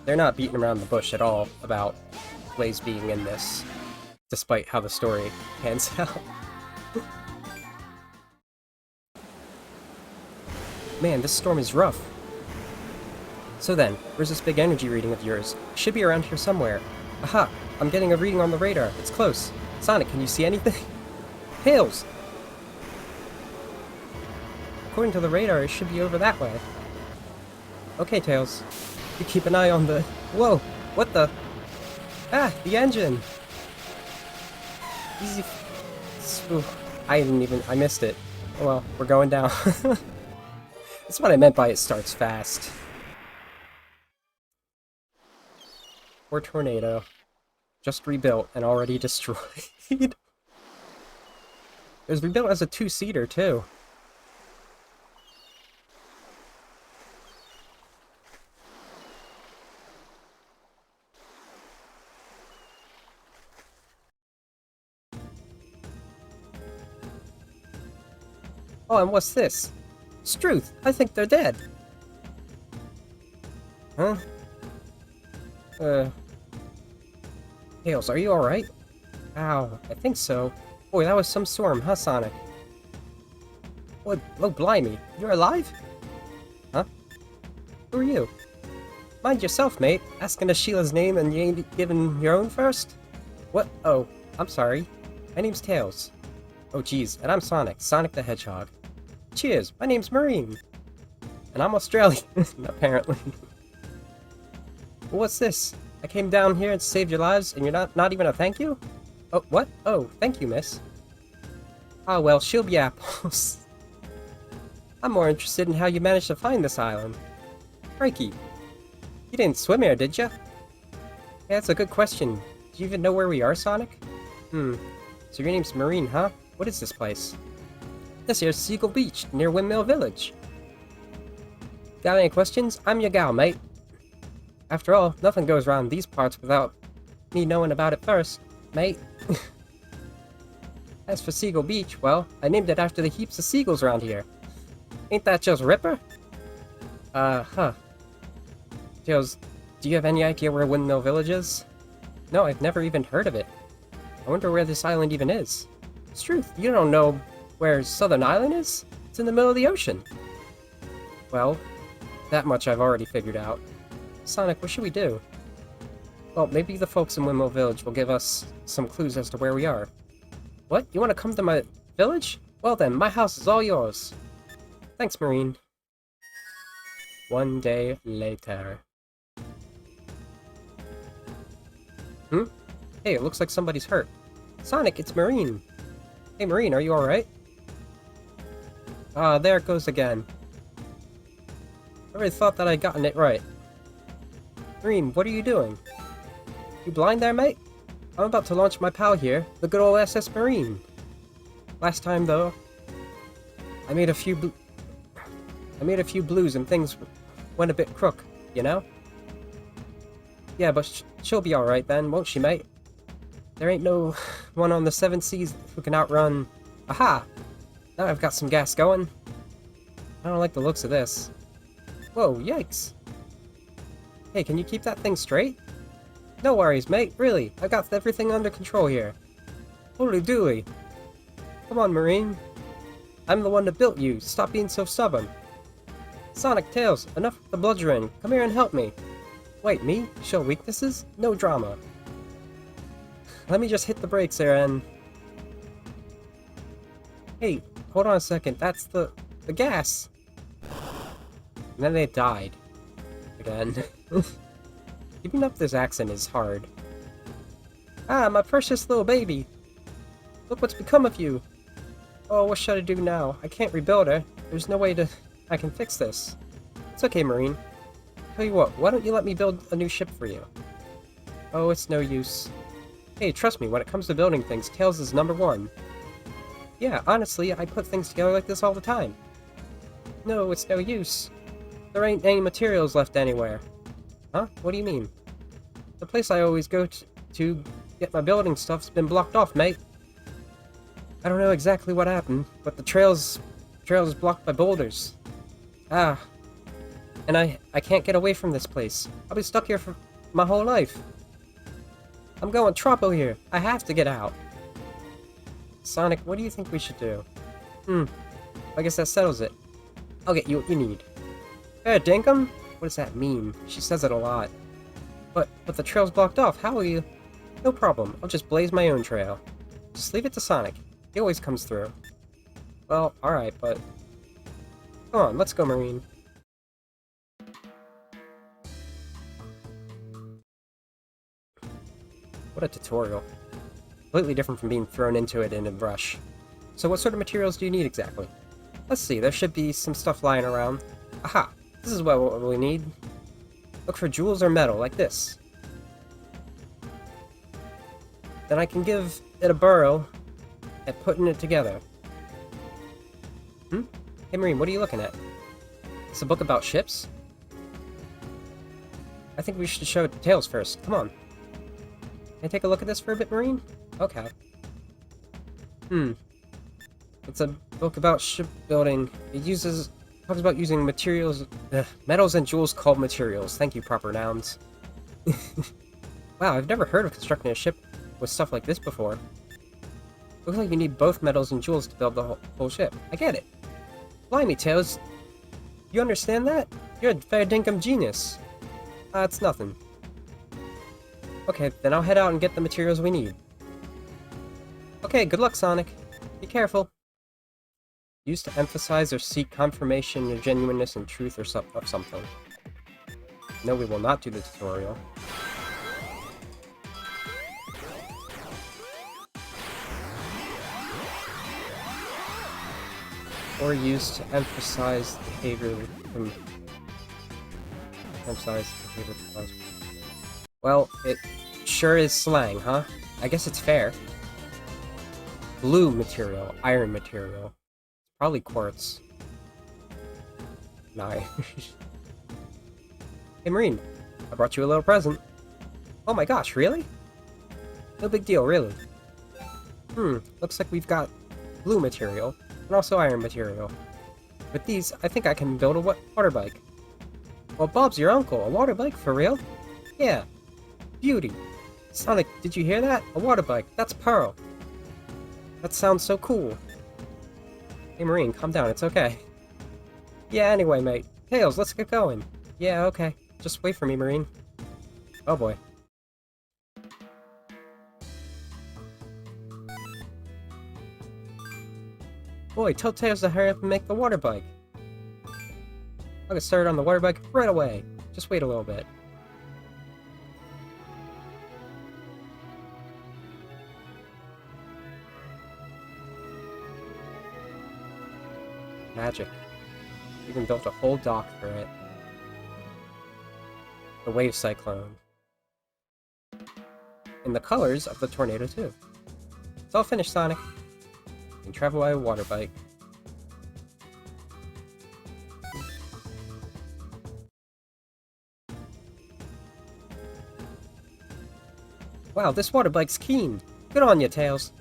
they're not beating around the bush at all about Blaze being in this, despite how the story pans out. Man, this storm is rough. So then, where's this big energy reading of yours? It should be around here somewhere. Aha! I'm getting a reading on the radar. It's close. Sonic, can you see anything? Tails! According to the radar, it should be over that way. Okay, Tails. You keep an eye on the... Whoa! What the... Ah! The engine! Easy... Ooh, I didn't even... I missed it. Oh well, we're going down. That's what I meant by it starts fast. Poor Tornado. Just rebuilt and already destroyed. It was rebuilt as a two-seater, too. Oh, and what's this? Struth! I think they're dead! Huh? Tails, are you alright? Ow, I think so. Boy, that was some storm, huh, Sonic? Boy, oh, blimey. You're alive? Huh? Who are you? Mind yourself, mate. Asking Asheila's name and you ain't giving your own first? What? Oh, I'm sorry. My name's Tails. Oh, geez, and I'm Sonic. Sonic the Hedgehog. Cheers, my name's Marine. And I'm Australian, apparently. What's this? I came down here and saved your lives, and you're not even a thank you? Oh, what? Oh, thank you, miss. Ah, well, she'll be apples. I'm more interested in how you managed to find this island. Crikey. You didn't swim here, did ya? Yeah, that's a good question. Do you even know where we are, Sonic? So your name's Marine, huh? What is this place? This here's Seagull Beach, near Windmill Village. Got any questions? I'm your gal, mate. After all, nothing goes around these parts without me knowing about it first, mate. As for Seagull Beach, well, I named it after the heaps of seagulls around here. Ain't that just Ripper? Huh. Tails, do you have any idea where Windmill Village is? No, I've never even heard of it. I wonder where this island even is. It's truth, you don't know where Southern Island is? It's in the middle of the ocean. Well, that much I've already figured out. Sonic, what should we do? Well, maybe the folks in Windmill Village will give us some clues as to where we are. What? You want to come to my village? Well then, my house is all yours. Thanks, Marine. One day later. Hey, it looks like somebody's hurt. Sonic, it's Marine. Hey, Marine, are you alright? Ah, there it goes again. I really thought that I'd gotten it right. Marine, what are you doing? You blind there, mate? I'm about to launch my pal here, the good old SS Marine. Last time, though, I made a few blues and things went a bit crook, you know? Yeah, but she'll be alright then, won't she, mate? There ain't no one on the 7 seas who can outrun... Aha! Now I've got some gas going. I don't like the looks of this. Whoa, yikes! Hey, can you keep that thing straight? No worries, mate, really. I've got everything under control here. Holy dooly. Come on, Marine. I'm the one that built you. Stop being so stubborn. Sonic, Tails, enough with the bludgeoning. Come here and help me. Wait, me? Show weaknesses? No drama. Let me just hit the brakes there and... Hey, hold on a second. That's the gas. And then they died. Again. Keeping up this accent is hard. Ah, my precious little baby. Look what's become of you. Oh, what should I do now? I can't rebuild her. There's no way I can fix this. It's okay, Marine. Tell you what, why don't you let me build a new ship for you? Oh, it's no use. Hey, trust me, when it comes to building things, Tails is #1. Yeah, honestly, I put things together like this all the time. No, it's no use. There ain't any materials left anywhere. Huh? What do you mean? The place I always go to get my building stuff's been blocked off, mate. I don't know exactly what happened, but the trail is blocked by boulders. Ah. And I can't get away from this place. I'll be stuck here for my whole life. I'm going Troppo here. I have to get out. Sonic, what do you think we should do? I guess that settles it. I'll get you what you need. Hey, Dinkum? What does that mean? She says it a lot. But the trail's blocked off. How will you? No problem. I'll just blaze my own trail. Just leave it to Sonic. He always comes through. Well, alright, but... Come on, let's go, Marine. What a tutorial. Completely different from being thrown into it in a rush. So what sort of materials do you need exactly? Let's see, there should be some stuff lying around. Aha! This is what we need. Look for jewels or metal, like this. Then I can give it a burrow at putting it together. Hey Marine, what are you looking at? It's a book about ships? I think we should show it to Tails first. Come on. Can I take a look at this for a bit, Marine? Okay. It's a book about shipbuilding. It talks about using materials, metals and jewels called materials. Thank you, proper nouns. Wow, I've never heard of constructing a ship with stuff like this before. Looks like you need both metals and jewels to build the whole ship. I get it. Blimey, Tails. You understand that? You're a fair dinkum genius. It's nothing. Okay, then I'll head out and get the materials we need. Okay, good luck, Sonic. Be careful. Used to emphasize or seek confirmation of genuineness and truth or something. No, we will not do the tutorial. Or used to emphasize behavior from... Emphasize behavior from... Well, it sure is slang, huh? I guess it's fair. Blue material, iron material. Probably quartz. Nice. Hey Marine, I brought you a little present. Oh my gosh, really? No big deal, really. Looks like we've got blue material, and also iron material. With these, I think I can build a water bike. Well, Bob's your uncle. A water bike, for real? Yeah. Beauty. Sonic, did you hear that? A water bike. That's Pearl. That sounds so cool. Hey Marine, calm down, it's okay. Yeah, anyway, mate. Tails, let's get going. Yeah, okay. Just wait for me, Marine. Oh boy. Boy, tell Tails to hurry up and make the water bike. I'll get started on the water bike right away. Just wait a little bit. Magic. Even built a whole dock for it. The wave cyclone. And the colors of the tornado too. It's all finished, Sonic. You can travel by a water bike. Wow, this water bike's keen. Good on you, Tails.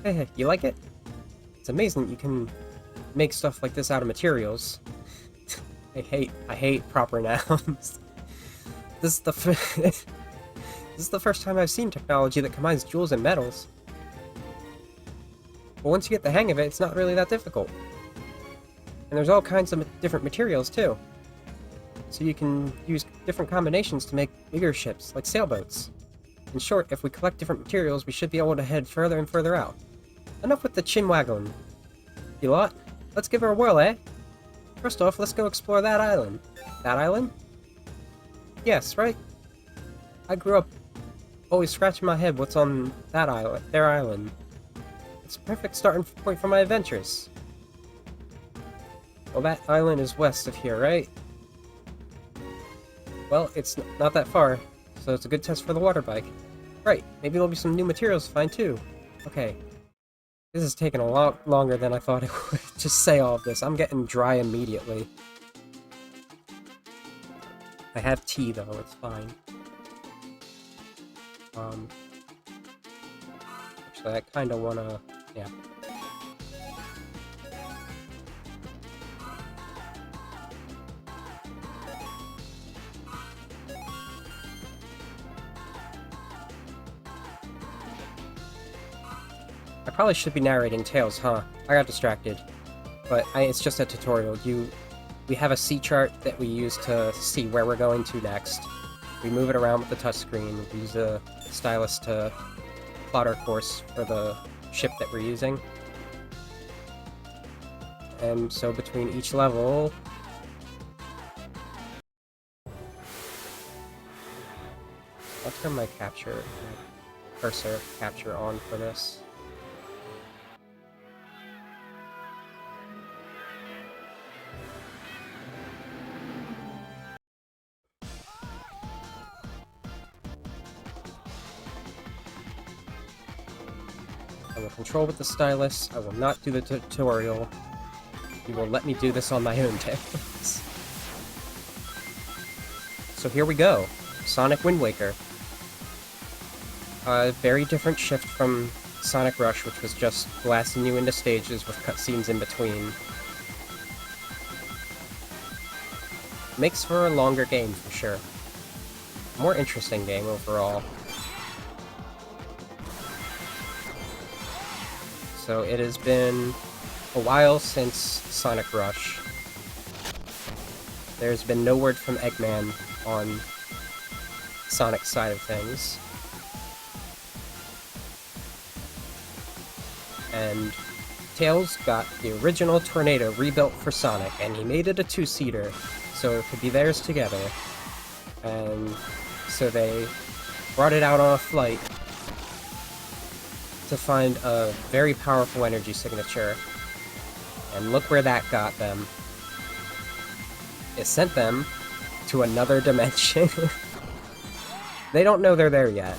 Hey, you like it? It's amazing that you can make stuff like this out of materials. I hate proper nouns. This is the first time I've seen technology that combines jewels and metals. But once you get the hang of it, it's not really that difficult. And there's all kinds of different materials too. So you can use different combinations to make bigger ships, like sailboats. In short, if we collect different materials, we should be able to head further and further out. Enough with the chinwagon. You lot? Let's give her a whirl, eh? First off, let's go explore that island. That island? Yes, right? I grew up always scratching my head what's on that island, their island. It's a perfect starting point for my adventures. Well, that island is west of here, right? Well, it's not that far, so it's a good test for the water bike. Right, maybe there'll be some new materials to find too. Okay. This is taking a lot longer than I thought it would. Just say all of this. I'm getting dry immediately. I have tea though, it's fine. Actually, I kind of want to... yeah. probably should be narrating Tails, huh? I got distracted. But it's just a tutorial. We have a C chart that we use to see where we're going to next. We move it around with the touchscreen. We use a stylus to plot our course for the ship that we're using. And so between each level... I'll turn my cursor capture on for this. I will control with the stylus. I will not do the tutorial. You will let me do this on my own, Tails. So here we go. Sonic Wind Waker. A very different shift from Sonic Rush, which was just blasting you into stages with cutscenes in between. Makes for a longer game, for sure. More interesting game overall. So it has been a while since Sonic Rush. There's been no word from Eggman on Sonic's side of things. And Tails got the original Tornado rebuilt for Sonic, and he made it a two-seater, so it could be theirs together. And so they brought it out on a flight to find a very powerful energy signature. And look where that got them. It sent them to another dimension. They don't know they're there yet.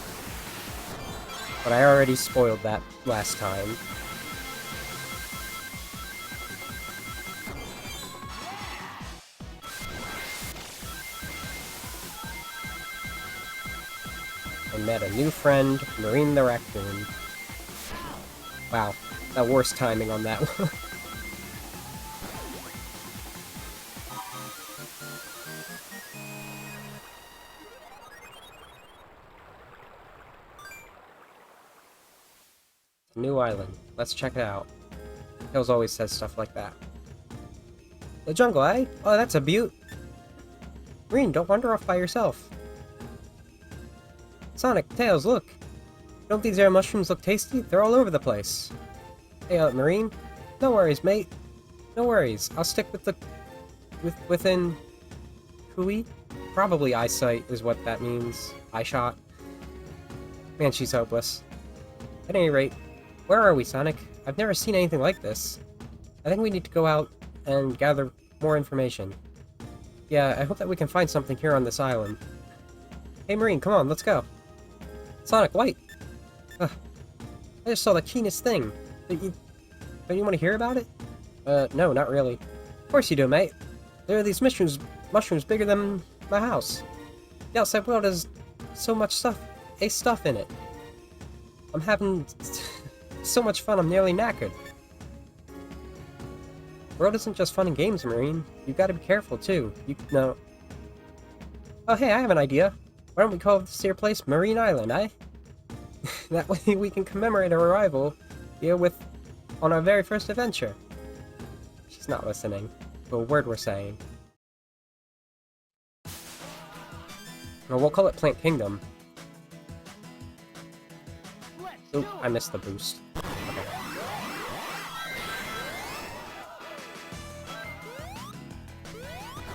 But I already spoiled that last time. I met a new friend, Marine the Raccoon. Wow, the worst timing on that one. New island. Let's check it out. Tails always says stuff like that. The jungle, eh? Oh, that's a beaut. Marine, don't wander off by yourself. Sonic, Tails, look! Don't these air mushrooms look tasty? They're all over the place. Hey, Marine. No worries, mate. No worries. I'll stick with within... Hui? Probably eyesight is what that means. Eye shot. Man, she's hopeless. At any rate, where are we, Sonic? I've never seen anything like this. I think we need to go out and gather more information. Yeah, I hope that we can find something here on this island. Hey, Marine, come on, let's go. Sonic, wait! Ugh. I just saw the keenest thing. Don't you want to hear about it? No, not really. Of course you do, mate. There are these mushrooms bigger than my house. The outside world has so much stuff in it. I'm having so much fun, I'm nearly knackered. The world isn't just fun and games, Marine. You've got to be careful, too. You know... Oh, hey, I have an idea. Why don't we call this here place Marine Island, eh? That way we can commemorate our arrival here on our very first adventure. She's not listening to a word we're saying. Well, we'll call it Plant Kingdom. Oop, I missed the boost. Okay.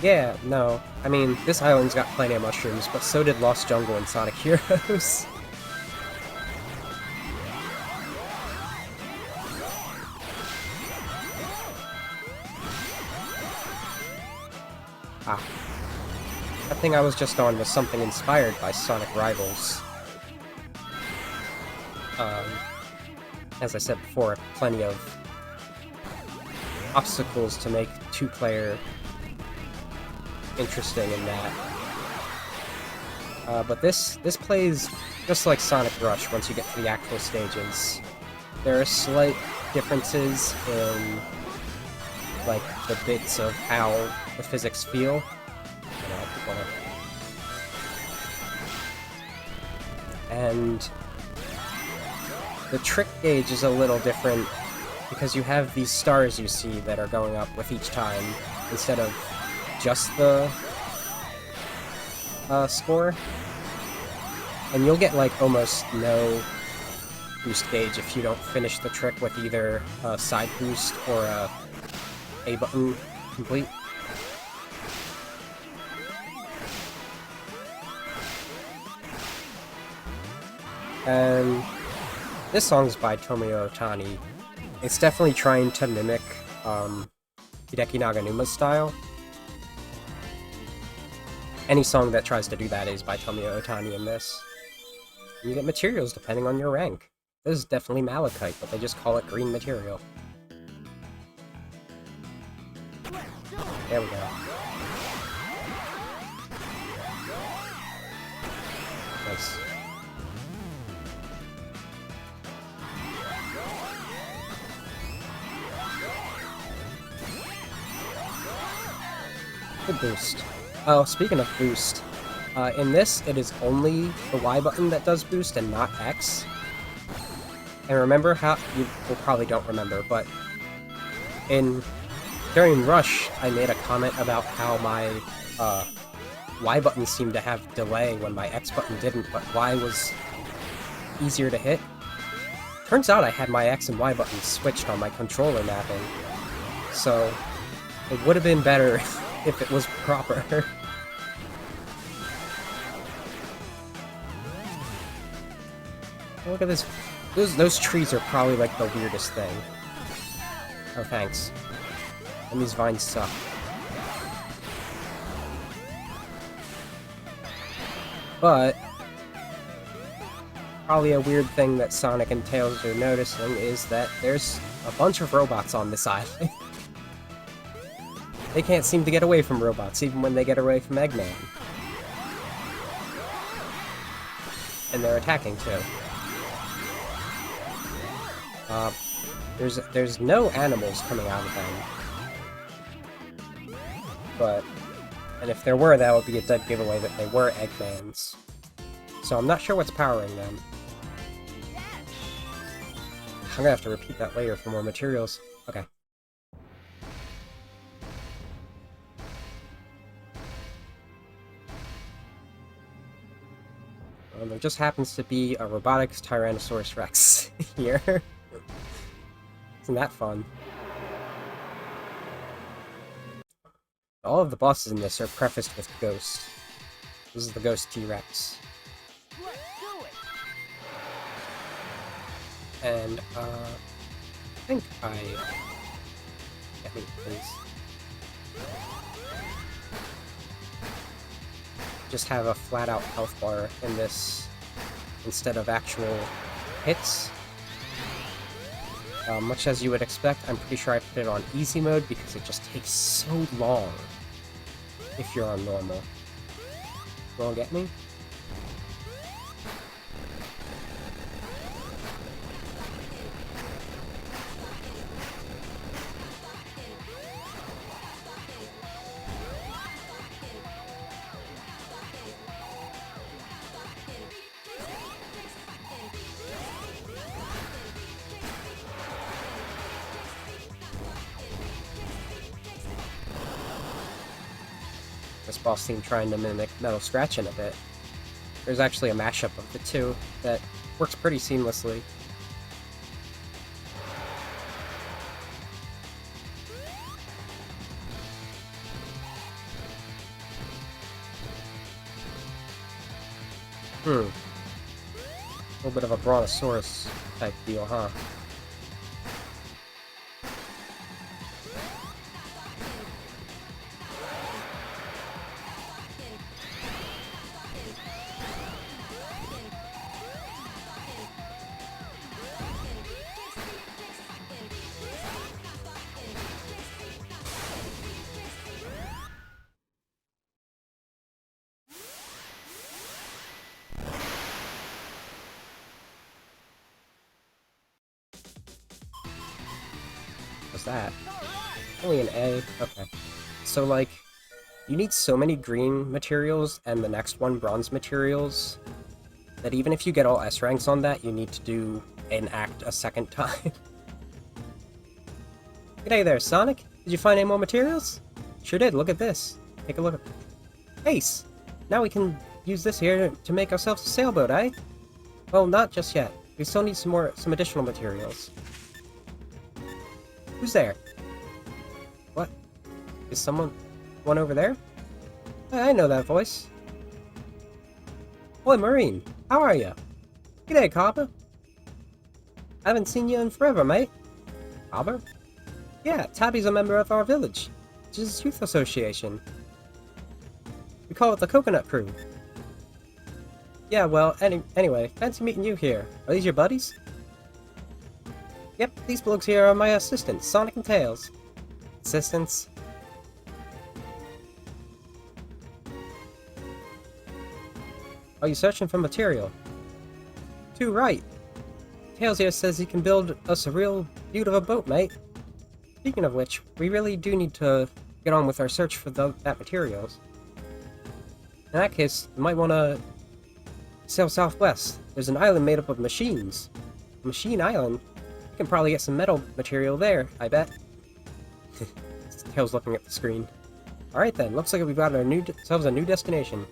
Yeah, no. I mean, this island's got plenty of mushrooms, but so did Lost Jungle and Sonic Heroes. Ah. That thing I was just on was something inspired by Sonic Rivals. As I said before, plenty of obstacles to make two-player interesting in that. But this plays just like Sonic Rush once you get to the actual stages. There are slight differences in like the bits of how the physics feel. And the trick gauge is a little different because you have these stars you see that are going up with each time instead of just the score. And you'll get like almost no boost gauge if you don't finish the trick with either a side boost or a button complete. And this song's by Tomoyo Otani. It's definitely trying to mimic Hideki Naganuma's style. Any song that tries to do that is by Tomoyo Otani in this. And you get materials depending on your rank. This is definitely malachite, but they just call it green material. There we go. Nice. Good boost. Oh, speaking of boost, in this, it is only the Y button that does boost and not X. And remember how, you probably don't remember, but during Rush, I made a comment about how my Y button seemed to have delay when my X button didn't, but Y was easier to hit. Turns out I had my X and Y buttons switched on my controller mapping, so it would have been better if it was proper. Look at this. Those trees are probably like the weirdest thing. Oh, thanks. And these vines suck. But probably a weird thing that Sonic and Tails are noticing is that there's a bunch of robots on this island. They can't seem to get away from robots, even when they get away from Eggman. And they're attacking, too. There's no animals coming out of them. And if there were, that would be a dead giveaway that they were Eggmans. So I'm not sure what's powering them. I'm gonna have to repeat that later for more materials. Okay. Well, there just happens to be a robotics Tyrannosaurus Rex here. Isn't that fun? All of the bosses in this are prefaced with Ghost. This is the Ghost T-Rex. And, I think get me, please. Just have a flat-out health bar in this instead of actual hits. Much as you would expect, I'm pretty sure I put it on easy mode because it just takes so long if you're on normal. You all get me? This boss seemed trying to mimic Metal Scratchin' a bit. There's actually a mashup of the two that works pretty seamlessly. A little bit of a Brontosaurus type deal, huh? What's that? Only an A? Okay. So, like, you need so many green materials and the next one bronze materials that even if you get all S ranks on that, you need to do enact a second time. G'day there, Sonic. Did you find any more materials? Sure did. Look at this. Take a look. Ace! Now we can use this here to make ourselves a sailboat, eh? Well, not just yet. We still need some additional materials. Who's there? What? Is someone over there? I know that voice. Boy, Marine, how are you? G'day, Copper. I haven't seen you in forever, mate. Copper? Yeah, Tabby's a member of our village. It's his youth association. We call it the Coconut Crew. Yeah, well, anyway, fancy meeting you here. Are these your buddies? Yep, these blokes here are my assistants, Sonic and Tails. Assistants? Are you searching for material? Too right. Tails here says he can build us a real beaut of a boat, mate. Speaking of which, we really do need to get on with our search for that materials. In that case, you might want to sail southwest. There's an island made up of machines. Machine Island? You can probably get some metal material there, I bet. Tails looking at the screen. Alright then, looks like we've got ourselves a new destination.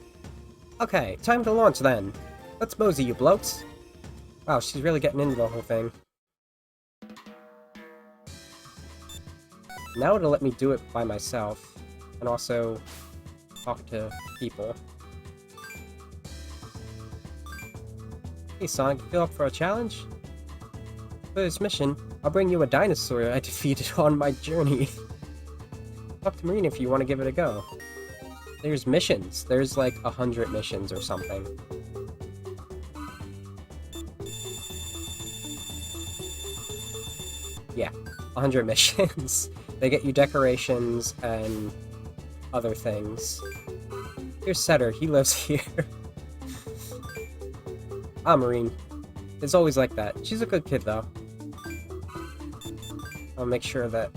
Okay, time to launch then. Let's mosey, you blokes. Wow, she's really getting into the whole thing. Now it'll let me do it by myself, and also talk to people. Hey Sonic, you feel up for a challenge? For this mission, I'll bring you a dinosaur I defeated on my journey. Talk to Marine if you want to give it a go. There's missions. There's like 100 missions or something. Yeah, 100 missions. They get you decorations and other things. Here's Setter. He lives here. Ah, Marine. It's always like that. She's a good kid, though. I'll make sure that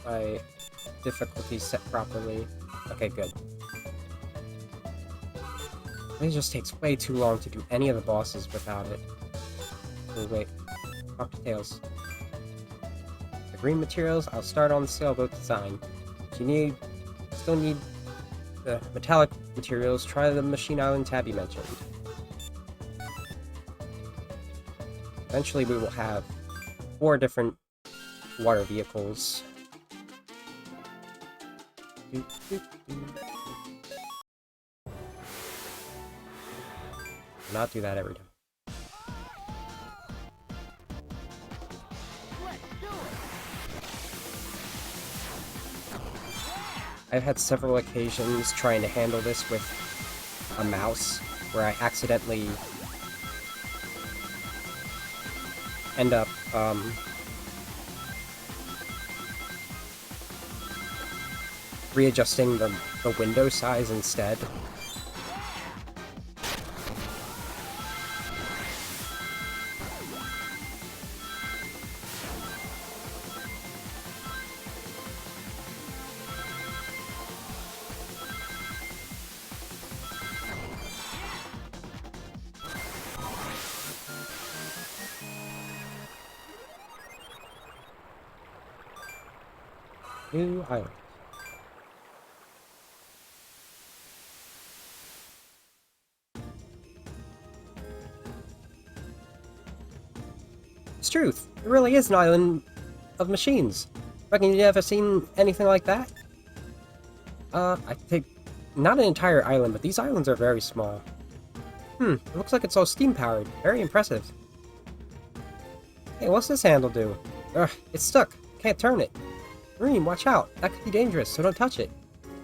my difficulty's set properly. Okay, good. It just takes way too long to do any of the bosses without it. Oh, wait. Talk to Tails. The green materials, I'll start on the sailboat design. If you still need the metallic materials, try the Machine Island Tabby mentioned. Eventually we will have 4 different water vehicles. Not do that every time. I've had several occasions trying to handle this with a mouse, where I accidentally end up, readjusting the window size instead. New island. It's truth. It really is an island of machines. Reckon you ever seen anything like that? I think not an entire island, but these islands are very small. It looks like it's all steam powered. Very impressive. Hey, what's this handle do? Ugh, it's stuck. Can't turn it. Marine, watch out! That could be dangerous, so don't touch it.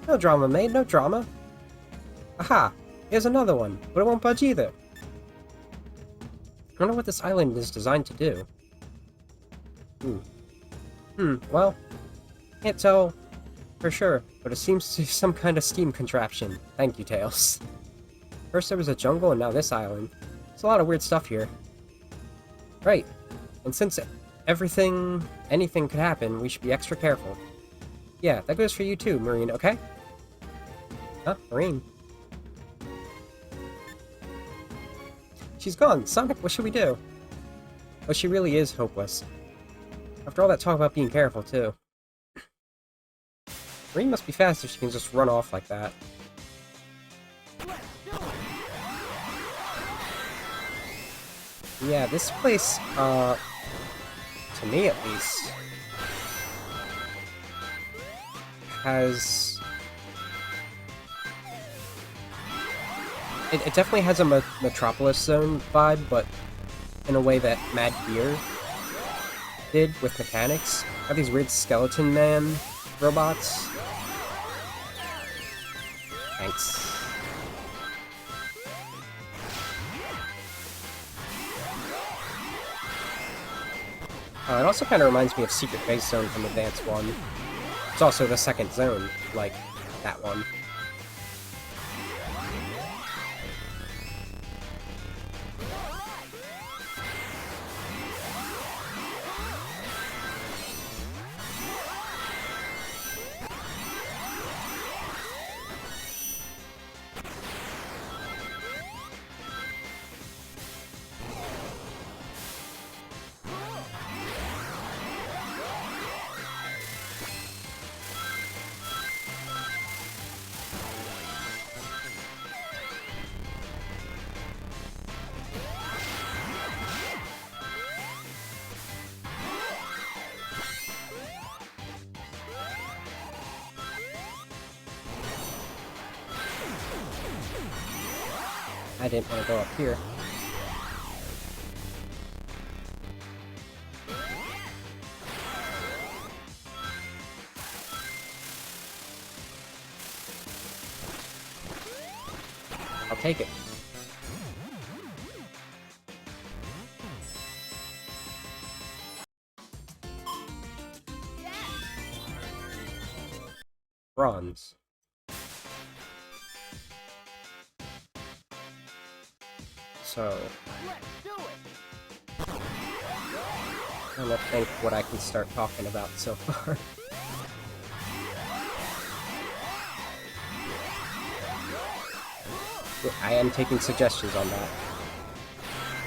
No drama, mate, no drama. Aha! Here's another one, but it won't budge either. I wonder what this island is designed to do. Well, can't tell for sure, but it seems to be some kind of steam contraption. Thank you, Tails. First there was a jungle, and now this island. There's a lot of weird stuff here. Right, and since anything could happen, we should be extra careful. Yeah, that goes for you too, Marine, okay? Huh? Marine? She's gone. Sonic, what should we do? Oh, she really is hopeless. After all that talk about being careful, too. Marine must be fast if she can just run off like that. Yeah, this place, to me at least, has... It definitely has a Metropolis Zone vibe, but in a way that Mad Gear did with mechanics. Got these weird skeleton man robots. Thanks. It also kind of reminds me of Secret Base Zone from Advance 1. It's also the second zone, like that one. I didn't want to go up here. I'll take it. Bronze. So... I'm trying to think what I can start talking about so far. I am taking suggestions on that.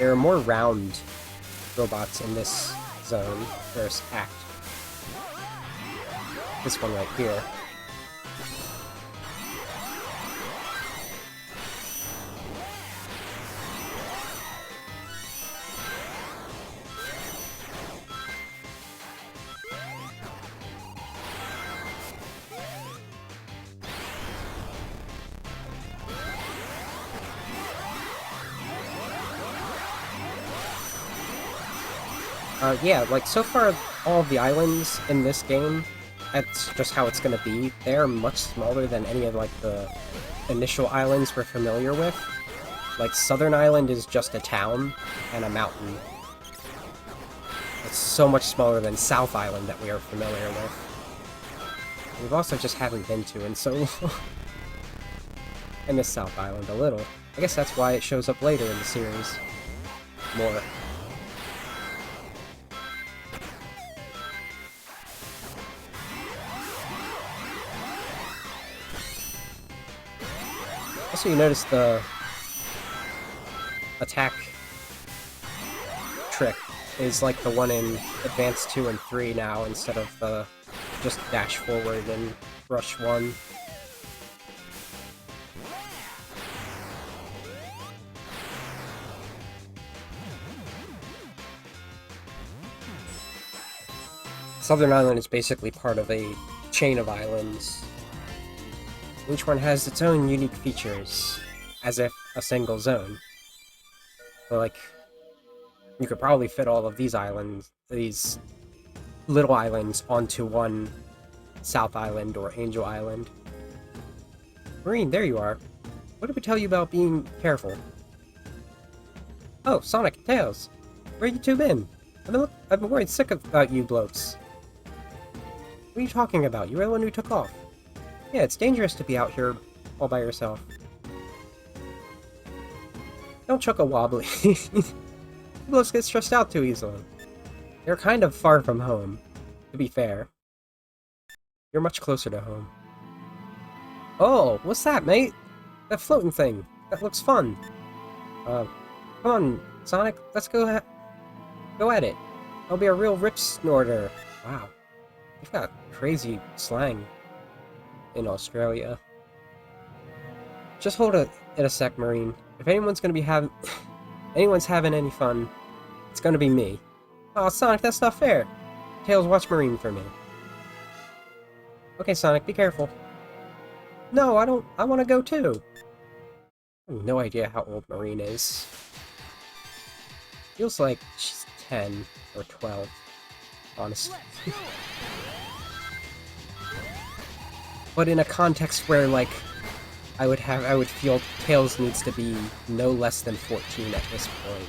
There are more round robots in this zone. There's Act. This one right here. Yeah, like, so far, all of the islands in this game, that's just how it's gonna be. They're much smaller than any of, like, the initial islands we're familiar with. Like, Southern Island is just a town and a mountain. It's so much smaller than South Island that we are familiar with. We've also just haven't been to in so long. I miss South Island a little. I guess that's why it shows up later in the series. More. Also, you notice the attack trick is like the one in Advance 2 and 3 now, instead of the just dash forward and rush 1. Southern Island is basically part of a chain of islands. Each one has its own unique features, as if a single zone. So, like, you could probably fit all of these islands, these little islands, onto one South Island or Angel Island. Marine, there you are. What did we tell you about being careful? Oh, Sonic and Tails. Where you two been? I've been worried sick about you blokes. What are you talking about? You were the one who took off. Yeah, it's dangerous to be out here all by yourself. Don't chuck a wobbly. Blokes get stressed out too easily. You're kind of far from home, to be fair. You're much closer to home. Oh, what's that, mate? That floating thing. That looks fun. Come on, Sonic, let's go Go at it. I'll be a real rip snorter. Wow. They've got crazy slang in Australia. Just hold it a sec, Marine. If anyone's gonna be anyone's having any fun, it's gonna be me. Oh, Sonic, that's not fair. Tails, watch Marine for me. Okay, Sonic, be careful. No, I don't. I want to go too. I have no idea how old Marine is. Feels like she's 10 or 12, honestly. But in a context where, like, I would feel Tails needs to be no less than 14 at this point.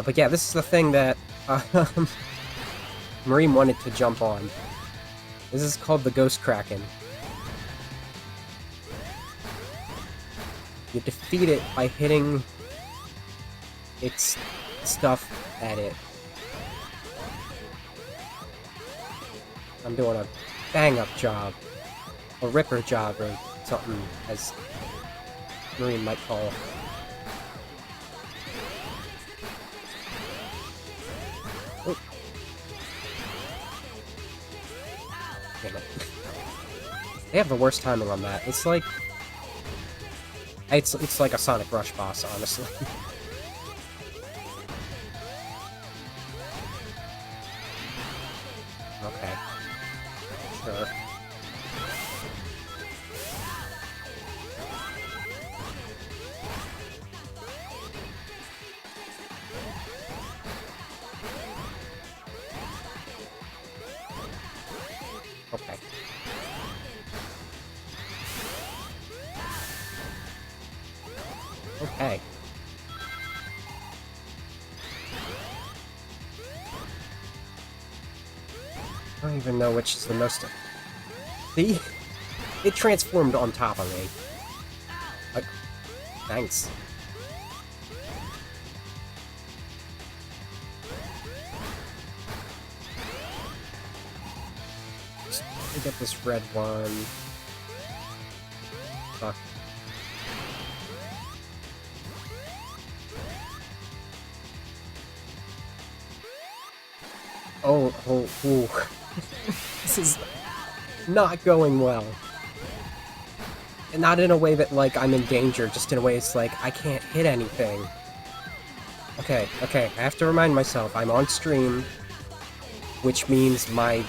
But yeah, this is the thing that Marine wanted to jump on. This is called the Ghost Kraken. You defeat it by hitting its stuff at it. I'm doing a bang-up job. A ripper job, or something, as Marine might call it. Oh. Damn it. They have the worst timing on that. It's like... It's like a Sonic Rush boss, honestly. Okay. Sure. Okay. Okay. I don't even know which is the most... See? It transformed on top of me. Like, thanks. Just let me get this red one. Fuck. Oh, ooh. This is not going well. And not in a way that, like, I'm in danger, just in a way it's like, I can't hit anything. Okay, I have to remind myself, I'm on stream, which means my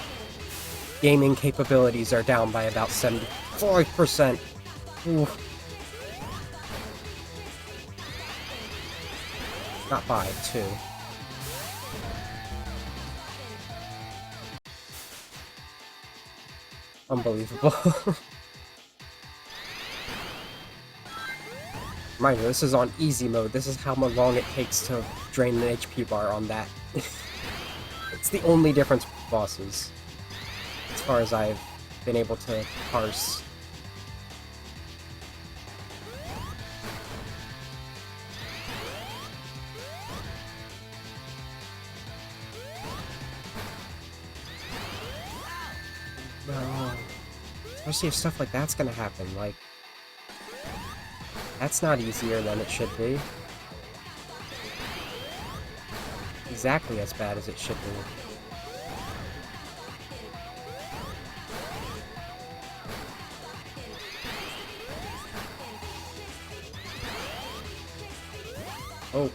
gaming capabilities are down by about 75%. Ooh. Not by, 2. Unbelievable. Mind you, this is on easy mode. This is how long it takes to drain an HP bar on that. It's the only difference with bosses, as far as I've been able to parse. No. Especially if stuff like that's gonna happen, like... That's not easier than it should be. Exactly as bad as it should be. Oh.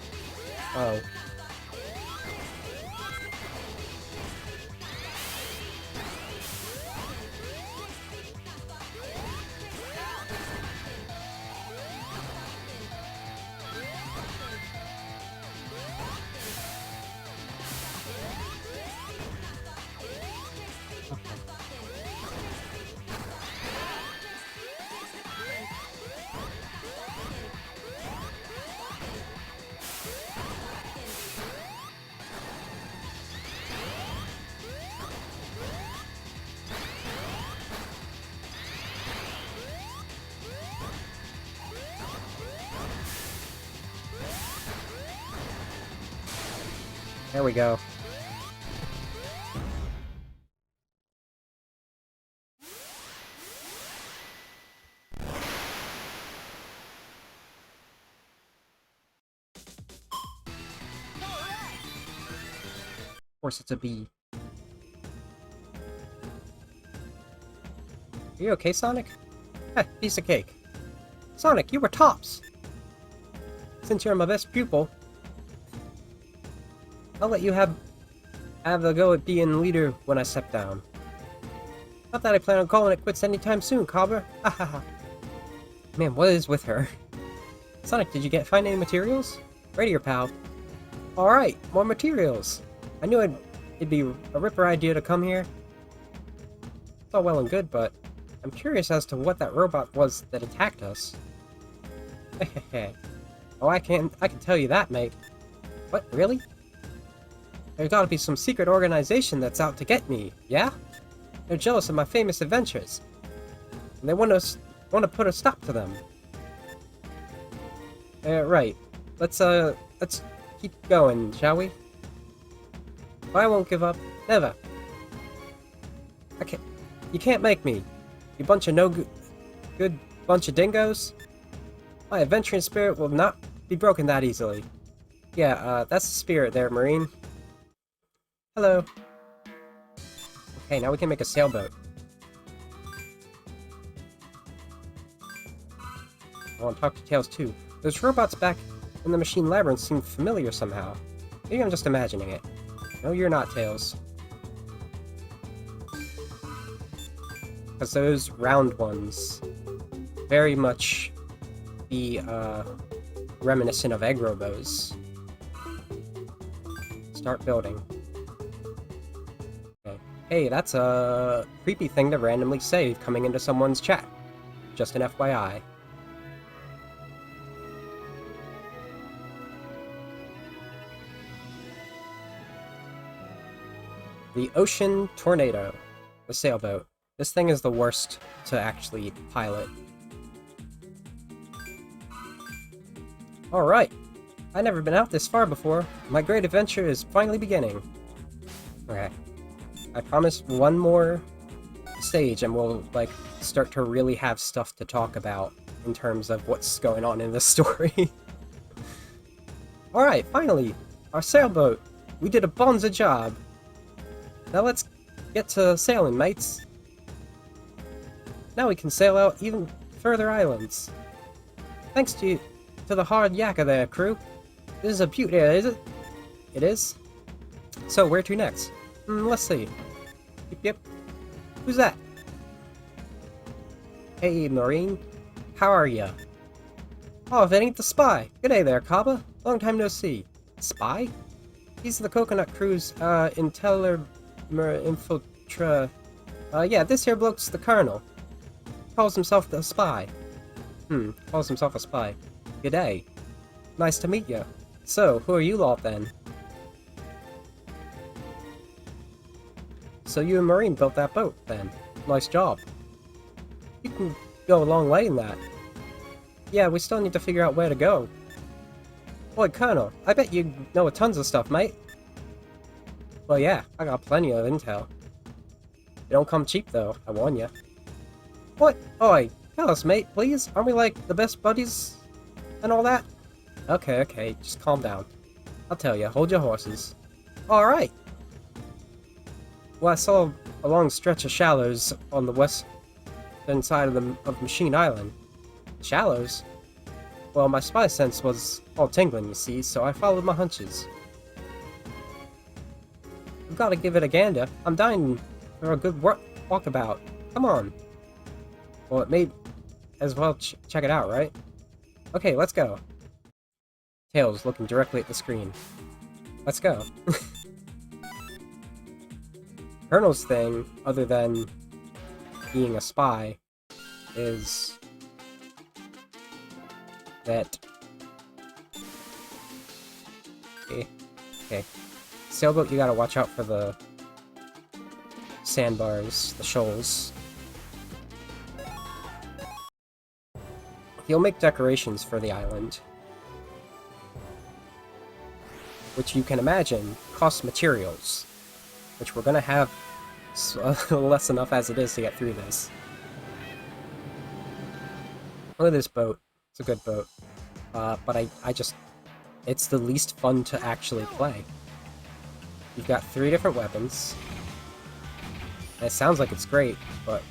Oh. There we go. course it's a bee. Are you okay, Sonic? Heh, piece of cake. Sonic, you were tops! Since you're my best pupil, I'll let you have a go at being leader when I step down. Not that I plan on calling it quits anytime soon, Cobber. Ha ha ha. Man, what is with her? Sonic, did you find any materials? Right here, pal. Alright, more materials. I knew it'd be a ripper idea to come here. It's all well and good, but I'm curious as to what that robot was that attacked us. Hehehe. Oh, I can tell you that, mate. What, really? There's gotta be some secret organization that's out to get me, yeah? They're jealous of my famous adventures. And they want to put a stop to them. Right. Let's keep going, shall we? I won't give up. Never. You can't make me. You bunch of good bunch of dingoes. My adventuring spirit will not be broken that easily. Yeah, that's the spirit there, Marine. Hello. Okay, now we can make a sailboat. I want to talk to Tails too. Those robots back in the machine labyrinth seem familiar somehow. Maybe I'm just imagining it. No, you're not, Tails. Because those round ones very much be reminiscent of egg robos. Start building. Okay. Hey, that's a creepy thing to randomly say coming into someone's chat. Just an FYI. The Ocean Tornado. The sailboat. This thing is the worst to actually pilot. Alright. I've never been out this far before. My great adventure is finally beginning. Okay. I promise one more stage and we'll, like, start to really have stuff to talk about in terms of what's going on in this story. Alright, finally! Our sailboat! We did a bonza job! Now let's get to sailing, mates. Now we can sail out even further islands. Thanks to the hard yakka there, crew. This is a beaut area, is it? It is? So, where to next? Let's see. Yep. Who's that? Hey, Marine. How are ya? Oh, if it ain't the Spy. G'day there, Kaba. Long time no see. Spy? He's the Coconut Crew's, infiltra... yeah, this here bloke's the Colonel. Calls himself the Spy. Calls himself a spy. G'day. Nice to meet ya. So, who are you lot then? So you and Marine built that boat, then. Nice job. You can go a long way in that. Yeah, we still need to figure out where to go. Boy, Colonel, I bet you know tons of stuff, mate. Well, yeah, I got plenty of intel. It don't come cheap, though, I warn ya. What? Oi, tell us, mate, please. Aren't we, like, the best buddies and all that? Okay, just calm down. I'll tell ya, hold your horses. Alright. Well, I saw a long stretch of shallows on the western side of Machine Island. Shallows? Well, my spy sense was all tingling, you see, so I followed my hunches. I've gotta give it a gander. I'm dying for a good walkabout. Come on. Well, it may as well check it out, right? Okay, let's go. Tails looking directly at the screen. Let's go. Colonel's thing, other than being a spy, is that... Okay. Sailboat, you gotta watch out for the sandbars, the shoals. He'll make decorations for the island, which you can imagine costs materials, which we're gonna have less enough as it is to get through this. Look at this boat. It's a good boat. But I just... It's the least fun to actually play. You've got 3 different weapons. And it sounds like it's great, but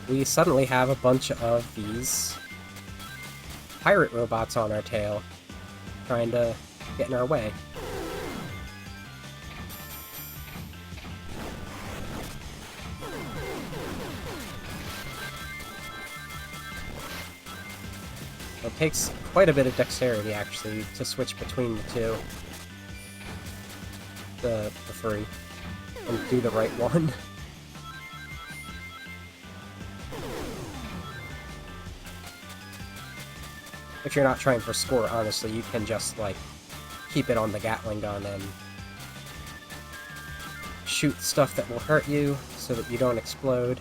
we suddenly have a bunch of these pirate robots on our tail, trying to get in our way. It takes quite a bit of dexterity, actually, to switch between the two. The three. And do the right one. If you're not trying for score, honestly, you can just, like, keep it on the Gatling gun and shoot stuff that will hurt you so that you don't explode.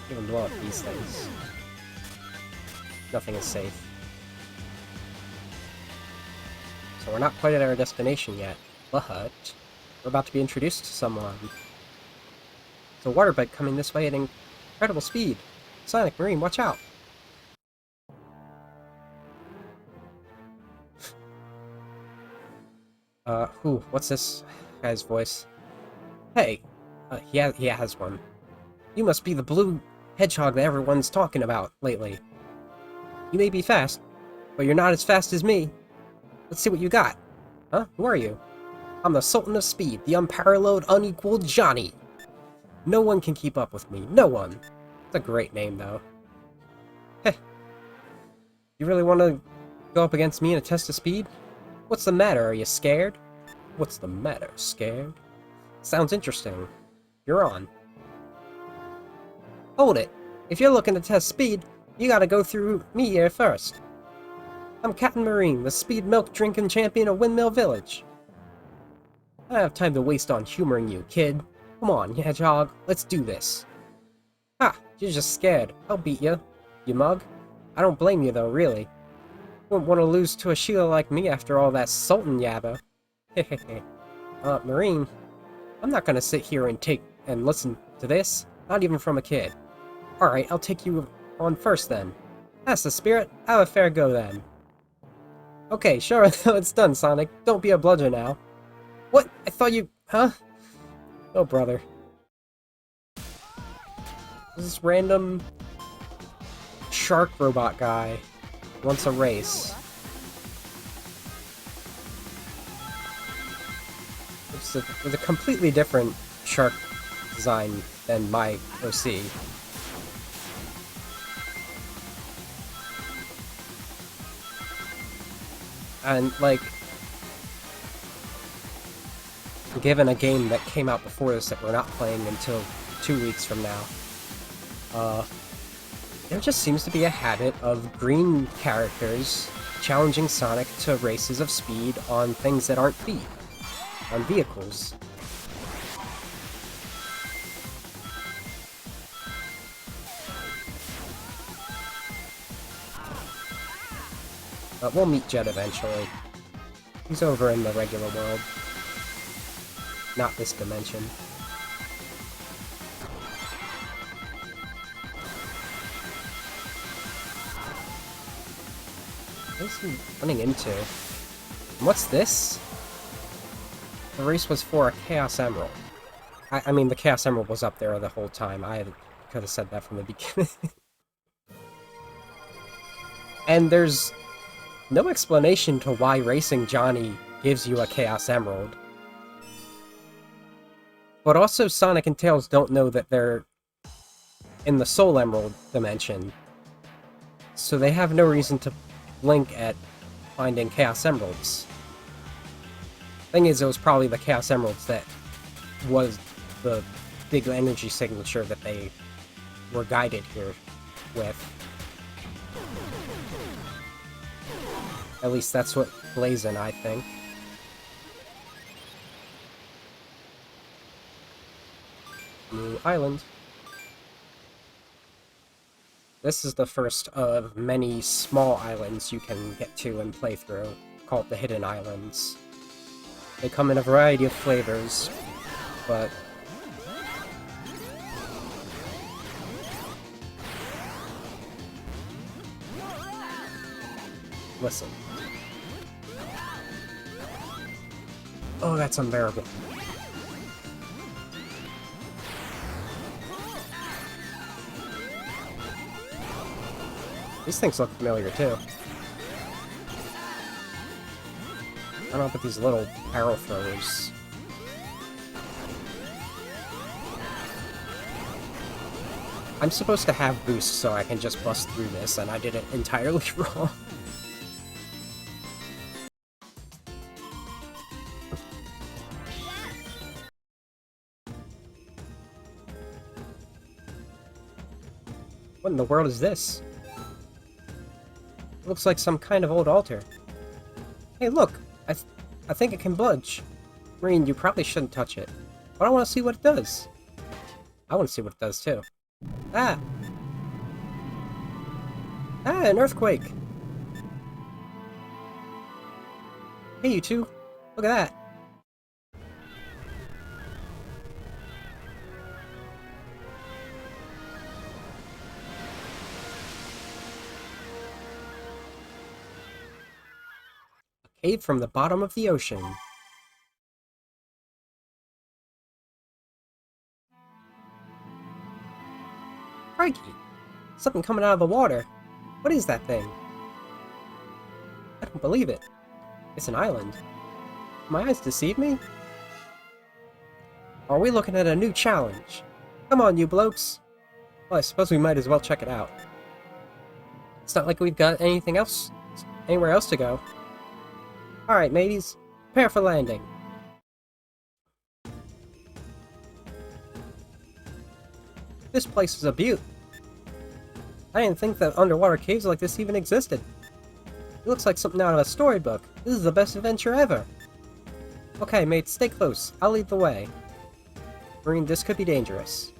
Even blow up these things. Nothing is safe. So we're not quite at our destination yet, but we're about to be introduced to someone. It's a water bike coming this way at incredible speed. Sonic, Marine, watch out! What's this guy's voice? Hey! He has one. You must be the blue hedgehog that everyone's talking about lately. You may be fast, but you're not as fast as me. Let's see what you got. Huh? Who are you? I'm the Sultan of Speed, the unparalleled, unequaled Johnny. No one can keep up with me. No one. It's a great name, though. Heh. You really want to go up against me in a test of speed? What's the matter? Are you scared? What's the matter? Scared? Sounds interesting. You're on. Hold it. If you're looking to test speed, you gotta go through me here first. I'm Captain Marine, the speed milk drinking champion of Windmill Village. I don't have time to waste on humoring you, kid. Come on, hedgehog, let's do this. Ha! You're just scared. I'll beat you, you mug. I don't blame you though, really. Wouldn't want to lose to a Sheila like me after all that Sultan yabba. Hehehe. Marine, I'm not gonna sit here and listen to this. Not even from a kid. Alright, I'll take you on first then. That's the spirit. Have a fair go then. Okay, sure, it's done, Sonic. Don't be a bludger now. What? I thought you... Huh? Oh, brother. This random shark robot guy wants a race. It's with a completely different shark design than my OC. And, like, given a game that came out before this that we're not playing until 2 weeks from now, there just seems to be a habit of green characters challenging Sonic to races of speed on things that aren't feet, on vehicles. But we'll meet Jet eventually. He's over in the regular world. Not this dimension. What is he running into? And what's this? The race was for a Chaos Emerald. I mean, the Chaos Emerald was up there the whole time. I could have said that from the beginning. And there's no explanation to why racing Johnny gives you a Chaos Emerald. But also Sonic and Tails don't know that they're in the Soul Emerald dimension. So they have no reason to blink at finding Chaos Emeralds. Thing is, it was probably the Chaos Emeralds that was the big energy signature that they were guided here with. At least that's what Blazin', I think. New island. This is the first of many small islands you can get to and play through, called the Hidden Islands. They come in a variety of flavors, but listen. Oh, that's unbearable. These things look familiar, too. I don't know about these little arrow throwers. I'm supposed to have boost so I can just bust through this, and I did it entirely wrong. What in the world is this? It looks like some kind of old altar. Hey, look! I think it can budge. Marine, you probably shouldn't touch it. But I want to see what it does. I want to see what it does, too. Ah! Ah, an earthquake! Hey, you two! Look at that! A cave from the bottom of the ocean. Crikey! Something coming out of the water. What is that thing? I don't believe it. It's an island. My eyes deceive me? Are we looking at a new challenge? Come on, you blokes. Well, I suppose we might as well check it out. It's not like we've got anything else, anywhere else to go. Alright, mateys. Prepare for landing. This place is a beaut. I didn't think that underwater caves like this even existed. It looks like something out of a storybook. This is the best adventure ever. Okay, mates, stay close. I'll lead the way. Marine, this could be dangerous.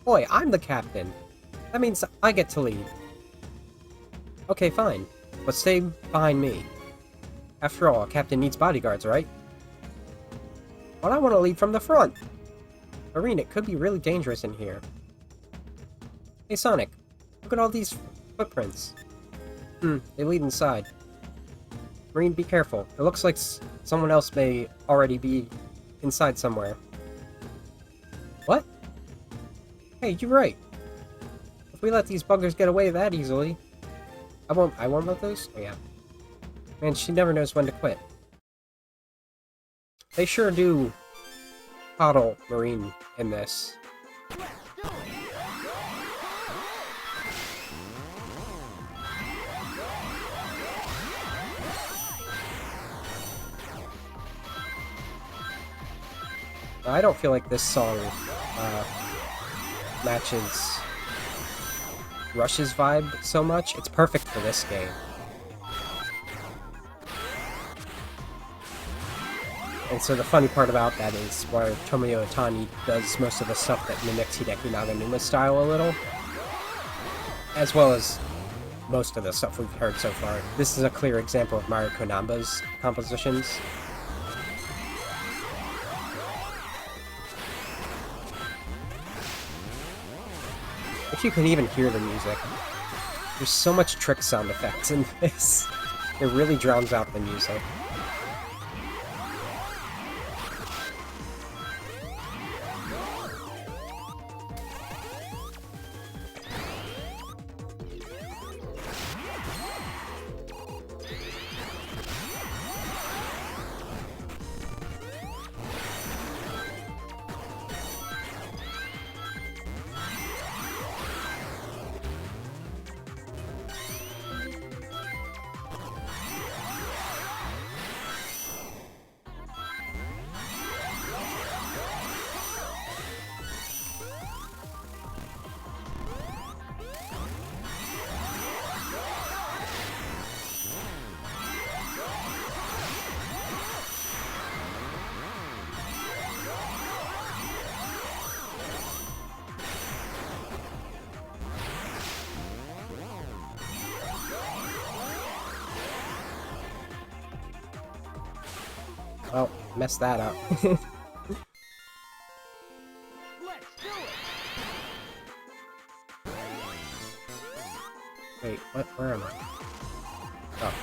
Boy, I'm the captain. That means I get to lead. Okay, fine. But stay behind me. After all, a captain needs bodyguards, right? But I want to lead from the front. Marine, it could be really dangerous in here. Hey, Sonic. Look at all these footprints. They lead inside. Marine, be careful. It looks like someone else may already be inside somewhere. What? Hey, you're right. If we let these buggers get away that easily... I won't let those? Oh, yeah. Man, she never knows when to quit. They sure do coddle Marine in this. I don't feel like this song matches Rush's vibe so much. It's perfect for this game. And so the funny part about that is where Tomoyo Otani does most of the stuff that mimics Hideki Naganuma's style a little, as well as most of the stuff we've heard so far. This is a clear example of Mario Konamba's compositions. If you can even hear the music, there's so much trick sound effects in this. It really drowns out the music. Well, messed that up. Wait, what? Where am I? Oh.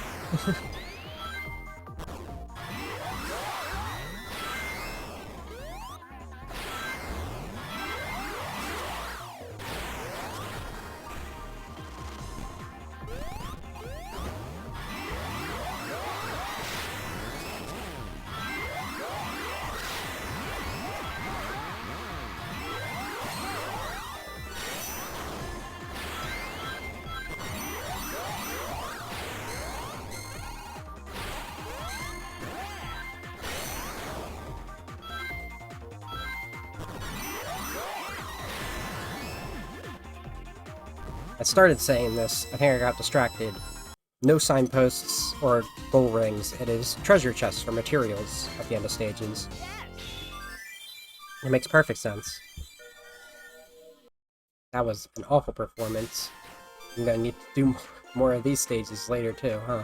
I started saying this, I think I got distracted. No signposts or goal rings, it is treasure chests for materials at the end of stages. It makes perfect sense. That was an awful performance. I'm gonna need to do more of these stages later too, huh?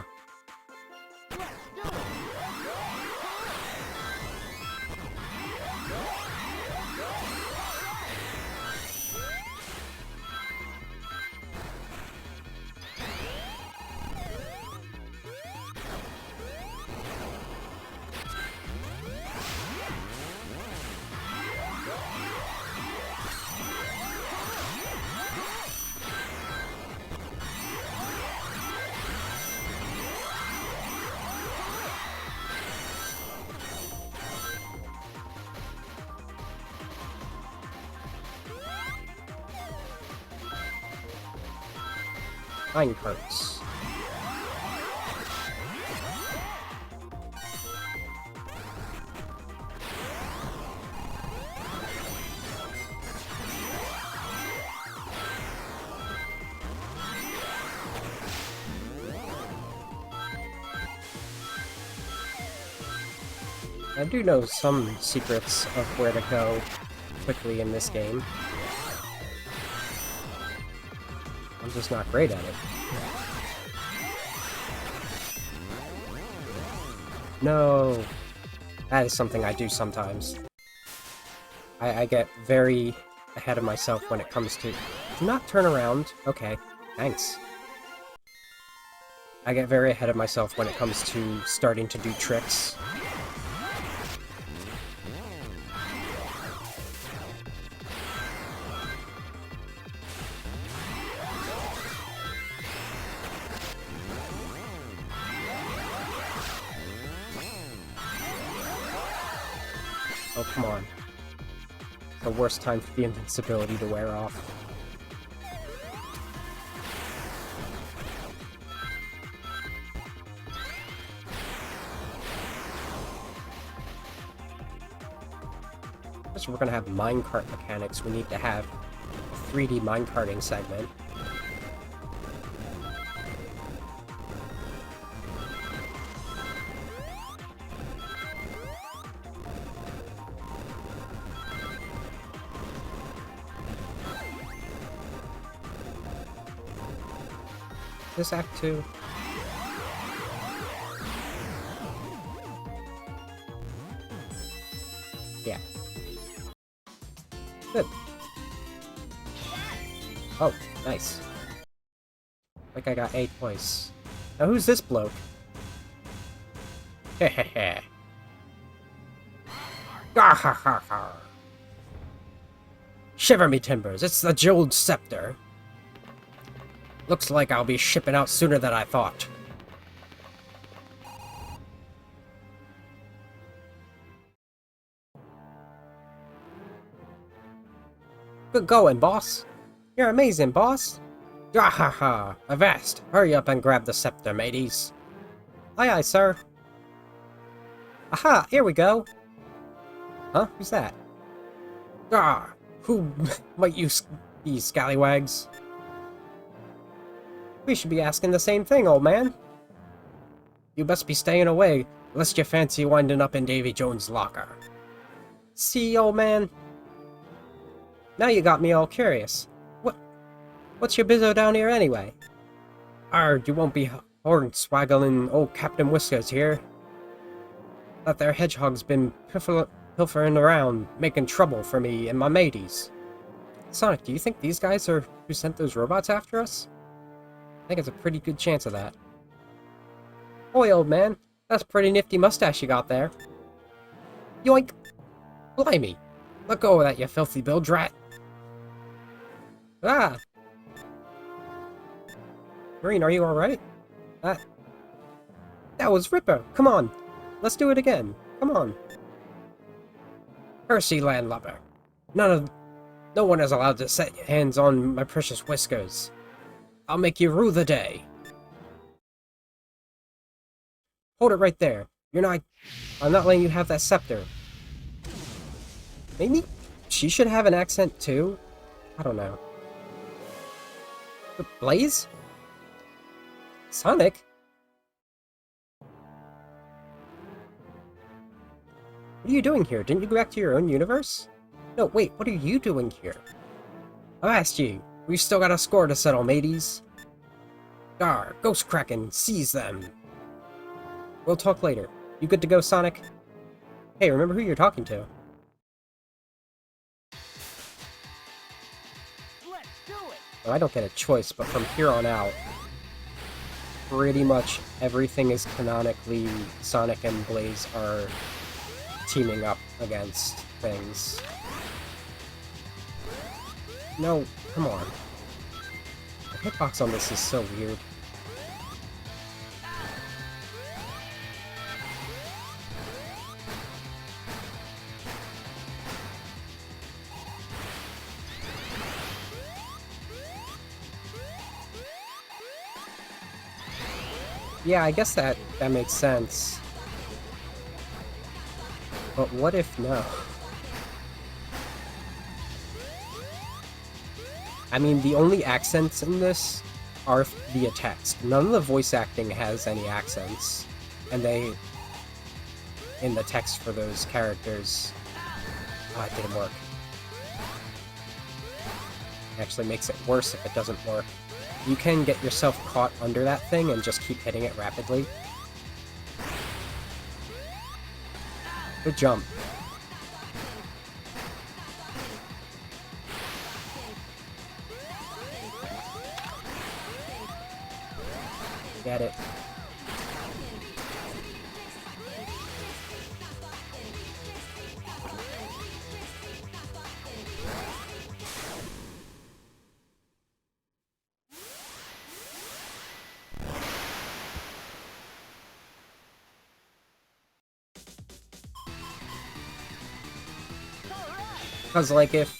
Mine carts. I do know some secrets of where to go quickly in this game. I'm just not great at it. No! That is something I do sometimes. I get very ahead of myself when it comes to... Do not turn around. Okay, thanks. I get very ahead of myself when it comes to starting to do tricks. Oh, come on. The worst time for the invincibility to wear off. If we're gonna have minecart mechanics, we need to have a 3D minecarting segment. This Act 2? Yeah. Good. Oh, nice. Like I got 8 points. Now who's this bloke? Hehehe. Gahahaha. Shiver me timbers, it's the Jeweled Scepter. Looks like I'll be shipping out sooner than I thought. Good going, boss. You're amazing, boss. Gahaha. Avast. Hurry up and grab the scepter, mateys. Aye, aye, sir. Aha, here we go. Huh? Who's that? Ah, who might you be, scallywags? We should be asking the same thing, old man. You best be staying away, lest you fancy winding up in Davy Jones' locker. See, old man? Now you got me all curious. What's your bizzo down here anyway? Arg, you won't be horn-swaggling old Captain Whiskers here. that their hedgehog's been pilfering around, making trouble for me and my mateys. Sonic, do you think these guys are who sent those robots after us? I think it's a pretty good chance of that. Boy, old man, that's a pretty nifty mustache you got there. Yoink! Blimey! Let go of that, you filthy bilge rat! Ah! Marine, are you alright? That was Ripper! Come on! Let's do it again! Come on! Percy landlubber! No one is allowed to set hands on my precious whiskers. I'll make you rue the day. Hold it right there. I'm not letting you have that scepter. Maybe she should have an accent too? I don't know. But Blaze? Sonic? What are you doing here? Didn't you go back to your own universe? No, wait, what are you doing here? I've asked you. We've still got a score to settle, mateys. Gar, Ghost Kraken, seize them. We'll talk later. You good to go, Sonic? Hey, remember who you're talking to. Let's do it. Well, I don't get a choice, but from here on out, pretty much everything is canonically Sonic and Blaze are teaming up against things. No, come on. The hitbox on this is so weird. Yeah, I guess that makes sense. But what if no? I mean, the only accents in this are via text. None of the voice acting has any accents. And in the text for those characters... Oh, it didn't work. It actually makes it worse if it doesn't work. You can get yourself caught under that thing and just keep hitting it rapidly. Good jump. Get it. Because, like, if...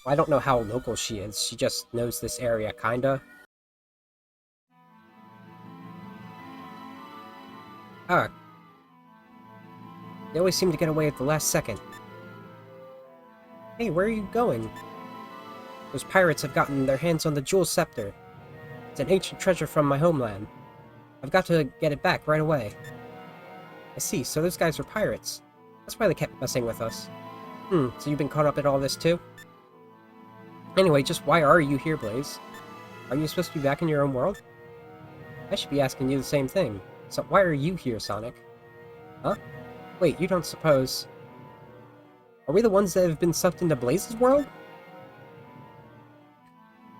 I don't know how local she is. She just knows this area, kinda. Ah. They always seem to get away at the last second. Hey, where are you going? Those pirates have gotten their hands on the Jewel Scepter. It's an ancient treasure from my homeland. I've got to get it back right away. I see, so those guys are pirates. That's why they kept messing with us. So you've been caught up in all this too? Anyway, just why are you here, Blaze? Are you supposed to be back in your own world? I should be asking you the same thing. So why are you here, Sonic? Huh? Wait, you don't suppose... Are we the ones that have been sucked into Blaze's world?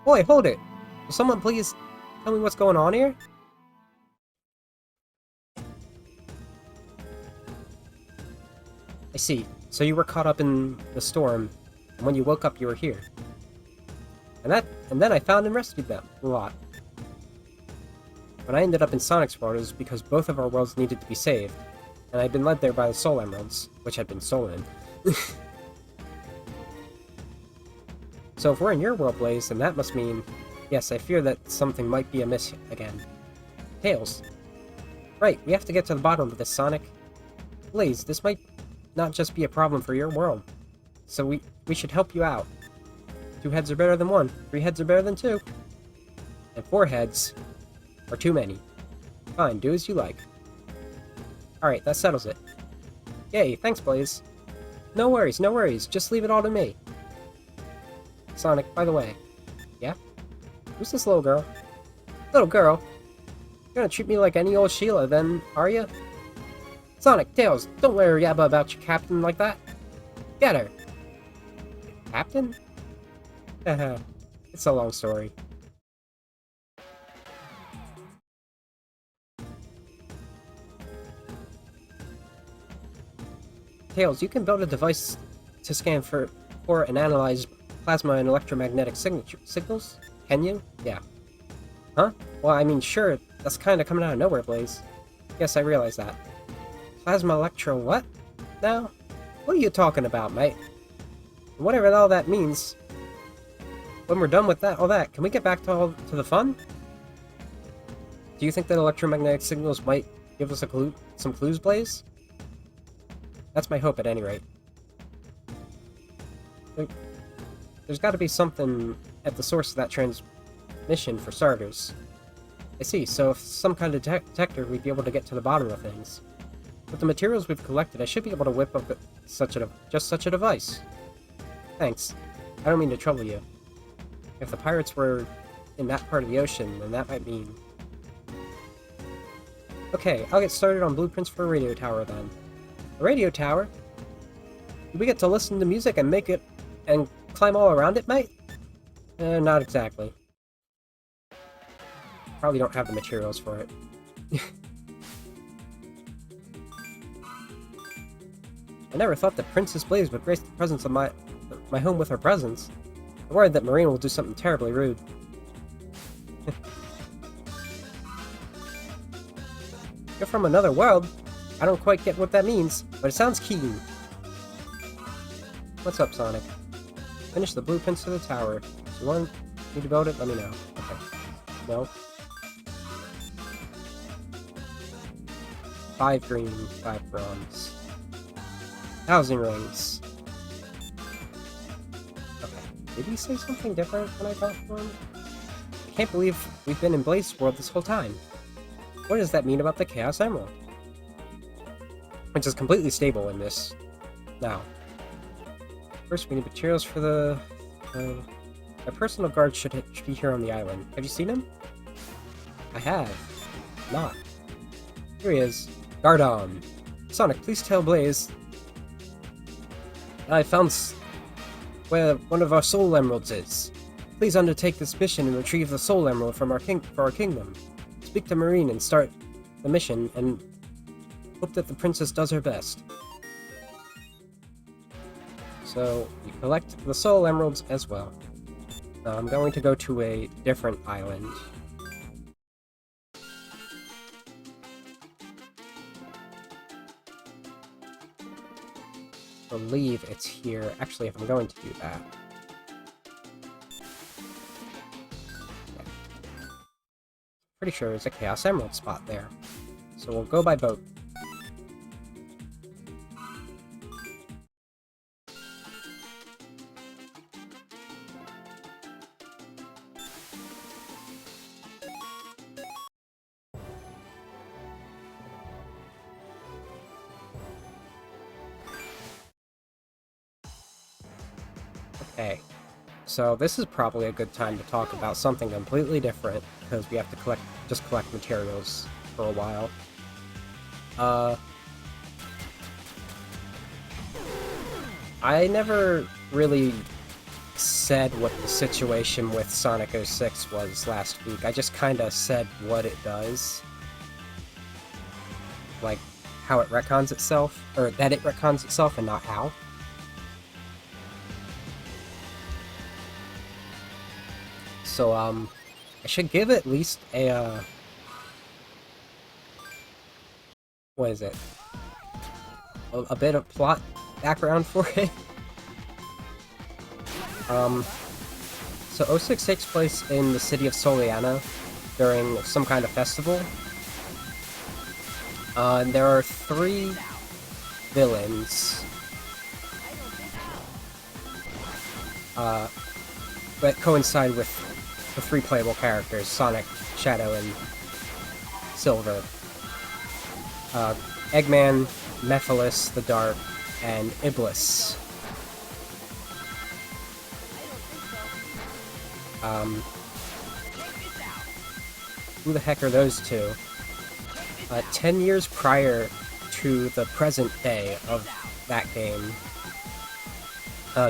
Boy, hold it! Will someone please tell me what's going on here? I see. So you were caught up in the storm, and when you woke up you were here. And then I found and rescued them. A lot. When I ended up in Sonic's world, it was because both of our worlds needed to be saved, and I'd been led there by the Soul Emeralds, which had been stolen. So if we're in your world, Blaze, then that must mean... Yes, I fear that something might be amiss again. Tails. Right, we have to get to the bottom of this, Sonic. Blaze, this might not just be a problem for your world. So we should help you out. 2 heads are better than 1. 3 heads are better than 2. And 4 heads are too many. Fine, do as you like. Alright, that settles it. Yay, thanks, Blaze. No worries, just leave it all to me. Sonic, by the way. Yeah? Who's this little girl? Little girl? You're gonna treat me like any old Sheila then, are you? Sonic, Tails, don't let her yabba about your captain like that. Get her. Captain? Haha, it's a long story. Tails, you can build a device to scan for and analyze plasma and electromagnetic signals? Can you? Yeah. Huh? Well, I mean, sure, that's kinda coming out of nowhere, Blaze. Yes, I realize that. Plasma electro what? Now? What are you talking about, mate? Whatever all that means. When we're done with all that, can we get back to the fun? Do you think that electromagnetic signals might give us some clues, Blaze? That's my hope, at any rate. There's got to be something at the source of that transmission, for starters. I see, so if some kind of detector, we'd be able to get to the bottom of things. With the materials we've collected, I should be able to whip up just such a device. Thanks. I don't mean to trouble you. If the pirates were in that part of the ocean, then that might mean... Okay, I'll get started on blueprints for a radio tower then. A radio tower? Do we get to listen to music and make it and climb all around it, mate? Not exactly. Probably don't have the materials for it. I never thought that Princess Blaze would grace the presence of my home with her presence. I'm worried that Marina will do something terribly rude. You're from another world? I don't quite get what that means, but it sounds keen. What's up, Sonic? Finish the blueprints to the tower. If you want me to build it, let me know. Okay. No. 5 green, 5 bronze. Housing rings. Okay. Did he say something different when I talked to him? I can't believe we've been in Blaze World this whole time. What does that mean about the Chaos Emerald? Which is completely stable in this now. First, we need materials for the... my personal guard should be here on the island. Have you seen him? I have. Not. Here he is. Guard on. Sonic, please tell Blaze I found where one of our soul emeralds is. Please undertake this mission and retrieve the soul emerald from our kingdom. Speak to Marine and start the mission, and hope that the princess does her best. So, you collect the soul emeralds as well. Now I'm going to go to a different island. I believe it's here. Actually, if I'm going to do that. Okay. Pretty sure there's a Chaos Emerald spot there. So we'll go by boat. Okay, so this is probably a good time to talk about something completely different, because we have to just collect materials for a while. I never really said what the situation with Sonic 06 was last week. I just kinda said what it does. Like, how it retcons itself, or that it retcons itself and not how. So, I should give at least a, what is it? A bit of plot background for it. So 06 takes place in the city of Soliana during some kind of festival. And there are 3 villains. That coincide with the 3 playable characters, Sonic, Shadow, and Silver. Eggman, Mephiles the Dark, and Iblis. Who the heck are those 2? 10 years prior to the present day of that game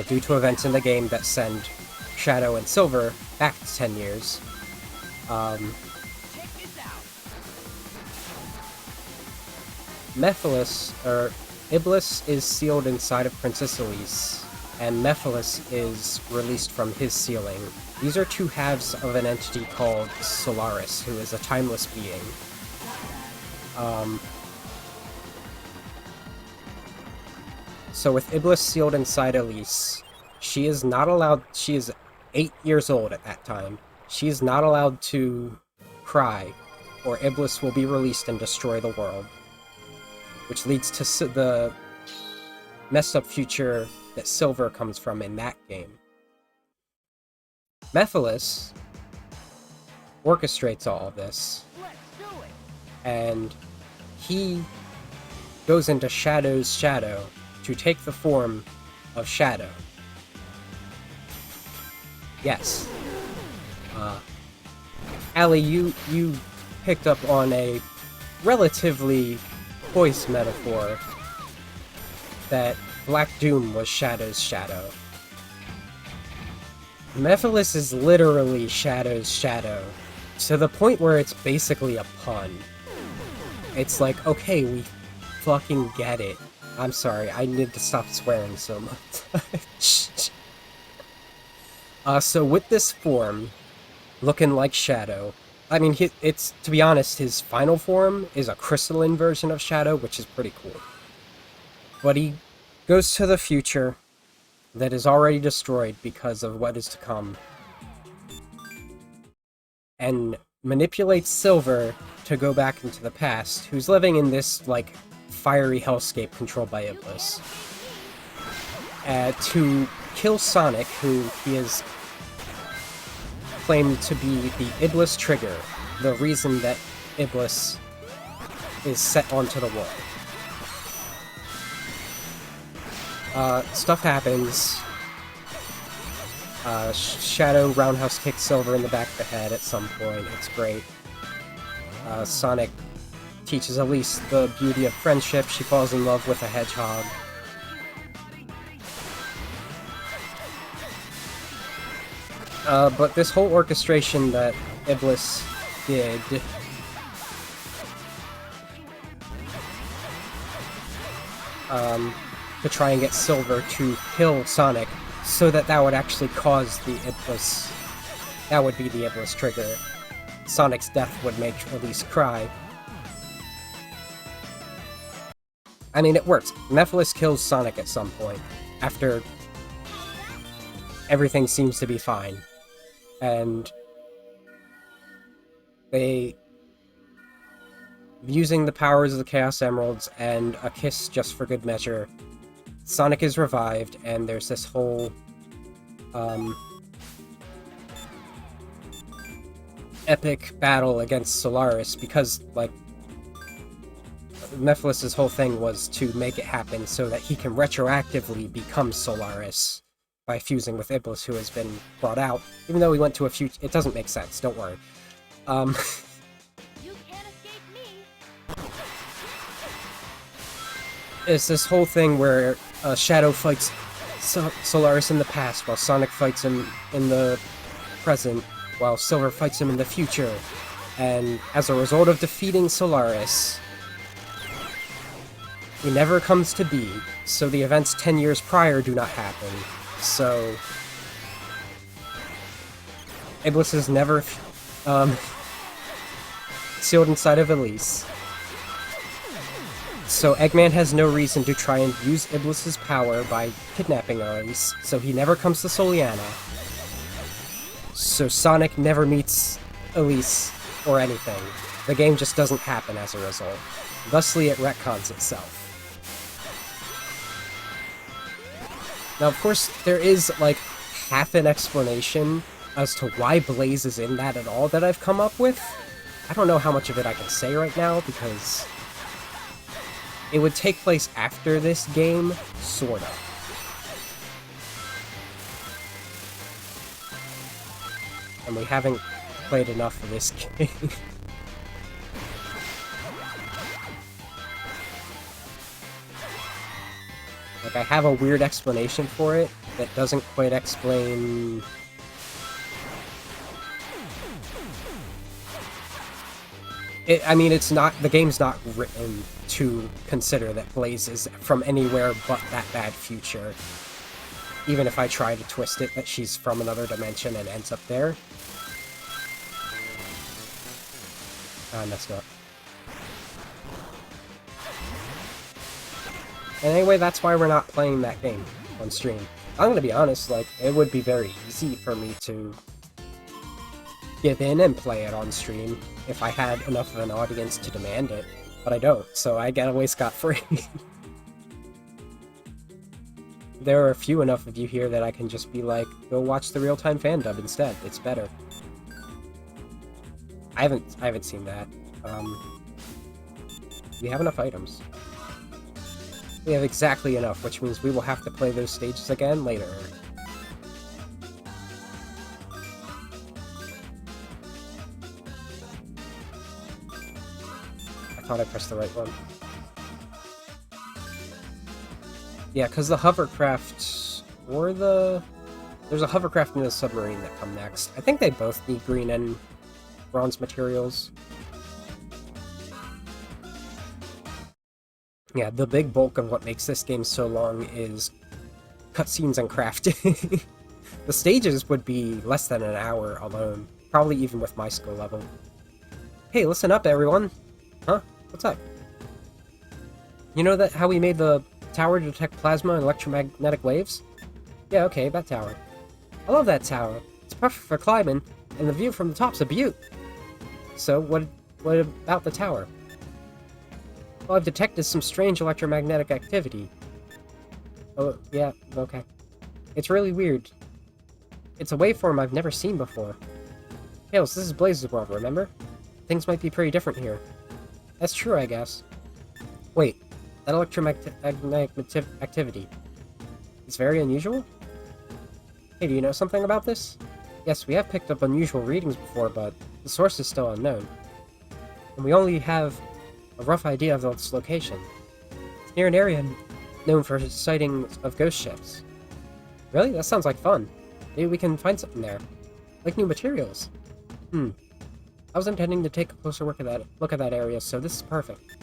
due to events in the game that send Shadow and Silver back 10 years. Mephiles, or Iblis, is sealed inside of Princess Elise, and Mephiles is released from his sealing. These are two halves of an entity called Solaris, who is a timeless being. So with Iblis sealed inside Elise, she is not allowed, she is 8 years old at that time. She is not allowed to cry, or Iblis will be released and destroy the world. Which leads to the messed up future that Silver comes from in that game. Mephiles orchestrates all of this, and he goes into Shadow's shadow to take the form of Shadow. Yes. Allie, you picked up on a relatively poised metaphor that Black Doom was Shadow's shadow. Mephiles is literally Shadow's shadow, to the point where it's basically a pun. It's like, okay, we fucking get it. I'm sorry, I need to stop swearing so much. So with this form, looking like Shadow, I mean, it's, to be honest, his final form is a crystalline version of Shadow, which is pretty cool. But he goes to the future that is already destroyed because of what is to come, and manipulates Silver to go back into the past, who's living in this, like, fiery hellscape controlled by Iblis, to kill Sonic, who he is claimed to be the Iblis trigger, the reason that Iblis is set onto the world. Stuff happens. Shadow roundhouse kicks Silver in the back of the head at some point. It's great. Sonic teaches Elise the beauty of friendship. She falls in love with a hedgehog. But this whole orchestration that Iblis did to try and get Silver to kill Sonic, so that would actually cause the Iblis... that would be the Iblis trigger. Sonic's death would make Elise cry. I mean, it works. Mephiles kills Sonic at some point, after everything seems to be fine. And they, using the powers of the Chaos Emeralds and a kiss just for good measure, Sonic is revived, and there's this whole epic battle against Solaris, because, like, Mephiles' whole thing was to make it happen so that he can retroactively become Solaris by fusing with Iblis, who has been brought out, even though we went to a future. It doesn't make sense, don't worry. You can't escape me. It's this whole thing where Shadow fights Solaris in the past, while Sonic fights him in the present, while Silver fights him in the future. And as a result of defeating Solaris, he never comes to be, so the events 10 years prior do not happen. So Iblis is never sealed inside of Elise. So Eggman has no reason to try and use Iblis' power by kidnapping Elise, so he never comes to Soliana. So Sonic never meets Elise or anything. The game just doesn't happen as a result. Thusly, it retcons itself. Now, of course, there is, like, half an explanation as to why Blaze is in that at all that I've come up with. I don't know how much of it I can say right now, because it would take place after this game, sort of. And we haven't played enough of this game. Like, I have a weird explanation for it that doesn't quite explain... I mean, it's not... The game's not written to consider that Blaze is from anywhere but that bad future. Even if I try to twist it that she's from another dimension and ends up there. I messed up. And anyway, that's why we're not playing that game on stream. I'm gonna be honest, like, it would be very easy for me to give in and play it on stream if I had enough of an audience to demand it, but I don't, so I get away scot-free. There are few enough of you here that I can just be like, go watch the real-time fan dub instead, it's better. I haven't seen that. We have enough items. We have exactly enough, which means we will have to play those stages again later. I thought I pressed the right one. Yeah, because the hovercraft or the... There's a hovercraft and a submarine that come next. I think they both need green and bronze materials. Yeah, the big bulk of what makes this game so long is cutscenes and crafting. The stages would be less than an hour alone, probably even with my skill level. Hey, listen up, everyone! Huh? What's up? You know that how we made the tower to detect plasma and electromagnetic waves? Yeah, okay, that tower. I love that tower. It's perfect for climbing, and the view from the top's a beaut. So, what about the tower? Well, I've detected some strange electromagnetic activity. Oh, yeah, okay. It's really weird. It's a waveform I've never seen before. Tails, this is Blaze's world, remember? Things might be pretty different here. That's true, I guess. Wait, that electromagnetic activity. It's very unusual? Hey, do you know something about this? Yes, we have picked up unusual readings before, but the source is still unknown. And we only have a rough idea of its location. It's near an area known for sightings of ghost ships. Really? That sounds like fun. Maybe we can find something there. Like new materials. I was intending to take a closer look at that area, so this is perfect.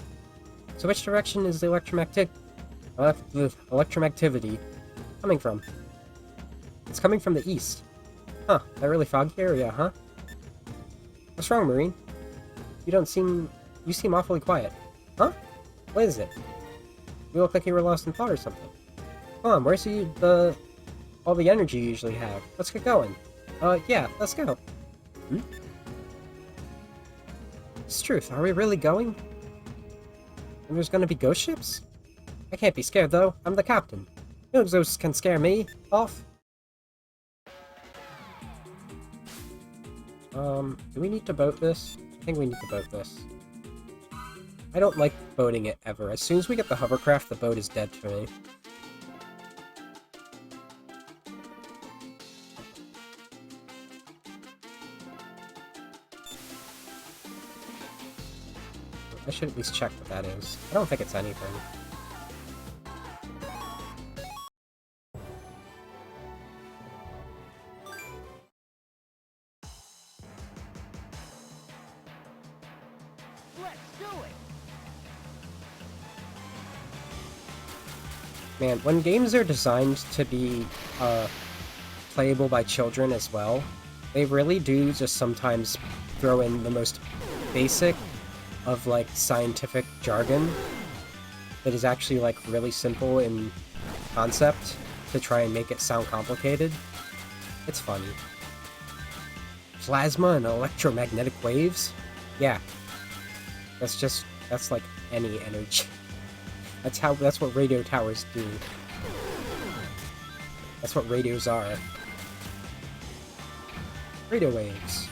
So which direction is the electromagnetivity coming from? It's coming from the east. Huh, that really foggy area, huh? What's wrong, Marine? You seem awfully quiet. Huh? What is it? You look like you were lost in thought or something. Come on, where's all the energy you usually have? Let's get going. Yeah, let's go. It's truth, are we really going? And there's gonna be ghost ships? I can't be scared though, I'm the captain. No ghosts can scare me off. Do we need to boat this? I think we need to boat this. I don't like boating it ever. As soon as we get the hovercraft, the boat is dead for me. I should at least check what that is. I don't think it's anything. Man, when games are designed to be playable by children as well, they really do just sometimes throw in the most basic of like scientific jargon that is actually like really simple in concept to try and make it sound complicated. It's funny. Plasma and electromagnetic waves? Yeah. That's like any energy. That's what radio towers do. That's what radios are. Radio waves.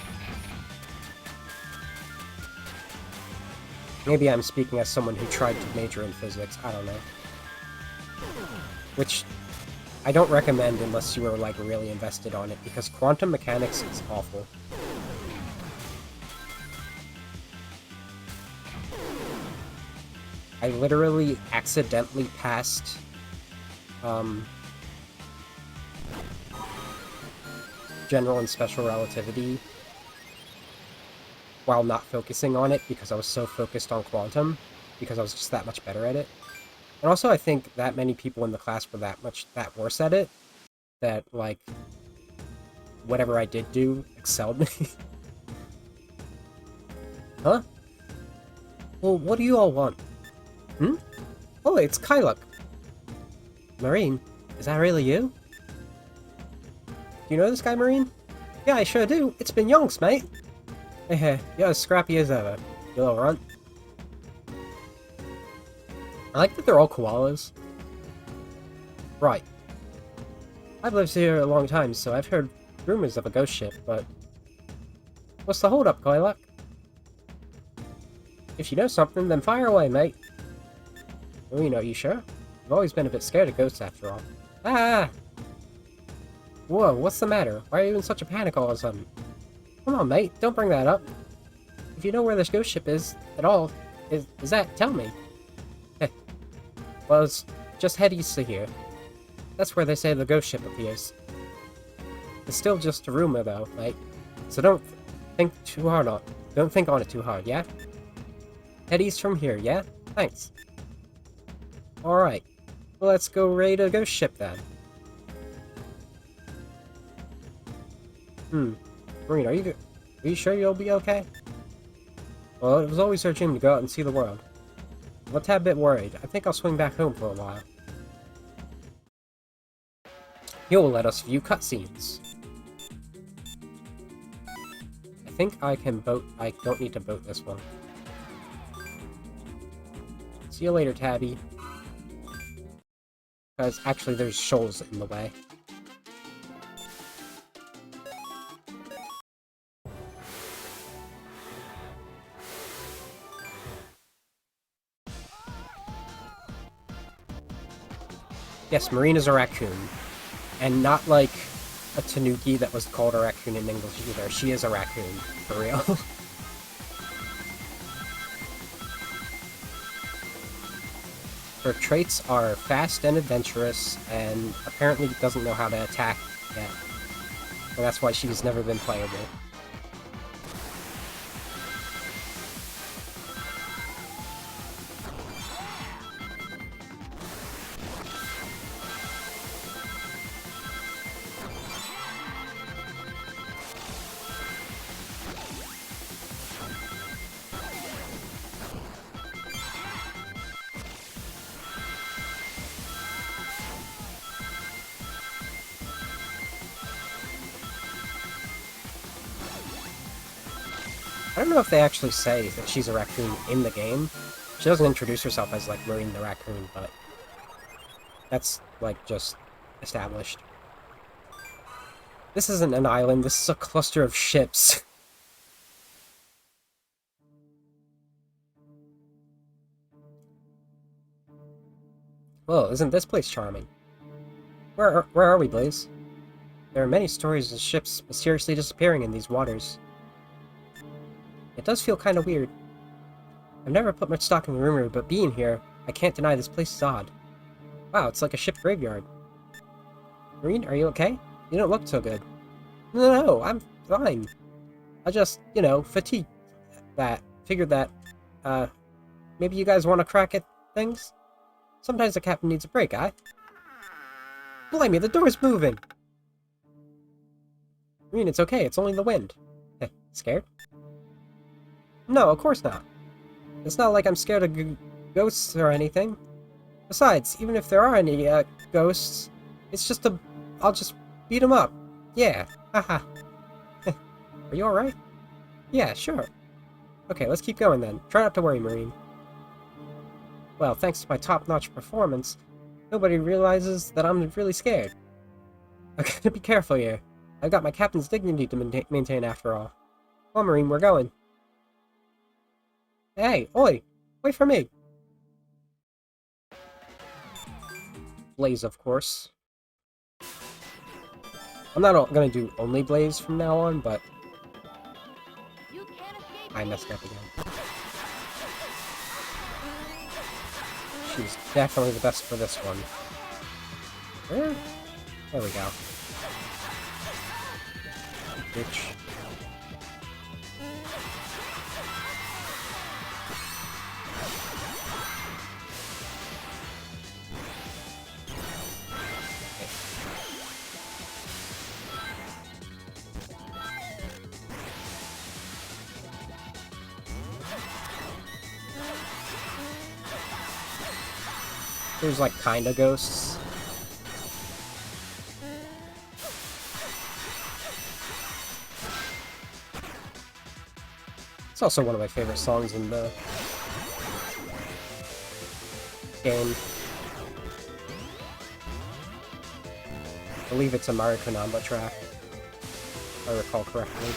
Maybe I'm speaking as someone who tried to major in physics, I don't know. Which I don't recommend unless you are like really invested on it, because quantum mechanics is awful. I literally accidentally passed general and special relativity while not focusing on it because I was so focused on quantum, because I was just that much better at it. And also I think that many people in the class were that worse at it, that, like, whatever I did do excelled me. Huh? Well, what do you all want? Hmm? Oh, it's Kyluk. Marine, is that really you? Do you know this guy, Marine? Yeah, I sure do. It's been yonks, mate. Hey, you're as scrappy as ever, you little runt. I like that they're all koalas. Right. I've lived here a long time, so I've heard rumors of a ghost ship, but... What's the holdup, Kyluk? If you know something, then fire away, mate. Marine, are you sure? I've always been a bit scared of ghosts, after all. Ah! Whoa, what's the matter? Why are you in such a panic all of a sudden? Come on, mate, don't bring that up. If you know where this ghost ship is, at all, is that, tell me. Heh. Well, it's just head east of here. That's where they say the ghost ship appears. It's still just a rumor, though, mate. So don't think on it too hard, yeah? Head east from here, yeah? Thanks. Alright. Well, let's go raid a ghost ship, then. Marine, are you sure you'll be okay? Well, it was always our dream to go out and see the world. I'm a tad bit worried. I think I'll swing back home for a while. You'll let us view cutscenes. I think I can boat. I don't need to boat this one. See you later, Tabby. Because actually there's shoals in the way. Yes, Marine is a raccoon. And not like a tanuki that was called a raccoon in English either. She is a raccoon, for real. Her traits are fast and adventurous, and apparently doesn't know how to attack yet. So that's why she's never been playable. I don't know if they actually say that she's a raccoon in the game. She doesn't introduce herself as, like, Marine the Raccoon, but that's, like, just established. This isn't an island, this is a cluster of ships. Well, isn't this place charming? Where are we, Blaze? There are many stories of ships mysteriously disappearing in these waters. It does feel kind of weird. I've never put much stock in the rumor, but being here, I can't deny this place is odd. Wow, it's like a ship graveyard. Marine, are you okay? You don't look so good. No, I'm fine. I just, you know, fatigued that. Figured that, maybe you guys want to crack at things? Sometimes the captain needs a break, eh? Blimey, the door's moving! Marine, it's okay, it's only the wind. Heh, scared? No, of course not. It's not like I'm scared of ghosts or anything. Besides, even if there are any, ghosts, it's just I'll just beat them up. Yeah, haha. Are you alright? Yeah, sure. Okay, let's keep going then. Try not to worry, Marine. Well, thanks to my top-notch performance, nobody realizes that I'm really scared. I gotta be careful here. I've got my captain's dignity to maintain after all. Come on, Marine, we're going. Hey, oi! Wait for me! Blaze, of course. I'm not gonna do only Blaze from now on, but... You can't escape I me. messed up again. She's definitely the best for this one. Where? There we go. Bitch. There's like kinda ghosts. It's also one of my favorite songs in the game. I believe it's a Mario Konamba track, if I recall correctly.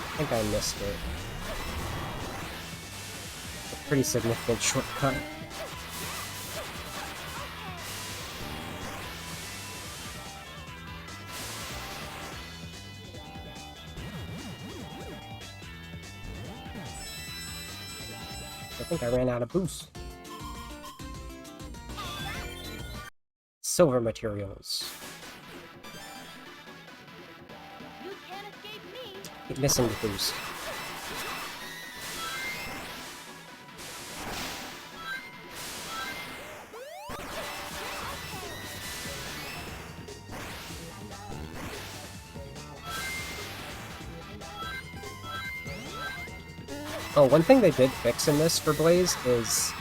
I think I missed it. A pretty significant shortcut. I think I ran out of boost. Silver materials. You can't escape me. Keep missing the boost. Oh, one thing they did fix in this for Blaze is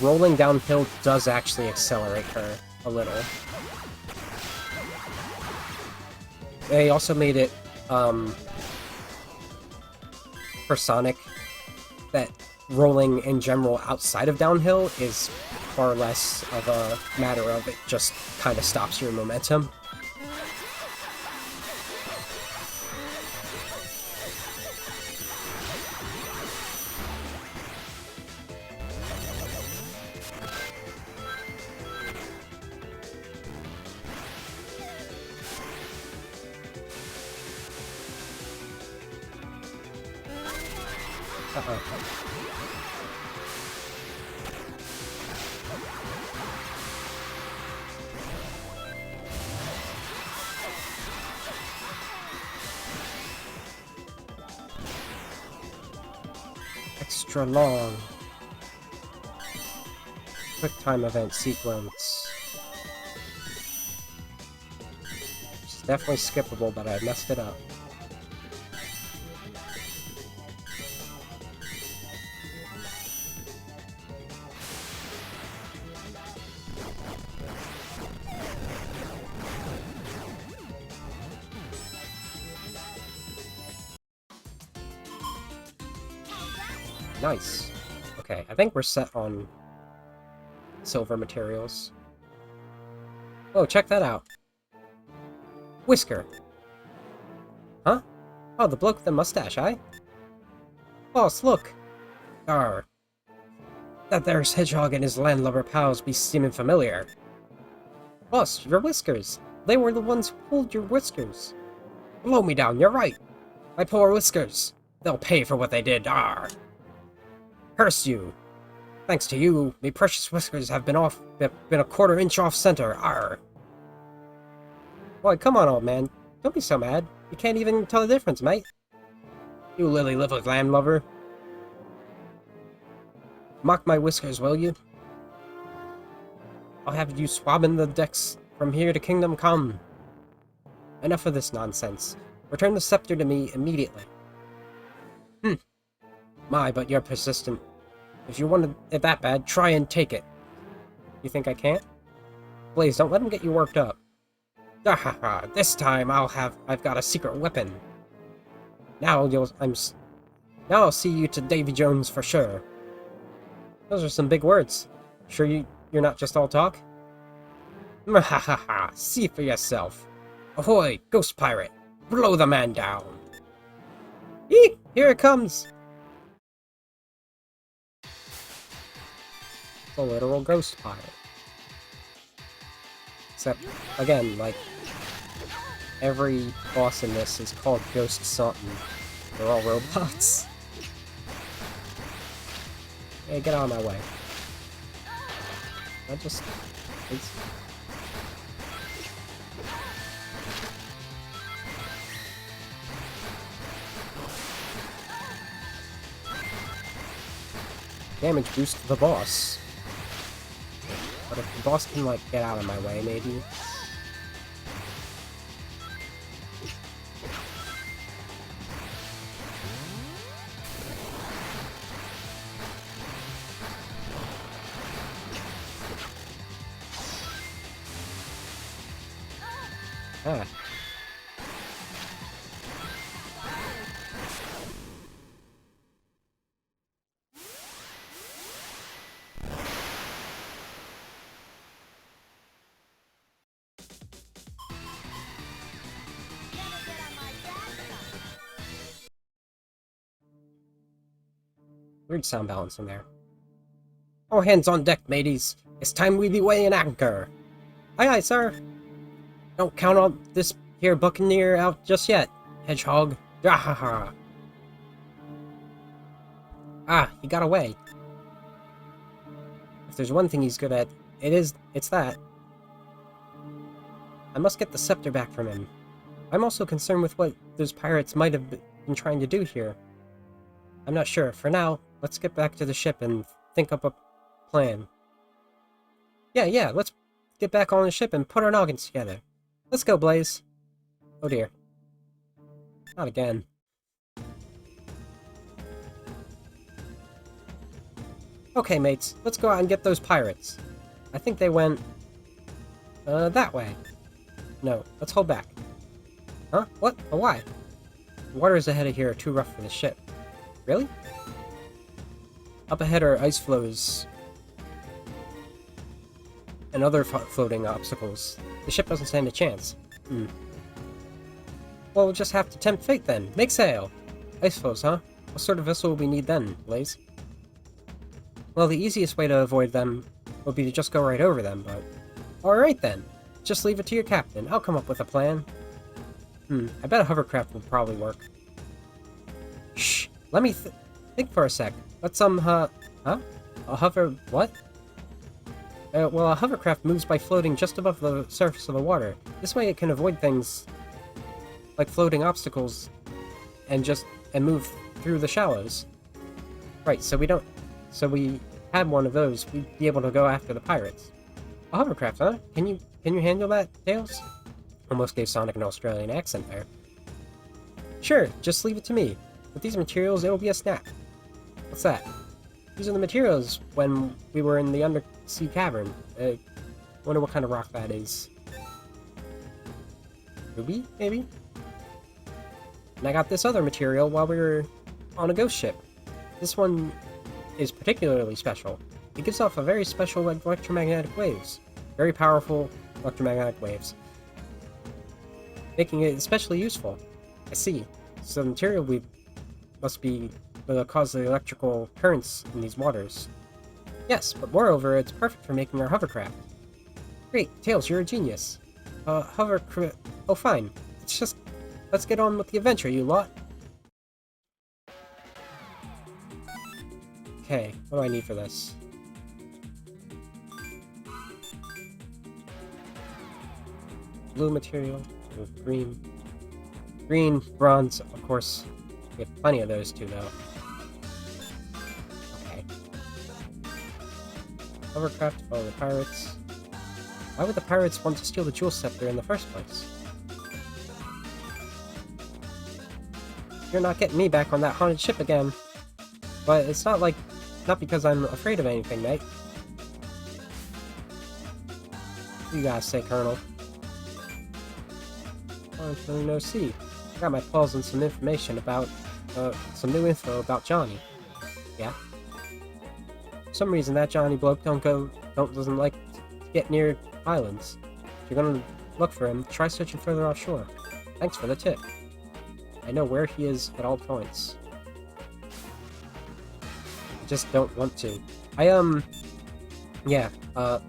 rolling downhill does actually accelerate her a little. They also made it, for Sonic, that rolling in general outside of downhill is far less of a matter of it just kind of stops your momentum. Extra long. Quick time event sequence. It's definitely skippable, but I messed it up. Nice. Okay, I think we're set on silver materials. Oh, check that out. Whisker. Huh? Oh, the bloke with the mustache, eh? Boss, look! Arr. That there's Hedgehog and his landlubber pals be seeming familiar. Boss, your whiskers. They were the ones who pulled your whiskers. Blow me down, you're right. My poor whiskers. They'll pay for what they did, arr. Curse you! Thanks to you, me precious whiskers have been a quarter-inch off center, arr! Boy, come on, old man. Don't be so mad. You can't even tell the difference, mate. You lily-livered landlubber. Mock my whiskers, will you? I'll have you swabbing the decks from here to Kingdom Come. Enough of this nonsense. Return the scepter to me immediately. My, but you're persistent. If you want it that bad, try and take it. You think I can't? Blaze, don't let him get you worked up. Dahaha, this time I've got a secret weapon. Now I'll see you to Davy Jones for sure. Those are some big words. Sure you're not just all talk? Mwahaha, see for yourself. Ahoy, ghost pirate, blow the man down. Eek, here it comes. It's a literal ghost pirate. Except, again, like, every boss in this is called Ghost something. They're all robots. Hey, get out of my way. It's... Damage boost to the boss. But if the boss can, like, get out of my way, maybe? Ah. Weird sound balancing there. All hands on deck, mateys. It's time we be weighing anchor. Aye, aye, sir. Don't count on this here buccaneer out just yet, Hedgehog. Dahaha. Ah, he got away. If there's one thing he's good at, it's that. I must get the scepter back from him. I'm also concerned with what those pirates might have been trying to do here. I'm not sure. For now, let's get back to the ship and think up a plan. Yeah, let's get back on the ship and put our noggins together. Let's go, Blaze. Oh dear. Not again. Okay, mates, let's go out and get those pirates. I think they went... that way. No, let's hold back. Huh? What? Oh, why? The waters ahead of here are too rough for the ship. Really? Up ahead are ice floes and other floating obstacles. The ship doesn't stand a chance. Well, we'll just have to tempt fate then. Make sail! Ice floes, huh? What sort of vessel will we need then, Blaze? Well, the easiest way to avoid them would be to just go right over them, but... Alright then! Just leave it to your captain. I'll come up with a plan. I bet a hovercraft will probably work. Shh! Let me think for a sec. Let's, huh? A hover... what? Well, a hovercraft moves by floating just above the surface of the water. This way it can avoid things like floating obstacles and move through the shallows. Right, so we had one of those, we'd be able to go after the pirates. A hovercraft, huh? Can you handle that, Tails? Almost gave Sonic an Australian accent there. Sure, just leave it to me. With these materials, it'll be a snap. What's that? These are the materials when we were in the undersea cavern. Wonder what kind of rock that is. Ruby, maybe? And I got this other material while we were on a ghost ship. This one is particularly special. It gives off a very special electromagnetic waves. Very powerful electromagnetic waves. Making it especially useful. I see. So the material must be the cause of the electrical currents in these waters. Yes, but moreover, it's perfect for making our hovercraft. Great, Tails, you're a genius. Hovercraft... Oh, fine. Let's get on with the adventure, you lot. Okay, what do I need for this? Blue material, green. Green, bronze, of course. We have plenty of those too, though. Okay. Hovercraft to follow the pirates. Why would the pirates want to steal the jewel scepter in the first place? You're not getting me back on that haunted ship again. But it's not not because I'm afraid of anything, mate. You gotta say, Colonel. I don't really know. See, I got my paws on some information about, some new info about Johnny. Yeah. For some reason, that Johnny bloke doesn't like to get near islands. If you're gonna look for him, try searching further offshore. Thanks for the tip. I know where he is at all points. I just don't want to.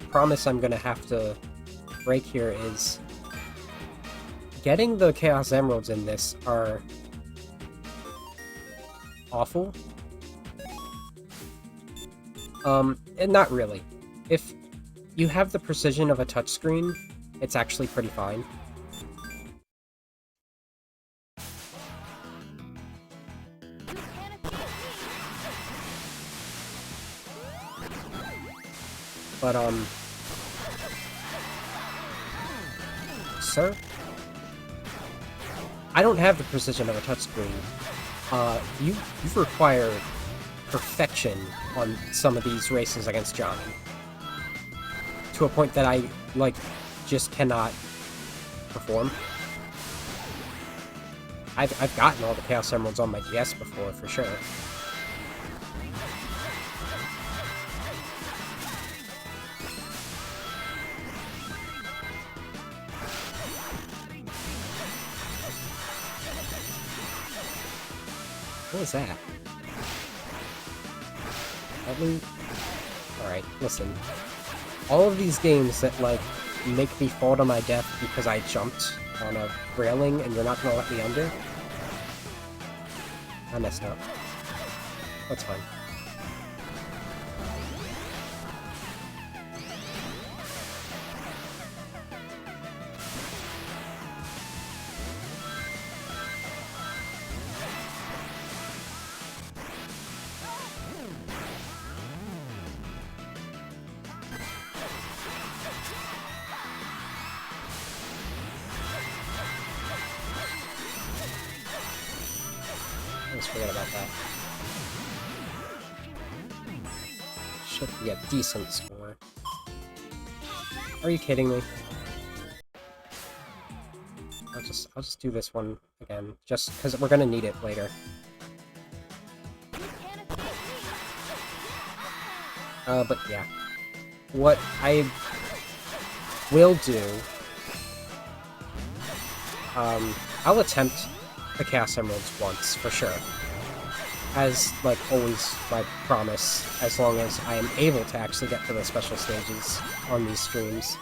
Promise I'm gonna have to break here is getting the Chaos Emeralds in this are awful. And not really. If you have the precision of a touchscreen, it's actually pretty fine. But, sir? I don't have the precision of a touchscreen. You require perfection on some of these races against Johnny. To a point that I, like, just cannot perform. I've gotten all the Chaos Emeralds on my DS before, for sure. What was that? Alright, listen. All of these games that, like, make me fall to my death because I jumped on a railing and you're not gonna let me under? I messed up. That's fine. Let's forget about that. Should be a decent score. Are you kidding me? I'll just do this one again, just because we're gonna need it later. But yeah. What I will do, I'll attempt the Chaos Emeralds once, for sure. As, like, always, my promise, as long as I am able to actually get to the special stages on these streams.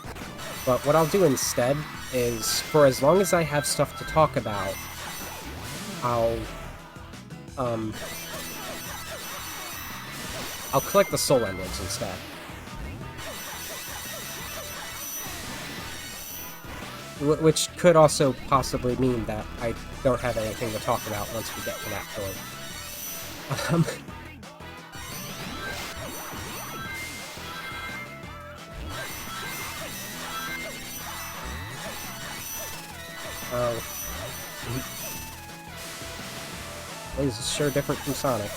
But what I'll do instead is, for as long as I have stuff to talk about, I'll collect the Soul Emeralds instead. Which could also possibly mean that I don't have anything to talk about once we get to that point. This is sure different from Sonic.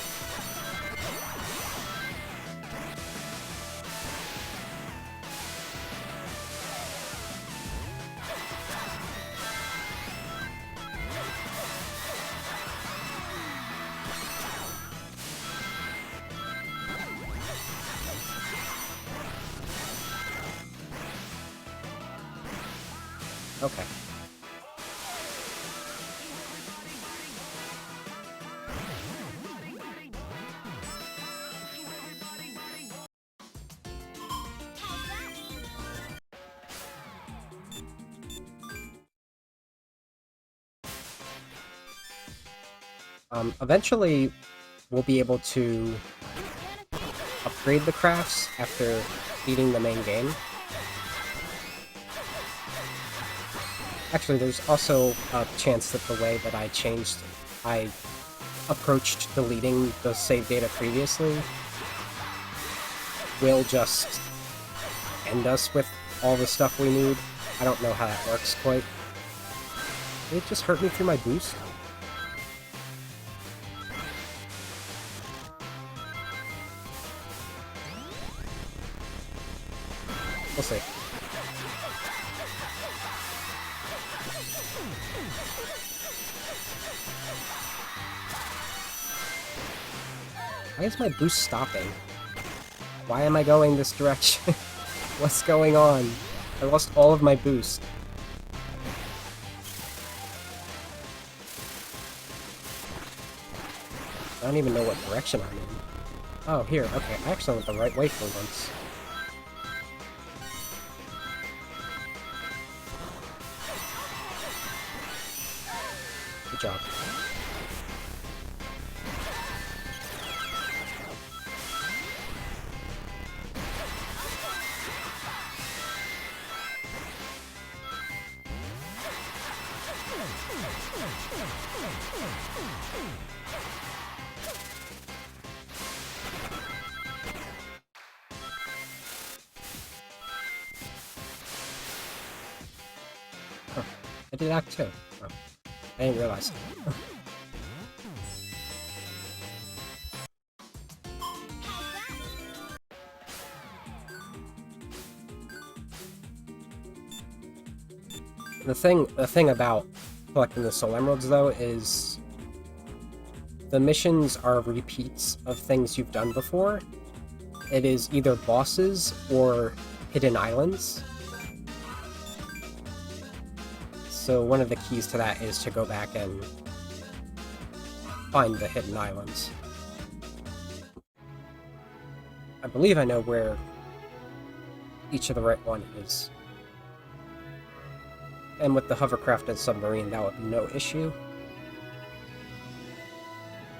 Okay. Eventually, we'll be able to upgrade the crafts after beating the main game. Actually, there's also a chance that the way that I approached deleting the save data previously will just end us with all the stuff we need. I don't know how that works quite. Did it just hurt me through my boost? We'll see. Why is my boost stopping? Why am I going this direction? What's going on? I lost all of my boost. I don't even know what direction I'm in. Oh, here. Okay, I actually went the right way for once. Good job. Huh. I did Act 2. Oh, I didn't realize. The thing about collecting the Soul Emeralds, though, is the missions are repeats of things you've done before. It is either bosses or hidden islands. So one of the keys to that is to go back and find the hidden islands. I believe I know where each of the right one is. And with the hovercraft and submarine, that would be no issue.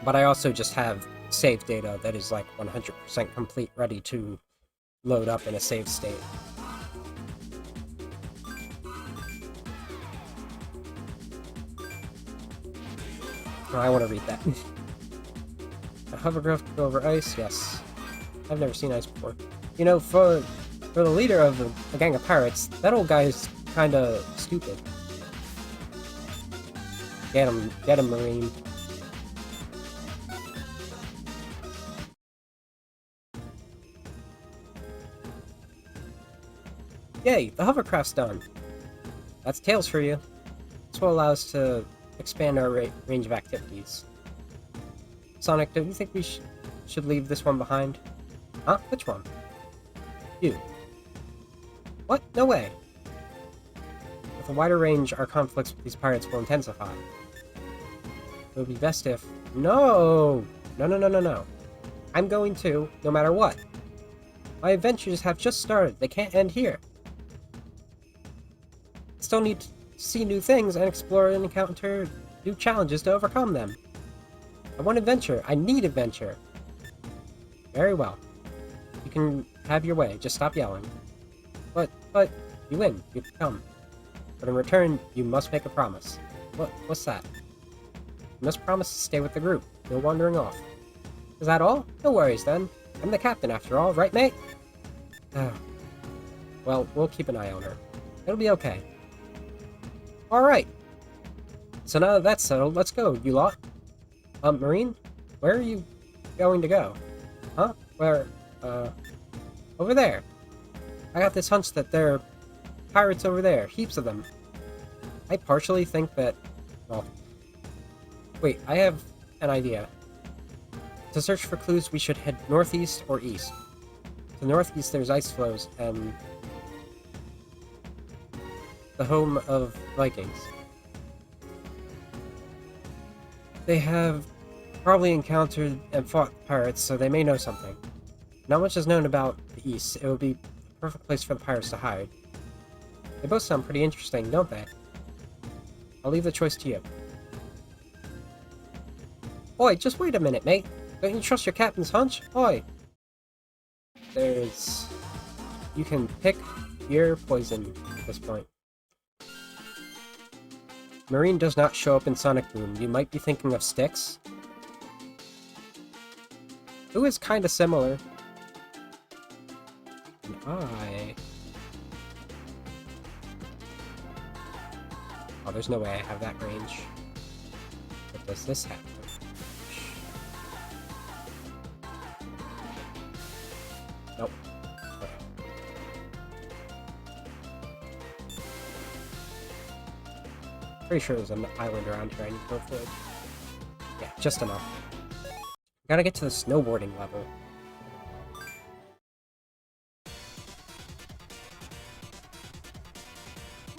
But I also just have save data that is like 100% complete, ready to load up in a save state. Oh, I want to read that. A hovercraft go over ice? Yes. I've never seen ice before. You know, for the leader of a gang of pirates, that old guy is kinda stupid. Get him, Marine. Yay, the hovercraft's done. That's Tails for you. This will allow us to expand our range of activities. Sonic, don't you think we should leave this one behind? Huh? Which one? You. What? No way. With a wider range, our conflicts with these pirates will intensify. It would be best if... No! No. I'm going to, no matter what. My adventures have just started. They can't end here. I still need to see new things and explore and encounter new challenges to overcome them. I want adventure. I need adventure. Very well. You can have your way. Just stop yelling. But, you win. You come. But in return, you must make a promise. What's that? You must promise to stay with the group. No wandering off. Is that all? No worries then. I'm the captain after all, right mate? Well, we'll keep an eye on her. It'll be okay. Alright. So now that that's settled, let's go, you lot. Marine? Where are you going to go? Huh? Where, over there. I got this hunch that there are pirates over there. Heaps of them. I partially think that... Well... Wait, I have an idea. To search for clues, we should head northeast or east. To the northeast, there's ice floes and... the home of Vikings. They have probably encountered and fought pirates, so they may know something. Not much is known about the east. It would be the perfect place for the pirates to hide. They both sound pretty interesting, don't they? I'll leave the choice to you. Oi, just wait a minute, mate. Don't you trust your captain's hunch? Oi! There's... You can pick your poison at this point. Marine does not show up in Sonic Boom. You might be thinking of Styx, who is kinda similar. And oh, there's no way I have that range. What does this have? Nope. Okay. Pretty sure there's an island around here I need to avoid. Yeah, just enough. Gotta get to the snowboarding level.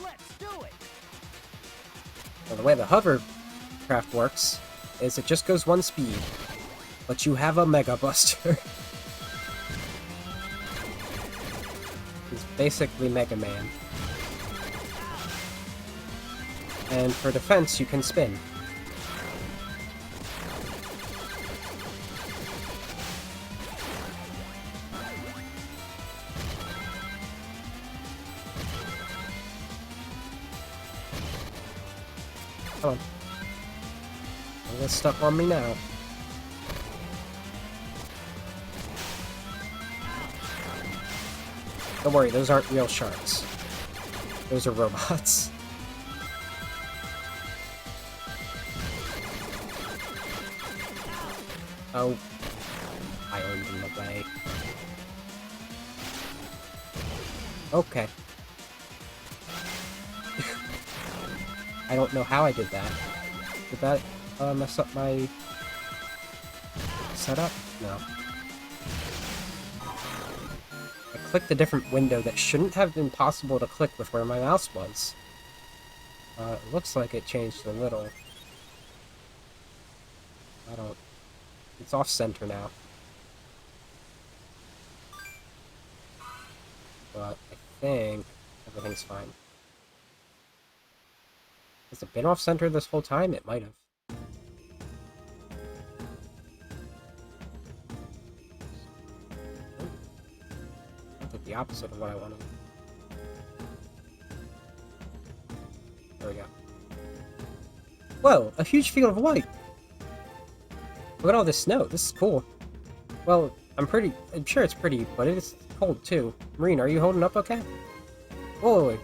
Let's do it. Well, the way the hovercraft works is it just goes one speed, but you have a Mega Buster. He's basically Mega Man. And for defense, you can spin. Come on. Don't get stuck on me now. Don't worry, those aren't real sharks. Those are robots. Oh. Island in the way. Okay. I don't know how I did that. Did that mess up my setup? No. I clicked a different window that shouldn't have been possible to click with where my mouse was. It looks like it changed a little. I don't... It's off-center now. But I think everything's fine. Has it been off-center this whole time? It might have. I did the opposite of what I wanted. There we go. Whoa! A huge field of white! Look at all this snow. This is cool. Well, I'm sure it's pretty, but it is cold too. Marine, are you holding up okay? Whoa!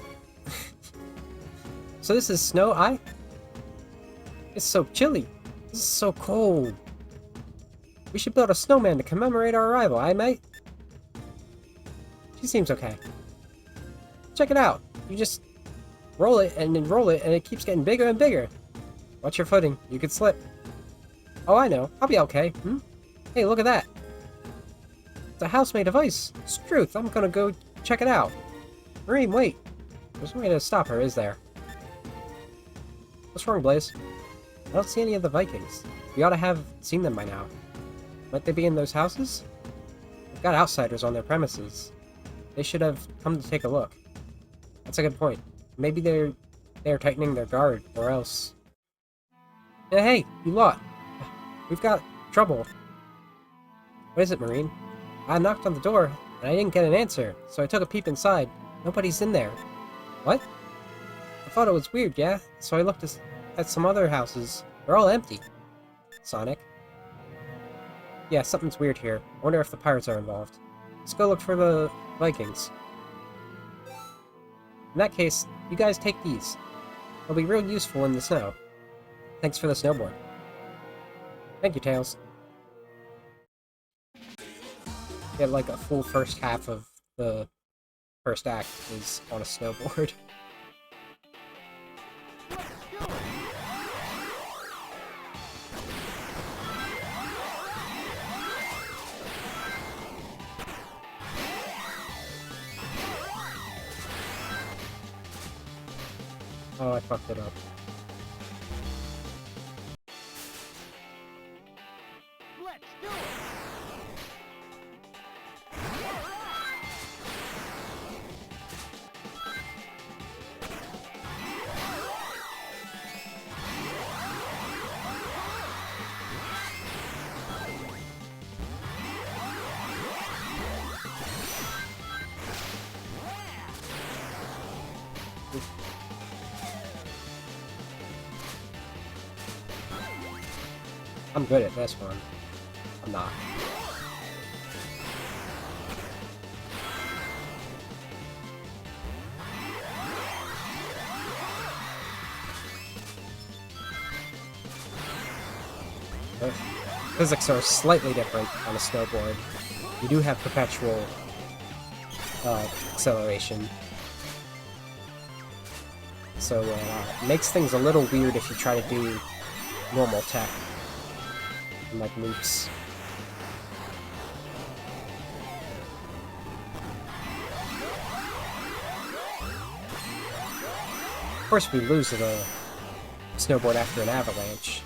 So this is snow? It's so chilly. This is so cold. We should build a snowman to commemorate our arrival, mate? She seems okay. Check it out. You just roll it and then roll it and it keeps getting bigger and bigger. Watch your footing. You could slip. Oh, I know. I'll be okay. Hey, look at that. It's a house made of ice. Struth, I'm gonna go check it out. Marine, wait. There's no way to stop her, is there? What's wrong, Blaze? I don't see any of the Vikings. We ought to have seen them by now. Might they be in those houses? They've got outsiders on their premises. They should have come to take a look. That's a good point. Maybe they're tightening their guard, or else... Yeah, hey, you lot! We've got trouble. What is it, Marine? I knocked on the door, and I didn't get an answer, so I took a peep inside. Nobody's in there. What? I thought it was weird, yeah? So I looked at some other houses. They're all empty. Sonic? Yeah, something's weird here. I wonder if the pirates are involved. Let's go look for the Vikings. In that case, you guys take these. They'll be real useful in the snow. Thanks for the snowboard. Thank you, Tails. Get like a full first half of the first act is on a snowboard. Oh, I fucked it up. Let's do it. I'm good at this one. I'm not. The physics are slightly different on a snowboard. You do have perpetual acceleration. So it makes things a little weird if you try to do normal tech. And, like, loops. Of course, we lose the snowboard after an avalanche.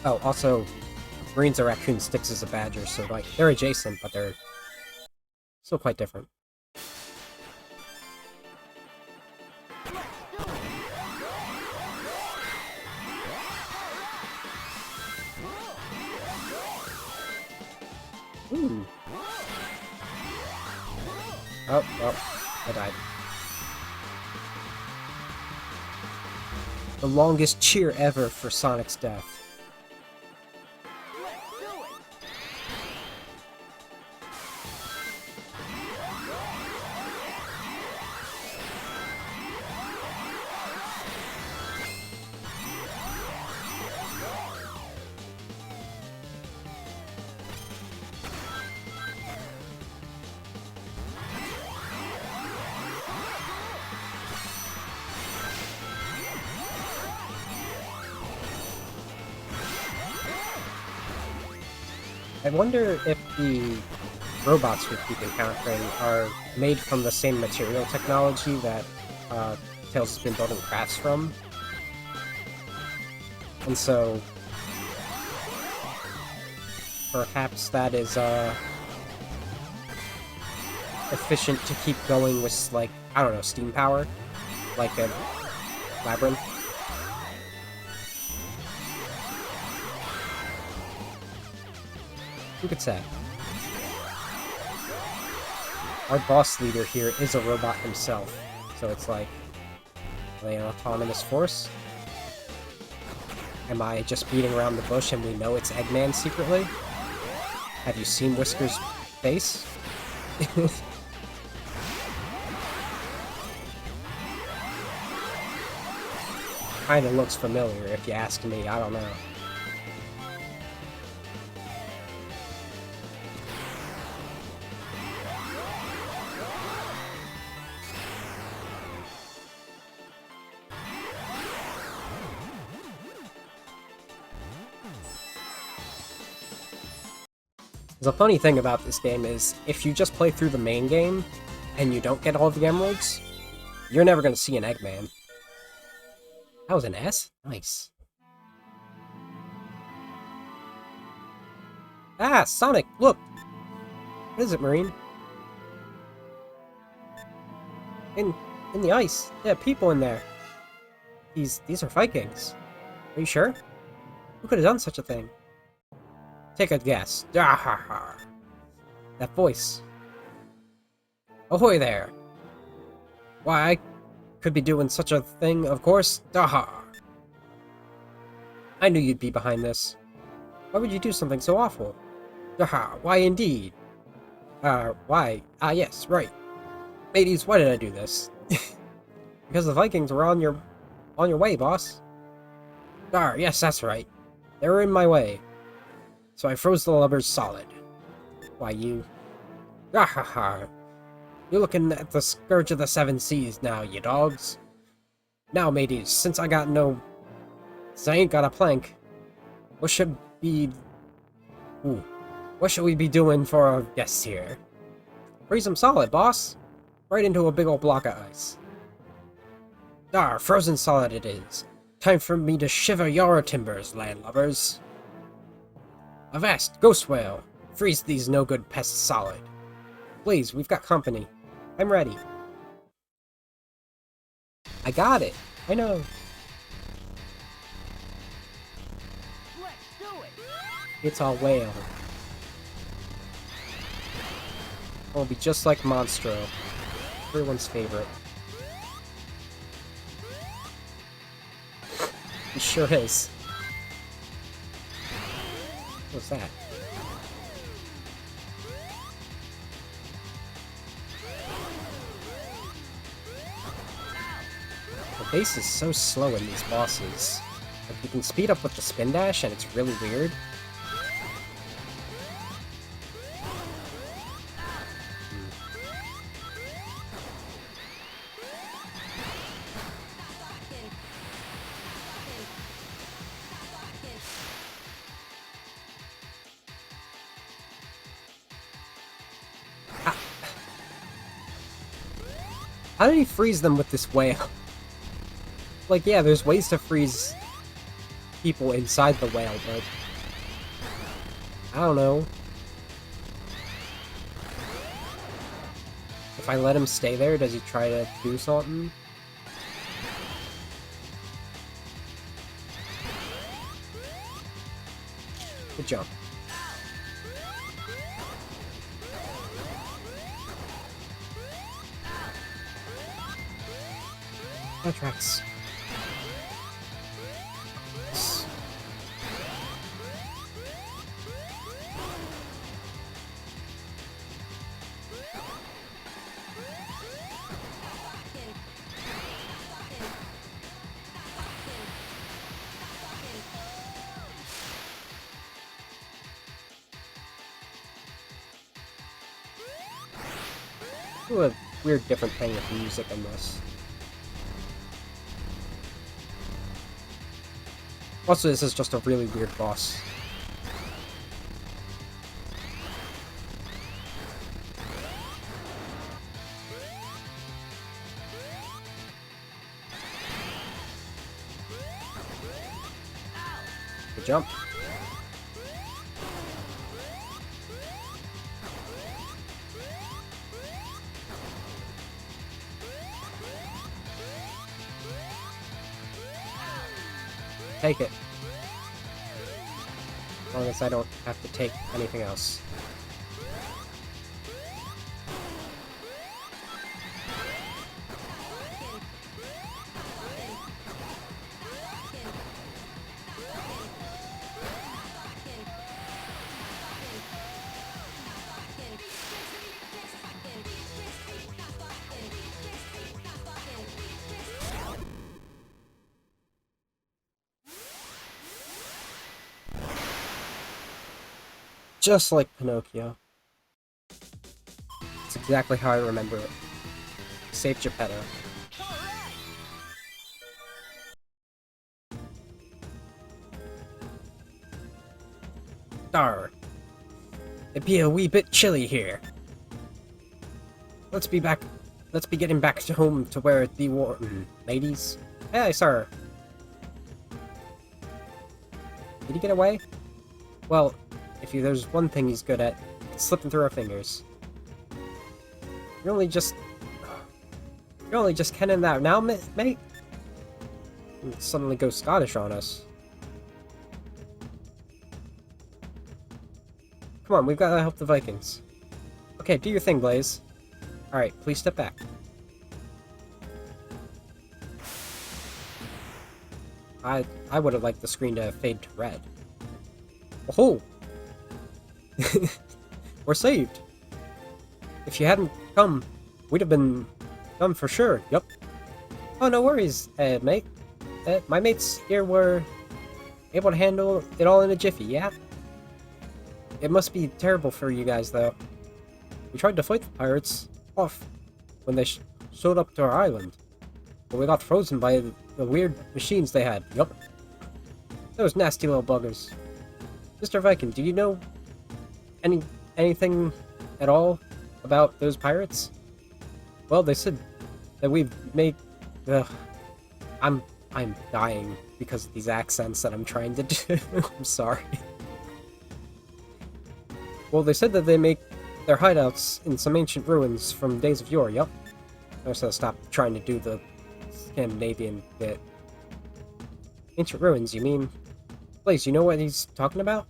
Oh, also, Marine's a raccoon, Styx is a badger, so like they're adjacent, but they're still quite different. Ooh. Oh, well, I died. The longest cheer ever for Sonic's death. I wonder if the robots we keep encountering are made from the same material technology that Tails has been building crafts from. And so perhaps that is efficient to keep going with, like, I don't know, steam power? Like a labyrinth? Who could say? Our boss leader here is a robot himself, so it's like, are they an autonomous force? Am I just beating around the bush and we know it's Eggman secretly? Have you seen Whisker's face? Kinda looks familiar, if you ask me, I don't know. The funny thing about this game is, if you just play through the main game, and you don't get all of the emeralds, you're never going to see an Eggman. That was an S? Nice. Ah, Sonic, look! What is it, Marine? In the ice. Yeah, people in there. These are Vikings. Are you sure? Who could have done such a thing? Take a guess. That voice. Ahoy there! Why, I could be doing such a thing, of course. Daha! I knew you'd be behind this. Why would you do something so awful? Daha! Why indeed? Why? Ah, yes, right. Ladies, why did I do this? Because the Vikings were on your way, boss. Dar, yes, that's right. They were in my way. So I froze the lubbers solid. Why, you... You're looking at the scourge of the seven seas now, you dogs. Now, mateys, since I ain't got a plank, what should we be doing for our guests here? Freeze them solid, boss. Right into a big old block of ice. Dar, frozen solid it is. Time for me to shiver your timbers, landlubbers. Avast, Ghost Whale! Freeze these no-good pests solid. Please, we've got company. I'm ready. I got it. I know. Let's do it. It's a whale. It'll be just like Monstro. Everyone's favorite. It sure is. What's that? The base is so slow in these bosses. Like, you can speed up with the spin dash, and it's really weird. How did he freeze them with this whale? Like, yeah, there's ways to freeze people inside the whale, but... I don't know. If I let him stay there, does he try to do something? Good jump. That tracks. Do a weird different thing with the music in this. Also, this is just a really weird boss. Good jump. Take it. As long as I don't have to take anything else. Just like Pinocchio. It's exactly how I remember it. Save Geppetto. Dar. It be a wee bit chilly here. Let's be getting back to home to where it be warm, ladies. Hey, sir. Did he get away? Well, there's one thing he's good at, it's slipping through our fingers. You're only just kenning that now, mate? You suddenly go Scottish on us. Come on, we've got to help the Vikings. Okay, do your thing, Blaze. Alright, please step back. I would have liked the screen to fade to red. Oh! We're saved. If you hadn't come, we'd have been done for sure. Yup. Oh, no worries, mate. My mates here were able to handle it all in a jiffy, yeah? It must be terrible for you guys, though. We tried to fight the pirates off when they showed up to our island, but we got frozen by the weird machines they had. Yup. Those nasty little buggers. Mr. Viking, do you know anything at all about those pirates? Well, they said that we've made... I'm dying because of these accents that I'm trying to do. I'm sorry. Well, they said that they make their hideouts in some ancient ruins from days of yore, yup. I also stopped trying to do the Scandinavian bit. Ancient ruins, you mean? Blaze, you know what he's talking about?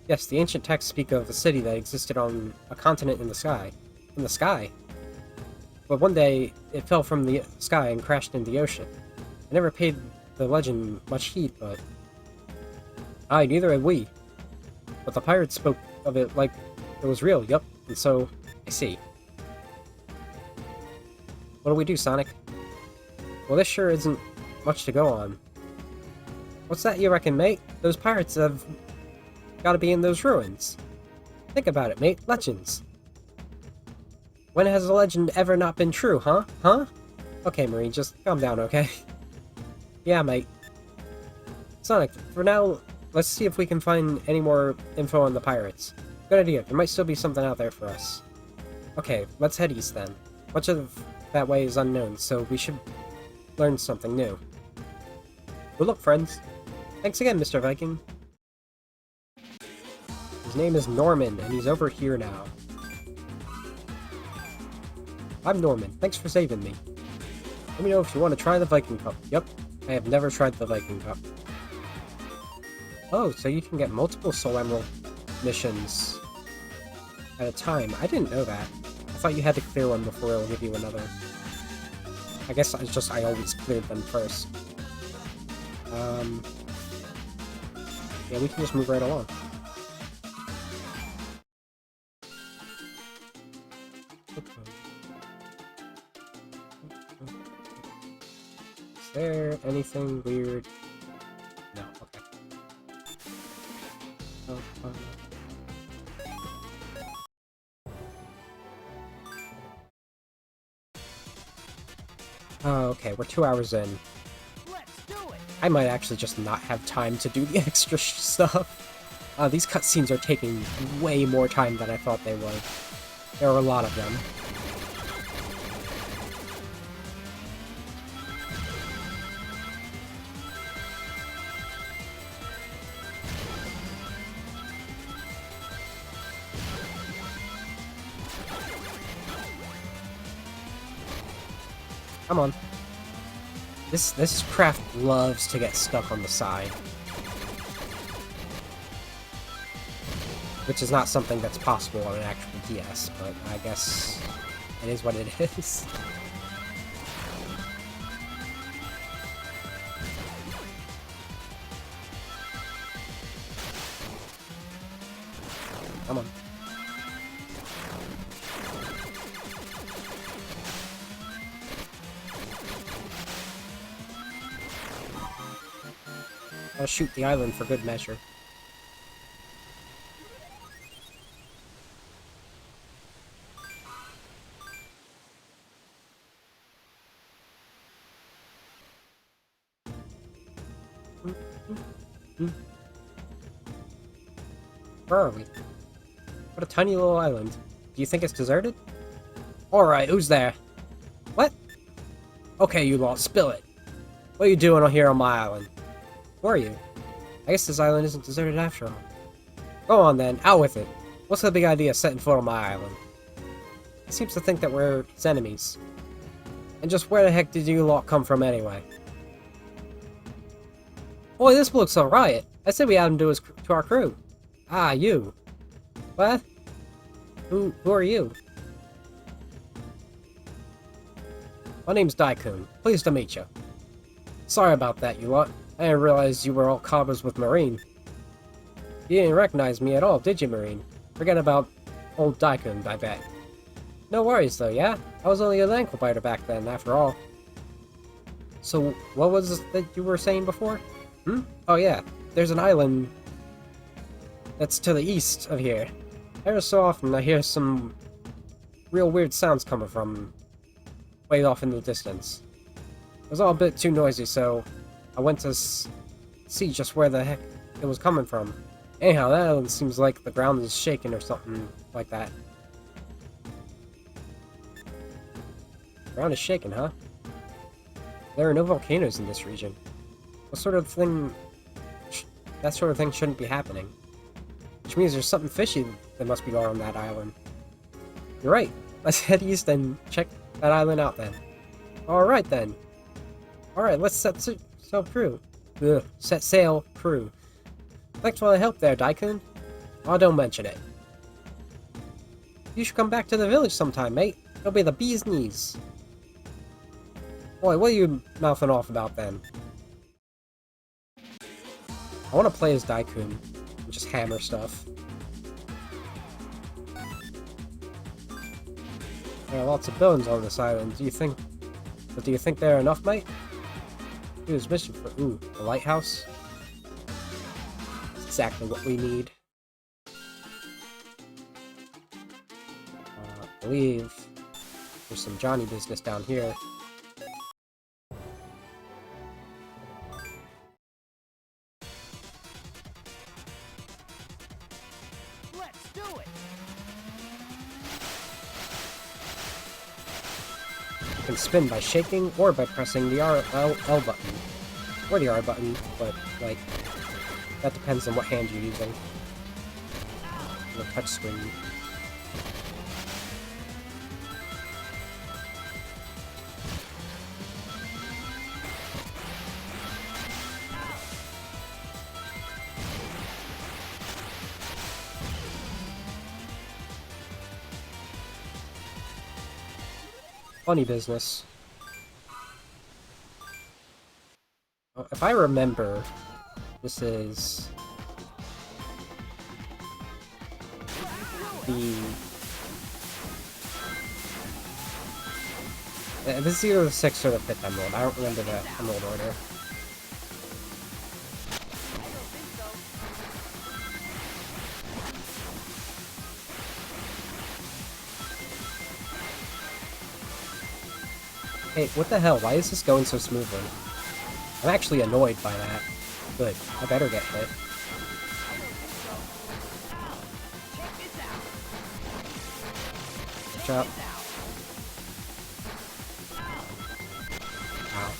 Yes, the ancient texts speak of a city that existed on a continent in the sky. In the sky? But one day, it fell from the sky and crashed into the ocean. I never paid the legend much heed, but... Aye, neither had we. But the pirates spoke of it like it was real, yup, and so, I see. What do we do, Sonic? Well, this sure isn't much to go on. What's that you reckon, mate? Those pirates have gotta be in those ruins. Think about it, mate. Legends. When has a legend ever not been true, huh? Huh? Okay, Marine, just calm down, okay? Yeah, mate. Sonic, for now, let's see if we can find any more info on the pirates. Good idea. There might still be something out there for us. Okay, let's head east then. Much of that way is unknown, so we should learn something new. Good luck, friends. Thanks again, Mr. Viking. His name is Norman, and he's over here now. I'm Norman. Thanks for saving me. Let me know if you want to try the Viking Cup. Yep, I have never tried the Viking Cup. Oh, so you can get multiple Soul Emerald missions at a time. I didn't know that. I thought you had to clear one before it'll give you another. I guess it's just I always cleared them first. Yeah, we can just move right along. Is there anything weird? No, okay. Oh, okay, we're 2 hours in. Let's do it. I might actually just not have time to do the extra stuff. These cutscenes are taking way more time than I thought they would. There are a lot of them. Come on. This craft loves to get stuck on the side. Which is not something that's possible on an actual DS, but I guess it is what it is. Come on. I'll shoot the island for good measure. Where are we? What a tiny little island. Do you think it's deserted? Alright, who's there? What? Okay, you lot, spill it. What are you doing here on my island? Who are you? I guess this island isn't deserted after all. Go on then, out with it. What's the big idea setting foot on my island? He seems to think that we're its enemies. And just where the heck did you lot come from anyway? Boy, this looks a riot. I said we add him to our crew. Ah, you. What? Who are you? My name's Daikun. Pleased to meet you. Sorry about that, you lot. I didn't realize you were all cobbers with Marine. You didn't recognize me at all, did you, Marine? Forget about old Daikun, I bet. No worries, though, yeah? I was only an ankle biter back then, after all. So, what was it that you were saying before? Oh yeah, there's an island that's to the east of here. Every so often I hear some real weird sounds coming from way off in the distance. It was all a bit too noisy, so I went to see just where the heck it was coming from. Anyhow, that island seems like the ground is shaking or something like that. The ground is shaking, huh? There are no volcanoes in this region. What sort of thing... that sort of thing shouldn't be happening. Which means there's something fishy that must be going on that island. You're right. Let's head east and check that island out then. Alright then. Alright, let's set sail crew. Ugh, set sail crew. Thanks for the help there, Daikun. Oh, don't mention it. You should come back to the village sometime, mate. It'll be the bee's knees. Boy, what are you mouthing off about then? I want to play as Daikun and just hammer stuff. There are lots of bones on this island. Do you think there are enough, mate? Do this mission for a lighthouse. That's exactly what we need. I believe there's some Johnny business down here. Let's do it. You can spin by shaking or by pressing the L button. Or the R button, but, like, that depends on what hand you're using. The touchscreen. Funny business. If I remember, this is this is either the 6th or the 5th emerald. I don't remember the emerald order. Hey, what the hell? Why is this going so smoothly? I'm actually annoyed by that. Good. I better get hit. Watch out. Ow.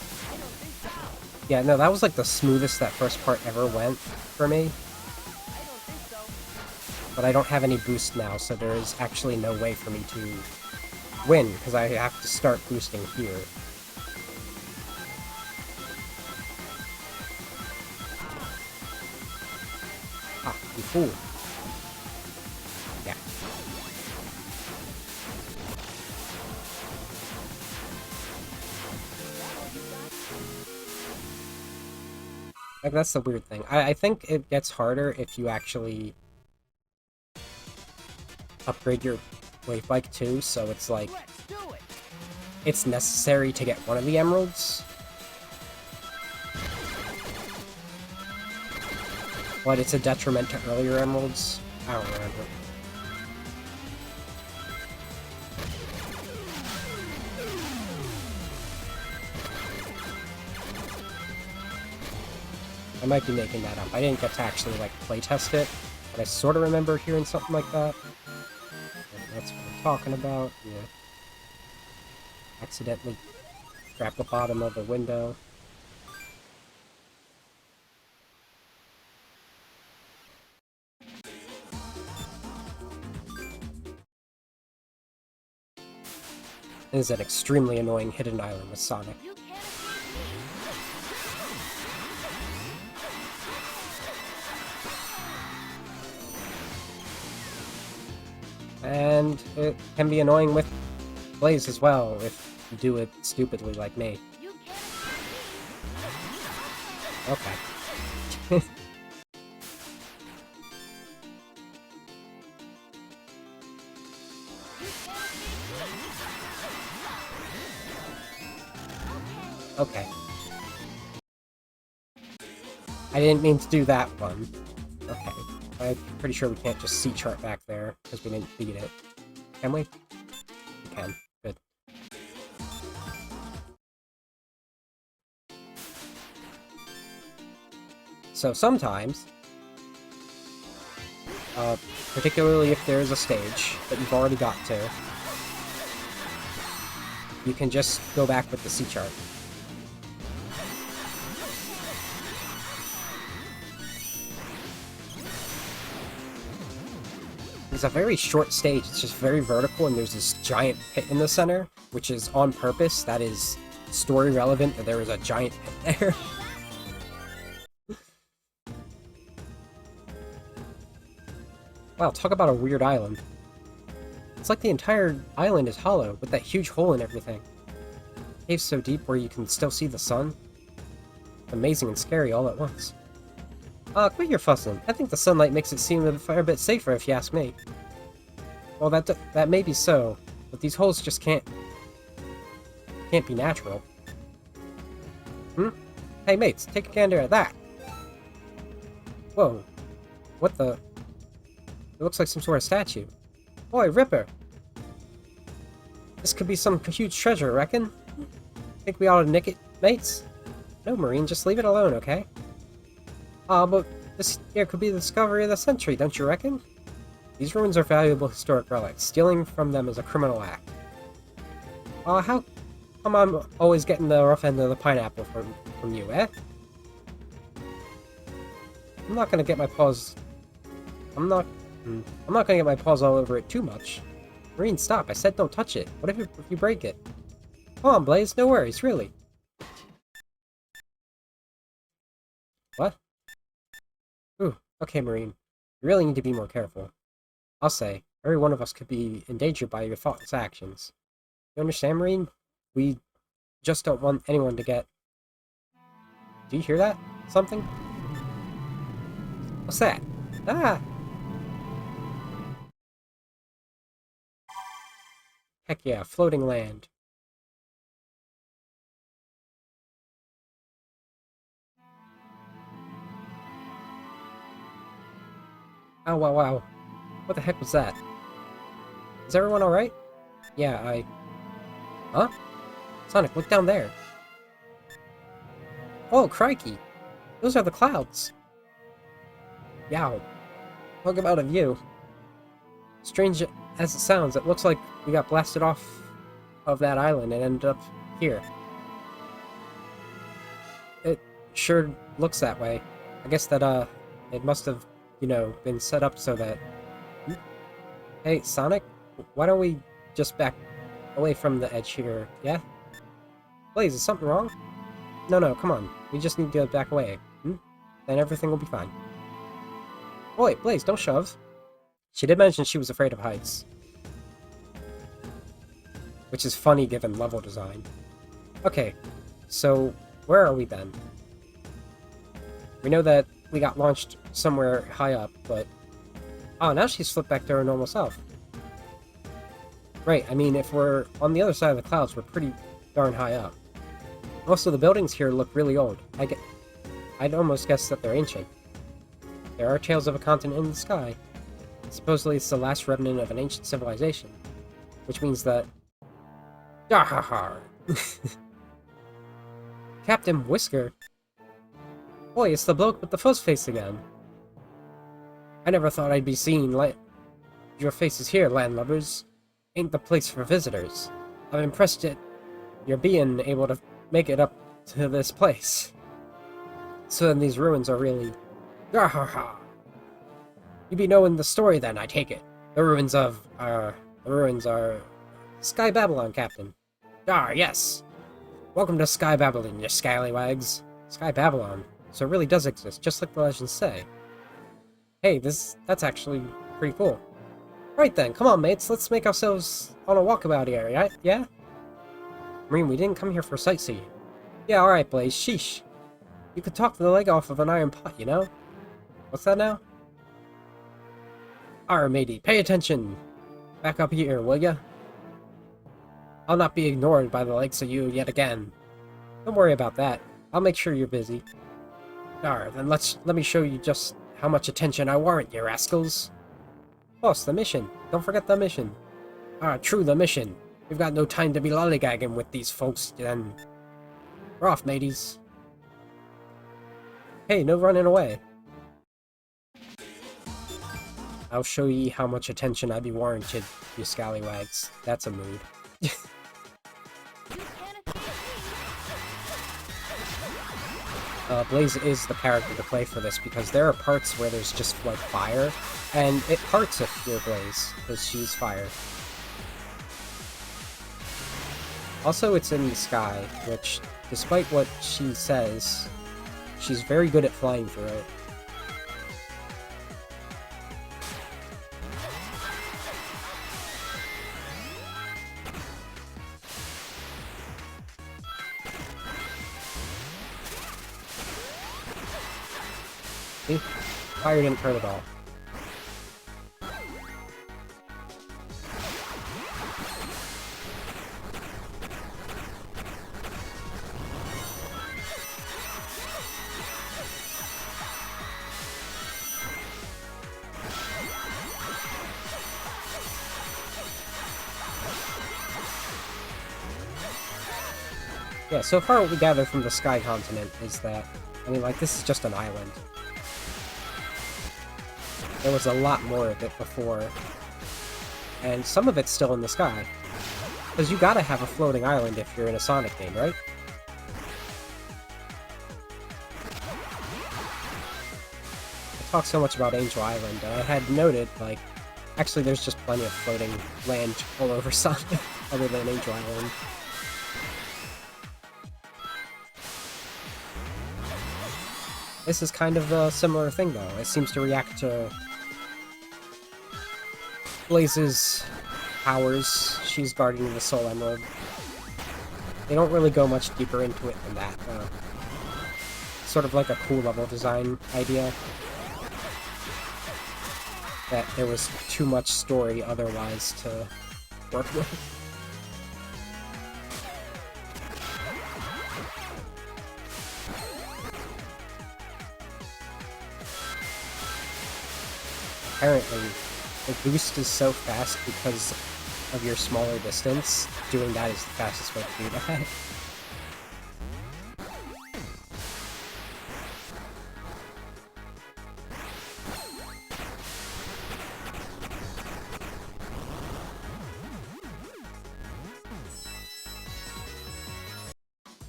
Yeah, no, that was like the smoothest that first part ever went for me. But I don't have any boost now, so there is actually no way for me to win, because I have to start boosting here. Ah, you fool. Yeah. Like, that's the weird thing. I think it gets harder if you actually upgrade your wave bike too, so it's like it's necessary to get one of the emeralds, but it's a detriment to earlier emeralds. I don't remember. I might be making that up. I didn't get to actually like playtest it, but I sort of remember hearing something like that. That's what I'm talking about. Yeah. Accidentally grab the bottom of the window. This is an extremely annoying hidden island with Sonic. And it can be annoying with Blaze as well, if you do it stupidly like me. Okay. Okay. I didn't mean to do that one. Okay. I'm pretty sure we can't just C-chart back there, because we didn't beat it. Can we? We can. Good. So sometimes, particularly if there's a stage that you've already got to, you can just go back with the C-chart. It's a very short stage, it's just very vertical, and there's this giant pit in the center, which is on purpose. That is story relevant that there is a giant pit there. Wow, talk about a weird island. It's like the entire island is hollow, with that huge hole in everything. Cave's so deep where you can still see the sun. Amazing and scary all at once. Quit your fussing. I think the sunlight makes it seem a fair bit safer if you ask me. Well, that may be so, but these holes just can't be natural. Hmm? Hey mates, take a gander at that! Whoa. What the? It looks like some sort of statue. Boy, Ripper! This could be some huge treasure, reckon? Think we ought to nick it, mates? No, Marine, just leave it alone, okay? But this here could be the discovery of the century, don't you reckon? These ruins are valuable historic relics. Stealing from them is a criminal act. How come I'm always getting the rough end of the pineapple from you, eh? I'm not gonna get my paws... I'm not gonna get my paws all over it too much. Marine, stop. I said don't touch it. What if you break it? Come on, Blaze. No worries, really. What? Ooh, okay, Marine. You really need to be more careful. I'll say, every one of us could be endangered by your thoughtless actions. You understand, Marine? We just don't want anyone to get... Do you hear that? Something? What's that? Ah! Heck yeah, floating land. Oh, wow, wow. What the heck was that? Is everyone alright? Yeah, Huh? Sonic, look down there. Oh, crikey. Those are the clouds. Yow. Talk about a view. Strange as it sounds, it looks like we got blasted off of that island and ended up here. It sure looks that way. I guess that, it must have, you know, been set up so that... Hey, Sonic, why don't we just back away from the edge here, yeah? Blaze, is something wrong? No, come on. We just need to back away. Then everything will be fine. Oh, wait, Blaze, don't shove. She did mention she was afraid of heights. Which is funny given level design. Okay, so where are we then? We know that we got launched somewhere high up, but... Oh, now she's flipped back to her normal self. Right, I mean, if we're on the other side of the clouds, we're pretty darn high up. Also, the buildings here look really old. I'd almost guess that they're ancient. There are tales of a continent in the sky. Supposedly it's the last remnant of an ancient civilization. Which means that... Dahaha! Captain Whisker? Boy, it's the bloke with the fuzz face again. I never thought I'd be seeing your faces here, landlubbers. Ain't the place for visitors. I'm impressed at your being able to make it up to this place. So then these ruins are really... Dahaha! You be knowing the story then, I take it. The ruins are... Sky Babylon, Captain. Yes! Welcome to Sky Babylon, you scallywags. Sky Babylon. So it really does exist, just like the legends say. Hey, that's actually pretty cool. Right then, come on mates, let's make ourselves on a walkabout here, yeah? Marine, we didn't come here for sightseeing. Yeah, alright Blaze, sheesh. You could talk the leg off of an iron pot, you know? What's that now? Arr, matey, pay attention! Back up here, will ya? I'll not be ignored by the likes of you yet again. Don't worry about that. I'll make sure you're busy. Arr, then let me show you just how much attention I warrant, you rascals. Boss, the mission. Don't forget the mission. Ah, true, the mission. We've got no time to be lollygagging with these folks, then. We're off, mateys. Hey, no running away. I'll show ye how much attention I be warranted, you scallywags. That's a mood. Blaze is the character to play for this because there are parts where there's just like fire, and it hurts if you're Blaze, because she's fire. Also, it's in the sky, which, despite what she says, she's very good at flying through it. See? Fire didn't hurt at all. Yeah, so far what we gather from the Sky Continent is that, I mean, like, this is just an island. There was a lot more of it before, and some of it's still in the sky. Because you gotta have a floating island if you're in a Sonic game, right? I talk so much about Angel Island, and I had noted, like, actually there's just plenty of floating land all over Sonic, other than Angel Island. This is kind of a similar thing, though. It seems to react to Blaze's powers. She's guarding the Soul Emerald. They don't really go much deeper into it than that, though. Sort of like a cool level design idea. That there was too much story otherwise to work with. Apparently, the boost is so fast because of your smaller distance. Doing that is the fastest way to do that.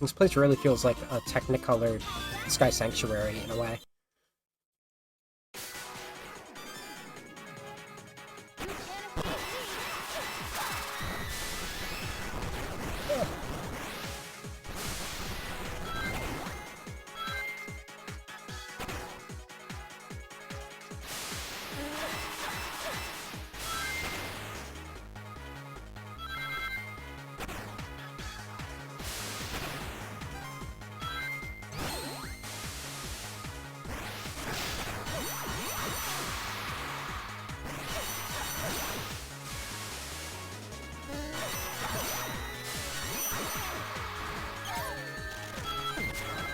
This place really feels like a Technicolor Sky Sanctuary in a way.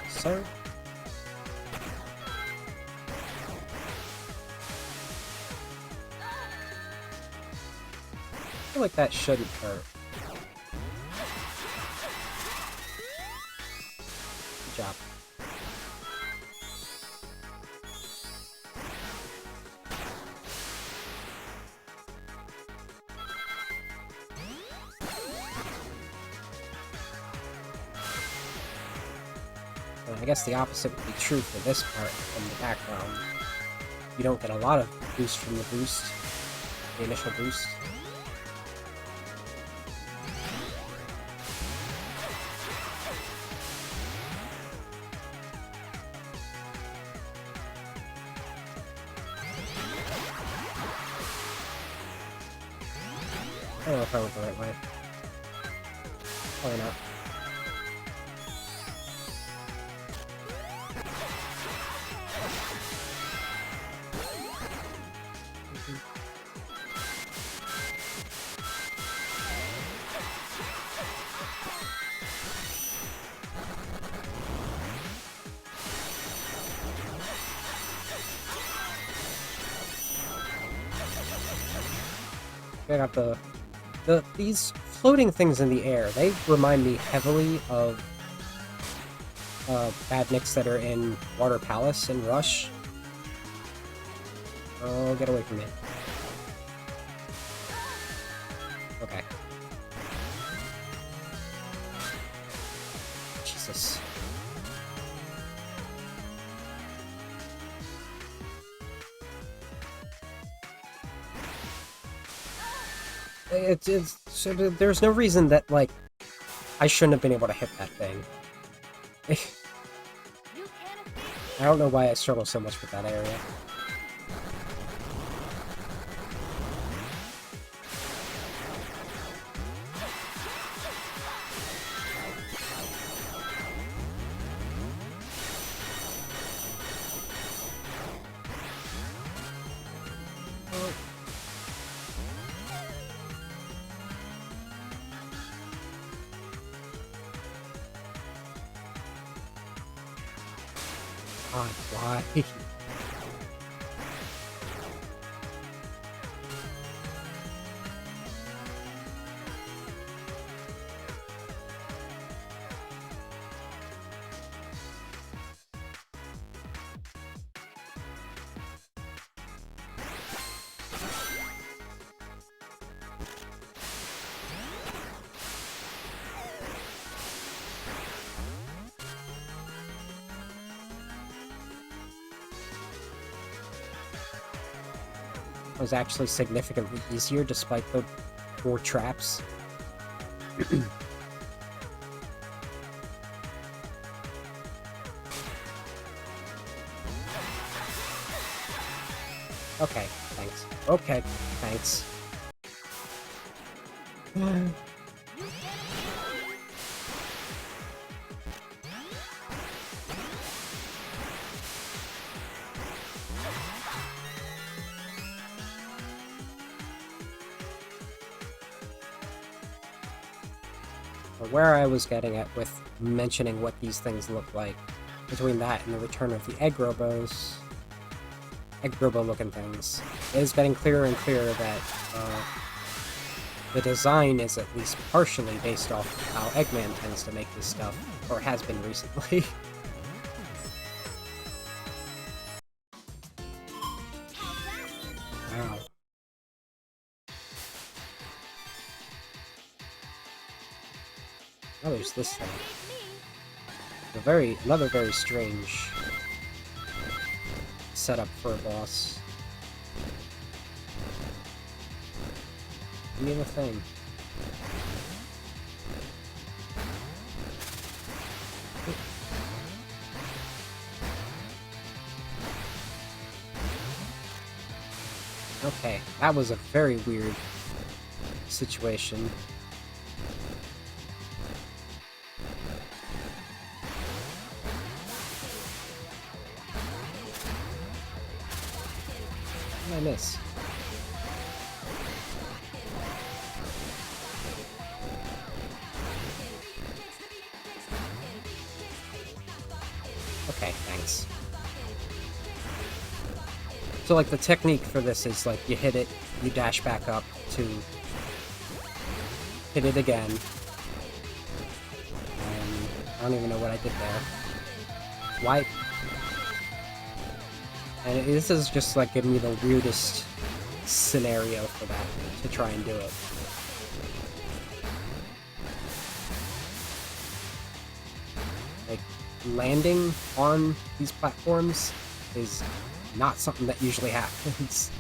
Sir? I feel like that shouldn't hurt. Good job. I guess the opposite would be true for this part from the background. You don't get a lot of boost from the boost, the initial boost. I don't know if I went the right way. Probably not. I got these floating things in the air. They remind me heavily of badniks that are in Water Palace and Rush. Oh, get away from me. Okay. Jesus. So there's no reason that, like, I shouldn't have been able to hit that thing. I don't know why I struggle so much with that area. God, why? Was actually significantly easier despite the 4 traps. Okay, thanks. Okay, thanks. Where I was getting at with mentioning what these things look like, between that and the return of the egg robo looking things, it is getting clearer and clearer that the design is at least partially based off of how Eggman tends to make this stuff, or has been recently. Wow. Oh, there's this thing. Another very strange setup for a boss. Give me the thing. Okay, that was a very weird situation. What did I miss? Okay, thanks. So, like, the technique for this is, like, you hit it, you dash back up to hit it again. And I don't even know what I did there. Why? And this is just, like, giving me the weirdest scenario for that, to try and do it. Like, landing on these platforms is not something that usually happens.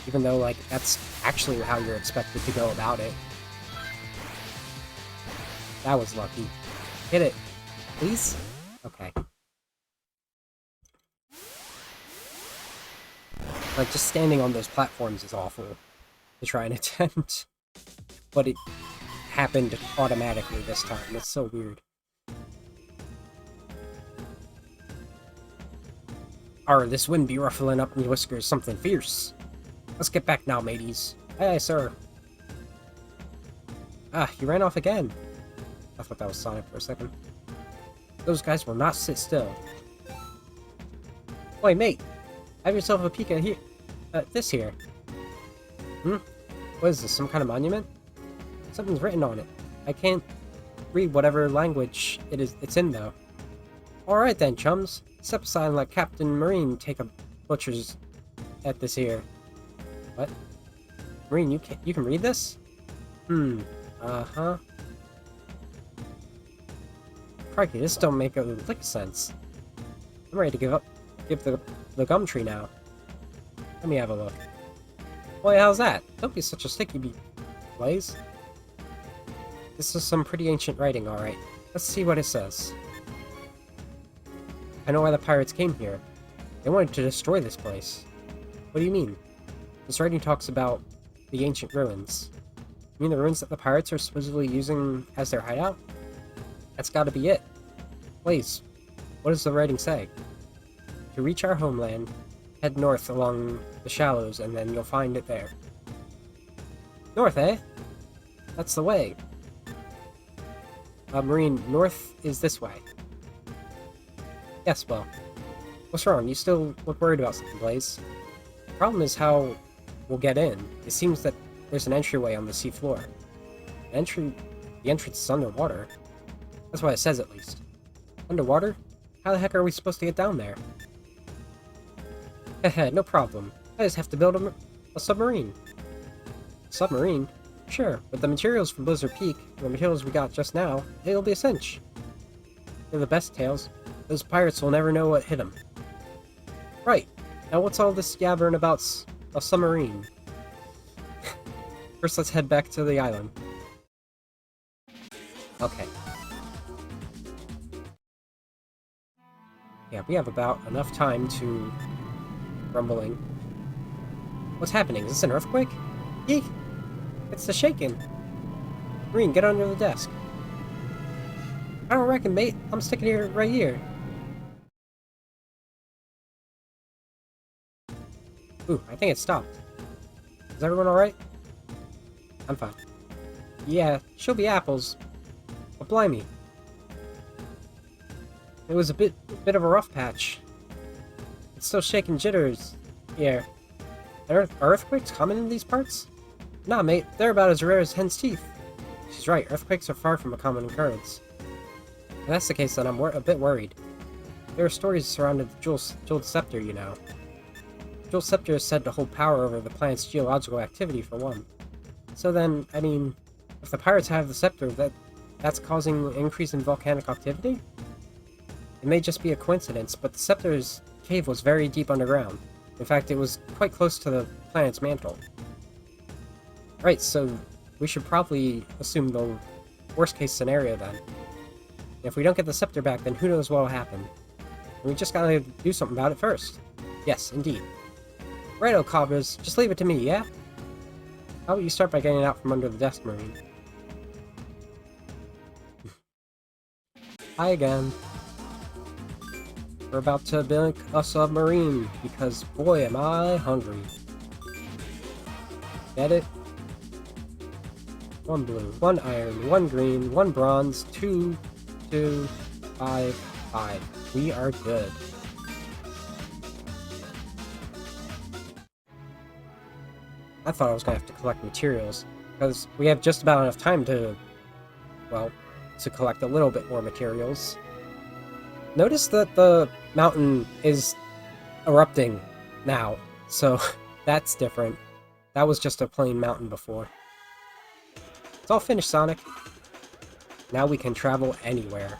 Even though, like, that's actually how you're expected to go about it. That was lucky. Hit it. Please? Okay. Like, just standing on those platforms is awful to try and attempt. But it happened automatically this time. It's so weird. Arr, this wind be ruffling up me whiskers something fierce. Let's get back now, mateys. Aye, aye, sir. Ah, he ran off again. I thought that was Sonic for a second. Those guys will not sit still. Oi, mate! Have yourself a peek at here. This here. What is this, some kind of monument? Something's written on it. I can't read whatever language it's in, though. Alright then, chums. Step aside and let Captain Marine take a butcher's at this here. What? Marine, you can read this? Uh-huh. Crikey, this don't make a lick of sense. I'm ready to give the gum tree now. Let me have a look. Boy, how's that? Don't be such a sticky bee, Blaze. This is some pretty ancient writing, alright. Let's see what it says. I know why the pirates came here. They wanted to destroy this place. What do you mean? This writing talks about the ancient ruins. You mean the ruins that the pirates are supposedly using as their hideout? That's gotta be it. Blaze, what does the writing say? To reach our homeland, head north along the shallows and then you'll find it there. North, eh? That's the way. Marine, north is this way. Yes, well. What's wrong? You still look worried about something, Blaze. The problem is how we'll get in. It seems that there's an entryway on the seafloor. The entrance is underwater. That's what it says, at least. Underwater? How the heck are we supposed to get down there? Heh, no problem. I just have to build a submarine. Submarine? Sure, with the materials from Blizzard Peak, and the materials we got just now, it'll be a cinch. They're the best, Tails. Those pirates will never know what hit them. Right. Now what's all this yabbering about a submarine? First, let's head back to the island. Okay. Yeah, we have about enough time to... rumbling. What's happening? Is this an earthquake? Eek! It's the shaking! Green, get under the desk. I don't reckon, mate. I'm sticking here right here. Ooh, I think it stopped. Is everyone alright? I'm fine. Yeah, she'll be apples. But blimey. It was a bit of a rough patch. It's still shaking jitters. Yeah. Are earthquakes common in these parts? Nah, mate. They're about as rare as hen's teeth. She's right. Earthquakes are far from a common occurrence. If that's the case, then I'm a bit worried. There are stories surrounding the Jeweled Scepter, you know. Jeweled Scepter is said to hold power over the planet's geological activity, for one. So then, I mean, if the pirates have the scepter, that's causing an increase in volcanic activity? It may just be a coincidence, but the scepter's cave was very deep underground. In fact, it was quite close to the planet's mantle. Right, so we should probably assume the worst-case scenario then. If we don't get the scepter back, then who knows what will happen. And we just gotta do something about it first. Yes, indeed. Righto, Cobras, just leave it to me, yeah? How about you start by getting out from under the desk, Marine? Hi again. We're about to build a submarine, because boy am I hungry. Get it? 1 blue, 1 iron, 1 green, 1 bronze, 2, 2, 5, 5. We are good. I thought I was gonna have to collect materials, because we have just about enough time to, well, to collect a little bit more materials. Notice that the mountain is erupting now, so that's different. That was just a plain mountain before. It's all finished, Sonic. Now we can travel anywhere.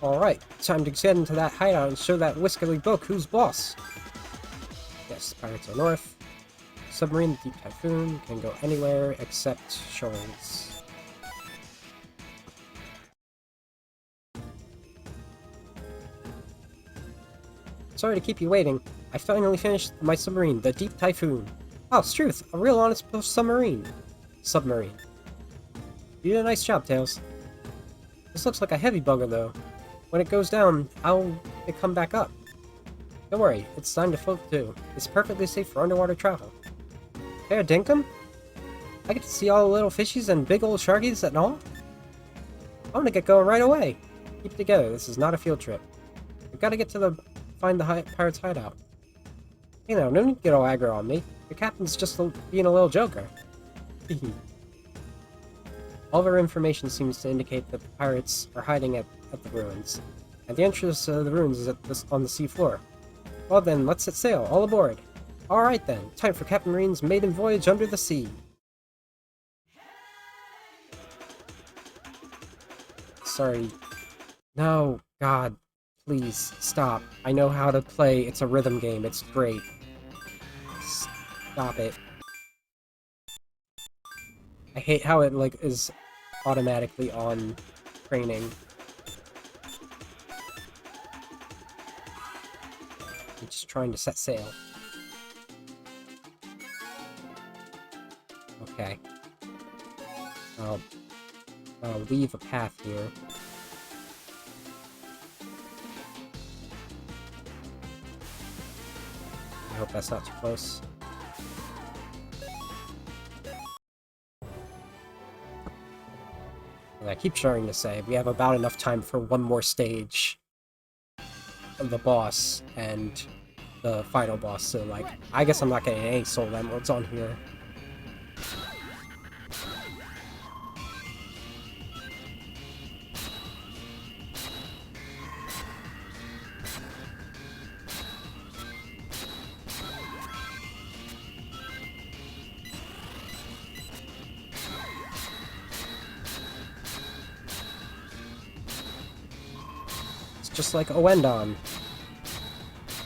Alright, time to get into that hideout and show that whiskily book who's boss. Yes, pirates are north. Submarine, the Deep Typhoon, can go anywhere except shores. Sorry to keep you waiting. I finally finished my submarine, the Deep Typhoon. Oh, Struth, a real honest submarine. You did a nice job, Tails. This looks like a heavy bugger, though. When it goes down, how'll it come back up? Don't worry, it's designed to float too. It's perfectly safe for underwater travel. Hey, Dinkum? I get to see all the little fishies and big old sharkies and all? I'm gonna get going right away. Keep it together, this is not a field trip. We've gotta get to find the pirate's hideout. You know, no need to get all aggro on me. Your captain's just being a little joker. All of our information seems to indicate that the pirates are hiding at the ruins. And the entrance to the ruins is on the seafloor. Well then, let's set sail, all aboard. Alright then, time for Captain Marine's maiden voyage under the sea. Sorry. No, God. Please, stop. I know how to play, it's a rhythm game, it's great. Stop it. I hate how it, like, is automatically on training. I'm just trying to set sail. Okay. I'll leave a path here. I hope that's not too close. And I keep trying to say, we have about enough time for one more stage of the boss and the final boss, so like, I guess I'm not getting any soul emeralds on here. It's just like Owendon.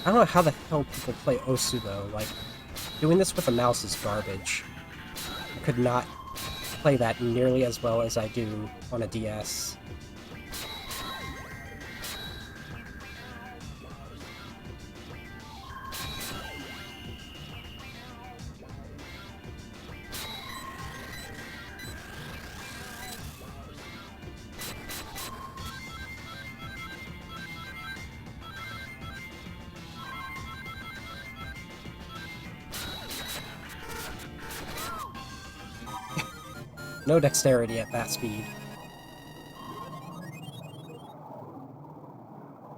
I don't know how the hell people play Osu though, like, doing this with a mouse is garbage. I could not play that nearly as well as I do on a DS. No dexterity at that speed.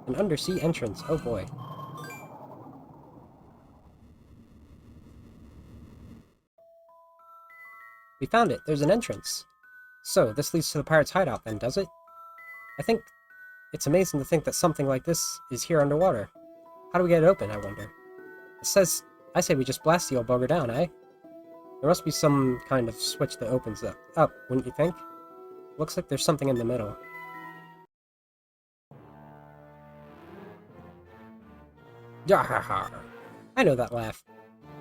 An undersea entrance, oh boy. We found it, there's an entrance. So, this leads to the pirate's hideout then, does it? I think it's amazing to think that something like this is here underwater. How do we get it open, I wonder? It says, I say we just blast the old bugger down, eh? There must be some kind of switch that opens that up, wouldn't you think? Looks like there's something in the middle. Yah-ha-ha! I know that laugh.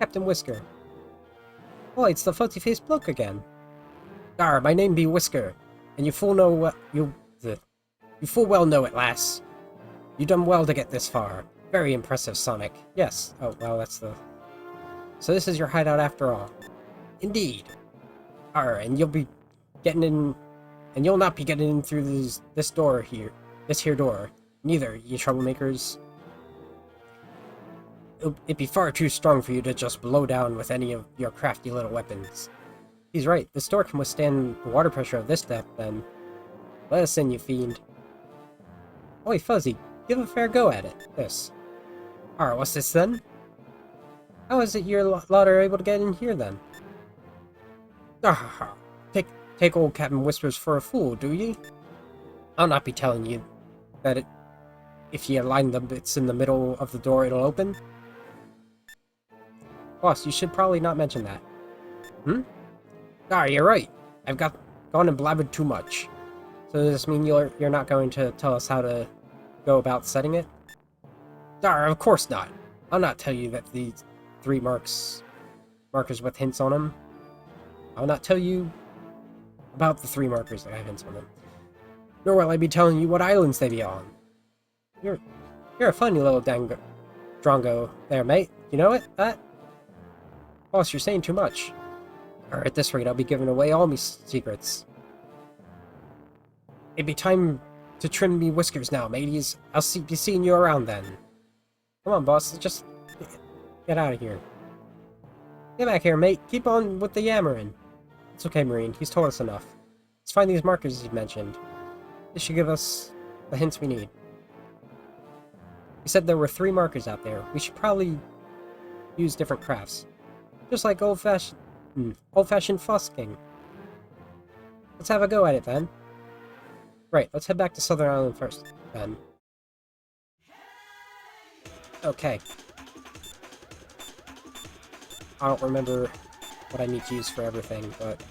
Captain Whisker. Oh, it's the floaty-faced bloke again. Arr, my name be Whisker, and you full know you full well know it, lass. You done well to get this far. Very impressive, Sonic. Yes. Oh, well, that's the... So this is your hideout after all. Indeed. Arr, and you'll be getting in... And you'll not be getting in through this door here. This here door. Neither, you troublemakers. It'd be far too strong for you to just blow down with any of your crafty little weapons. He's right. This door can withstand the water pressure of this depth, then. Let us in, you fiend. Oi, Fuzzy. Give a fair go at it. This. Arr, what's this then? How is it your lot are able to get in here, then? Ah, take old Captain Whispers for a fool, do ye? I'll not be telling you that if you align the bits in the middle of the door, it'll open. Boss, you should probably not mention that. Hmm? Ah, you're right. I've gone and blabbered too much. So does this mean you're not going to tell us how to go about setting it? Ah, of course not. I'll not tell you that these 3 markers with hints on them. I'll not tell you about the 3 markers that have hints on them. Nor will I be telling you what islands they be on. You're a funny little drongo there, mate. You know it? That? Boss, you're saying too much. Or at this rate, I'll be giving away all me secrets. It'd be time to trim me whiskers now, mateys. I'll be seeing you around then. Come on, boss. Just get out of here. Get back here, mate. Keep on with the yammering. It's okay, Marine. He's told us enough. Let's find these markers he mentioned. This should give us the hints we need. He said there were 3 markers out there. We should probably use different crafts. Just like old-fashioned fusking. Let's have a go at it, then. Right, let's head back to Southern Island first, then. Okay. I don't remember what I need to use for everything, but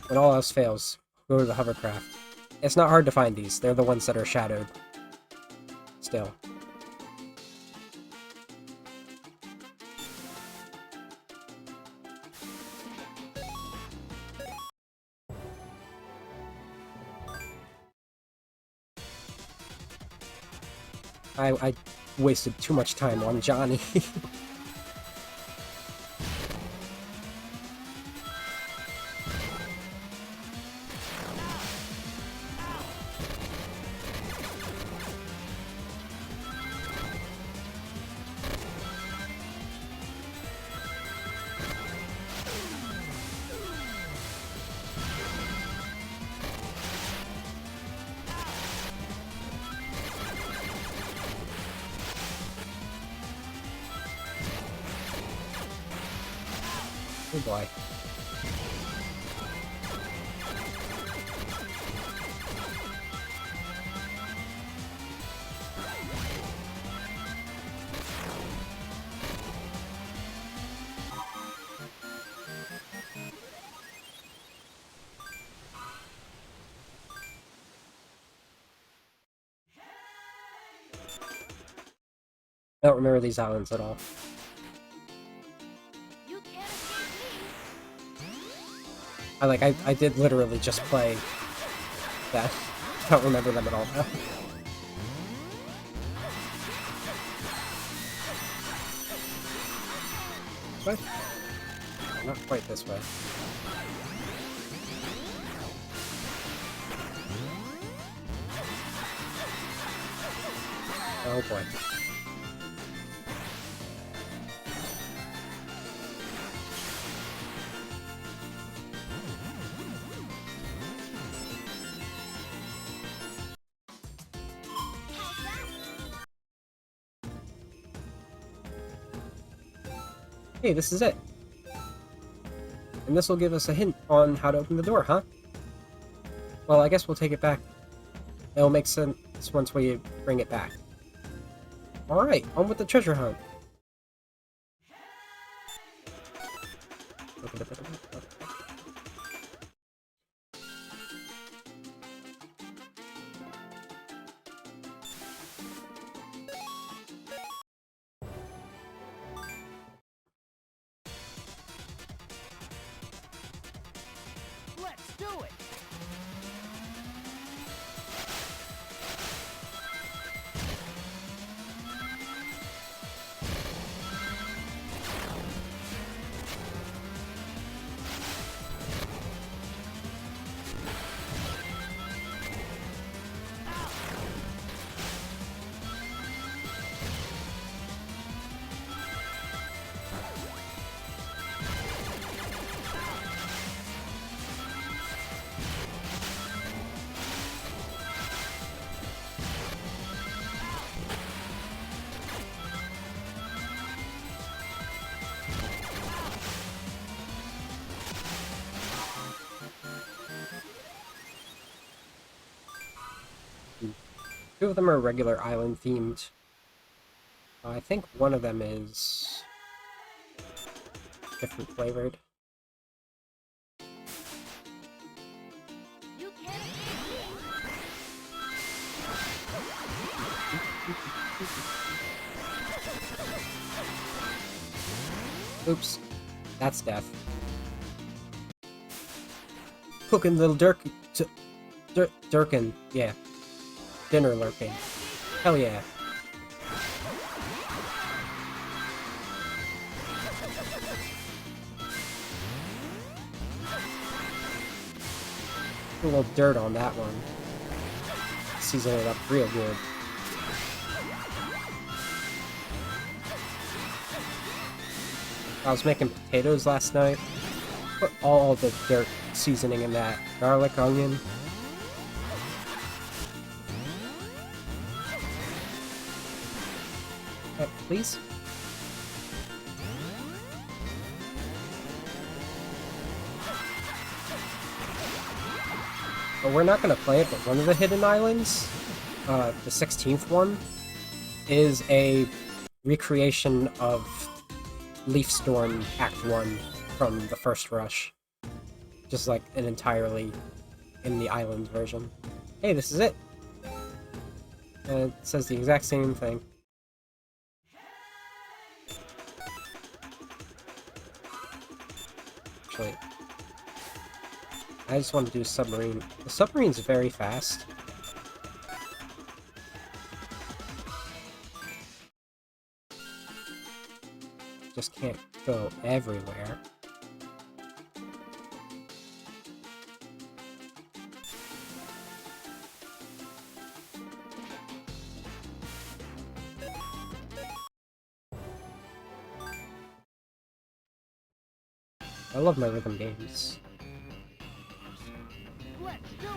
when all else fails, go to the hovercraft. It's not hard to find these. They're the ones that are shadowed. Still. I wasted too much time on Johnny. Oh boy. I don't remember these islands at all. You can't escape me. I did literally just play that. I don't remember them at all now. What? Not quite this way. Oh boy. Hey, this is it. And this will give us a hint on how to open the door, huh? Well, I guess we'll take it back. It'll make sense once we bring it back. Alright, on with the treasure hunt. Let's do it. Two of them are regular island themed. I think one of them is different flavored. You can't escape me. Oops. That's death. Cooking little Durkin, yeah. Dinner lurking. Hell yeah. Put a little dirt on that one. Season it up real good. I was making potatoes last night. Put all the dirt seasoning in that. Garlic, onion. Please? But we're not gonna play it, but one of the hidden islands, the 16th one, is a recreation of Leaf Storm Act 1 from the first rush. Just like an entirely in the island version. Hey, this is it! It says the exact same thing. Actually, I just want to do submarine. The submarine's very fast. Just can't go everywhere. I love my rhythm games. Let's do it.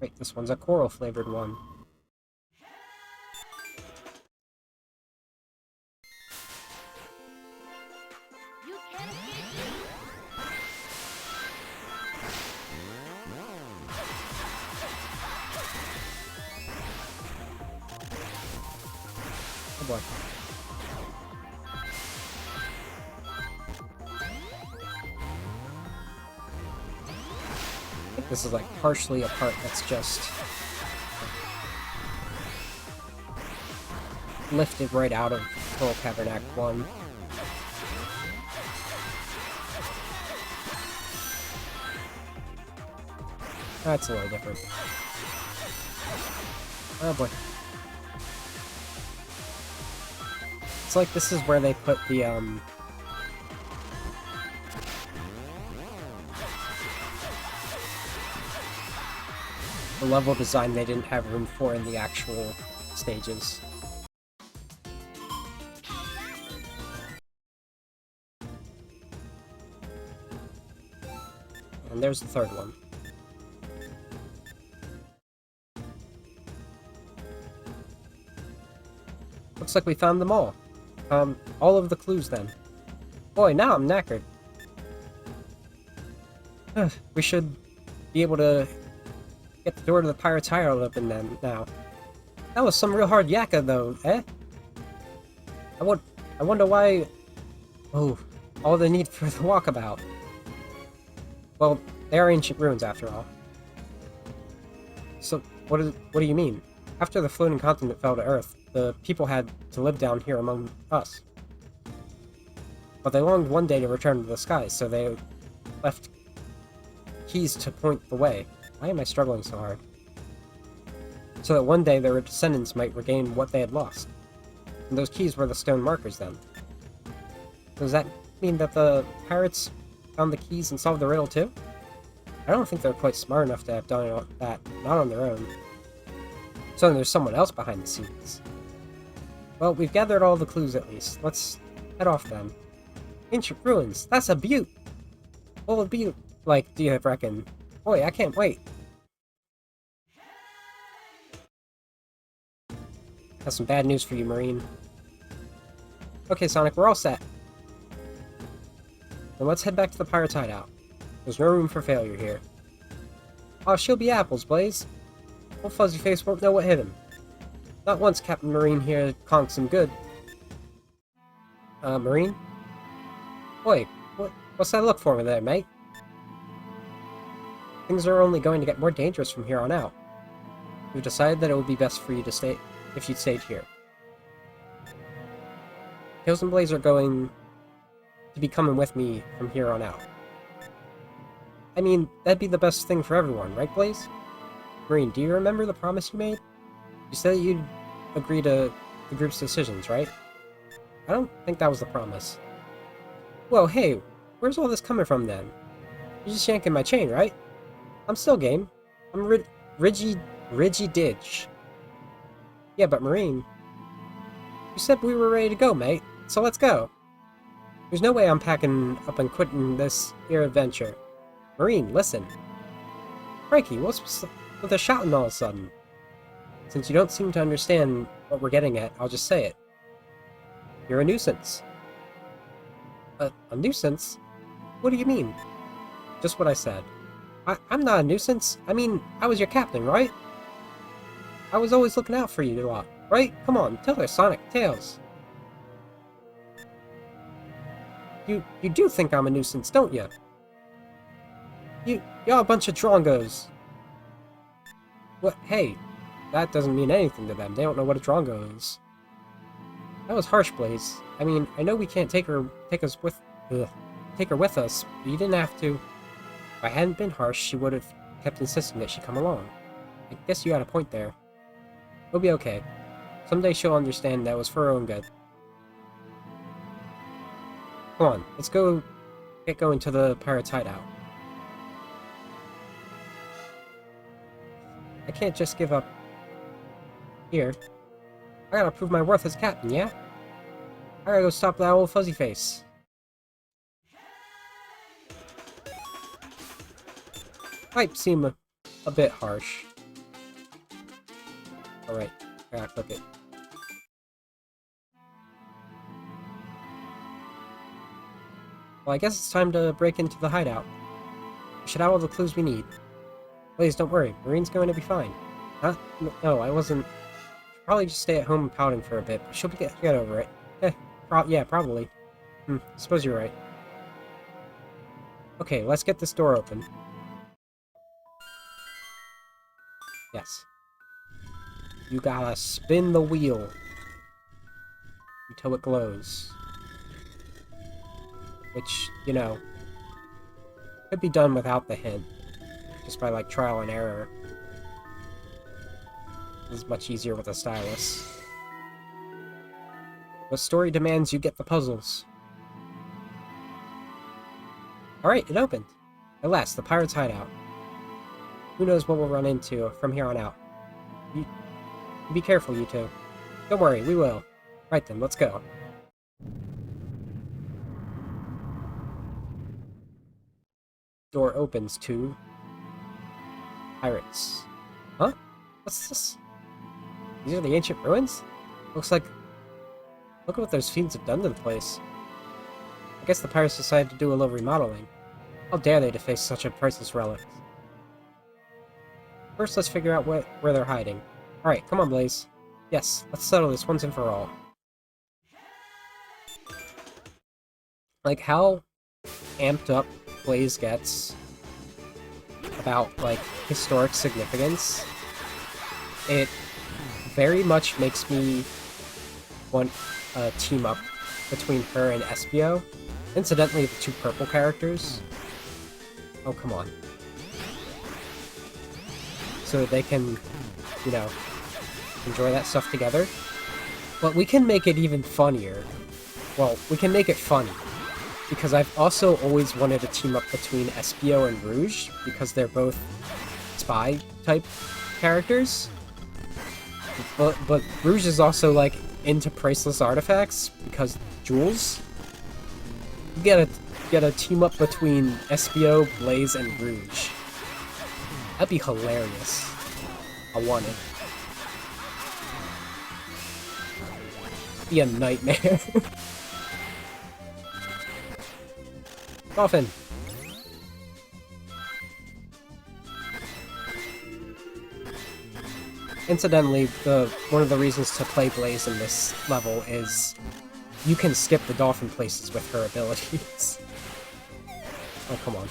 Wait, this one's a coral-flavored one. You can't escape me. Oh boy. I think this is like partially a part that's just lifted right out of Coral Cavern Act 1. That's a little different. Oh boy. It's like this is where they put the level design they didn't have room for in the actual stages. And there's the third one. Looks like we found them all. All of the clues then. Boy, now I'm knackered. We should be able to get the door to the Pirate's Hideout open then now. That was some real hard yakka though, eh? I wonder why... Oh, all the need for the walkabout. Well, they are ancient ruins after all. So, what do you mean? After the floating continent fell to Earth, the people had to live down here among us. But they longed one day to return to the skies, so they left keys to point the way. Why am I struggling so hard? So that one day their descendants might regain what they had lost. And those keys were the stone markers then. Does that mean that the pirates found the keys and solved the riddle too? I don't think they're quite smart enough to have done that, not on their own. So there's someone else behind the scenes. Well, we've gathered all the clues at least. Let's head off then. Ancient ruins, that's a beaut! Well, a beaut, like, do you reckon? Boy, I can't wait. Have some bad news for you, Marine. Okay, Sonic, we're all set. Then let's head back to the Pirate's Hideout. There's no room for failure here. Oh, she'll be apples, Blaze. Old Fuzzy Face won't know what hit him. Not once Captain Marine here conks him good. Marine? Boy, what's that look for over there, mate? Things are only going to get more dangerous from here on out. We've decided that it would be best for you to stay if you stayed here. Tails and Blaze are going to be coming with me from here on out. I mean, that'd be the best thing for everyone, right, Blaze? Marine, do you remember the promise you made? You said that you'd agree to the group's decisions, right? I don't think that was the promise. Well, hey, where's all this coming from then? You're just yanking my chain, right? I'm still game. I'm Ridgy Ditch. Yeah, but Marine, you said we were ready to go, mate, so let's go. There's no way I'm packing up and quitting this here adventure. Marine, listen. Frankie, what's with the shouting all of a sudden? Since you don't seem to understand what we're getting at, I'll just say it. You're a nuisance. A nuisance? What do you mean? Just what I said. I'm not a nuisance. I mean, I was your captain, right? I was always looking out for you lot, right? Come on, tell her, Sonic, Tails. You do think I'm a nuisance, don't you? You're a bunch of drongos. What? Hey, that doesn't mean anything to them. They don't know what a drongo is. That was harsh, Blaze. I mean, I know we can't take her with us, but you didn't have to. If I hadn't been harsh, she would have kept insisting that she come along. I guess you had a point there. It'll be okay. Someday she'll understand that it was for her own good. Come on, let's get going to the Pirate's Hideout. I can't just give up here. I gotta prove my worth as captain, yeah? I gotta go stop that old fuzzy face. Might seem a bit harsh. Alright, I gotta click it. Well, I guess it's time to break into the hideout. We should have all the clues we need. Please, don't worry. Marine's going to be fine. Huh? No, I wasn't... She'll probably just stay at home pouting for a bit, but she'll get over it. Yeah, probably. Suppose you're right. Okay, let's get this door open. Yes. You gotta spin the wheel until it glows. Which, you know, could be done without the hint. Just by, like, trial and error. This is much easier with a stylus. The story demands you get the puzzles. Alright, it opened. At last, the pirate's hideout. Who knows what we'll run into from here on out. You be careful, you two. Don't worry, we will. Right then, let's go. Door opens to... pirates. Huh? What's this? These are the ancient ruins? Looks like... Look at what those fiends have done to the place. I guess the pirates decided to do a little remodeling. How dare they deface such a priceless relic? First, let's figure out where they're hiding. Alright, come on, Blaze. Yes, let's settle this once and for all. Like, how amped up Blaze gets about, like, historic significance, it very much makes me want a team-up between her and Espio. Incidentally, the two purple characters. Oh, come on. So they can, you know, enjoy that stuff together. But we can make it even funnier. Well, we can make it funny. Because I've also always wanted a team-up between Espio and Rouge, because they're both spy-type characters. But Rouge is also, like, into priceless artifacts, because jewels. You get a team-up between Espio, Blaze, and Rouge. That'd be hilarious. I want it. It'd be a nightmare. Coffin. Incidentally, one of the reasons to play Blaze in this level is you can skip the dolphin places with her abilities. Oh, come on.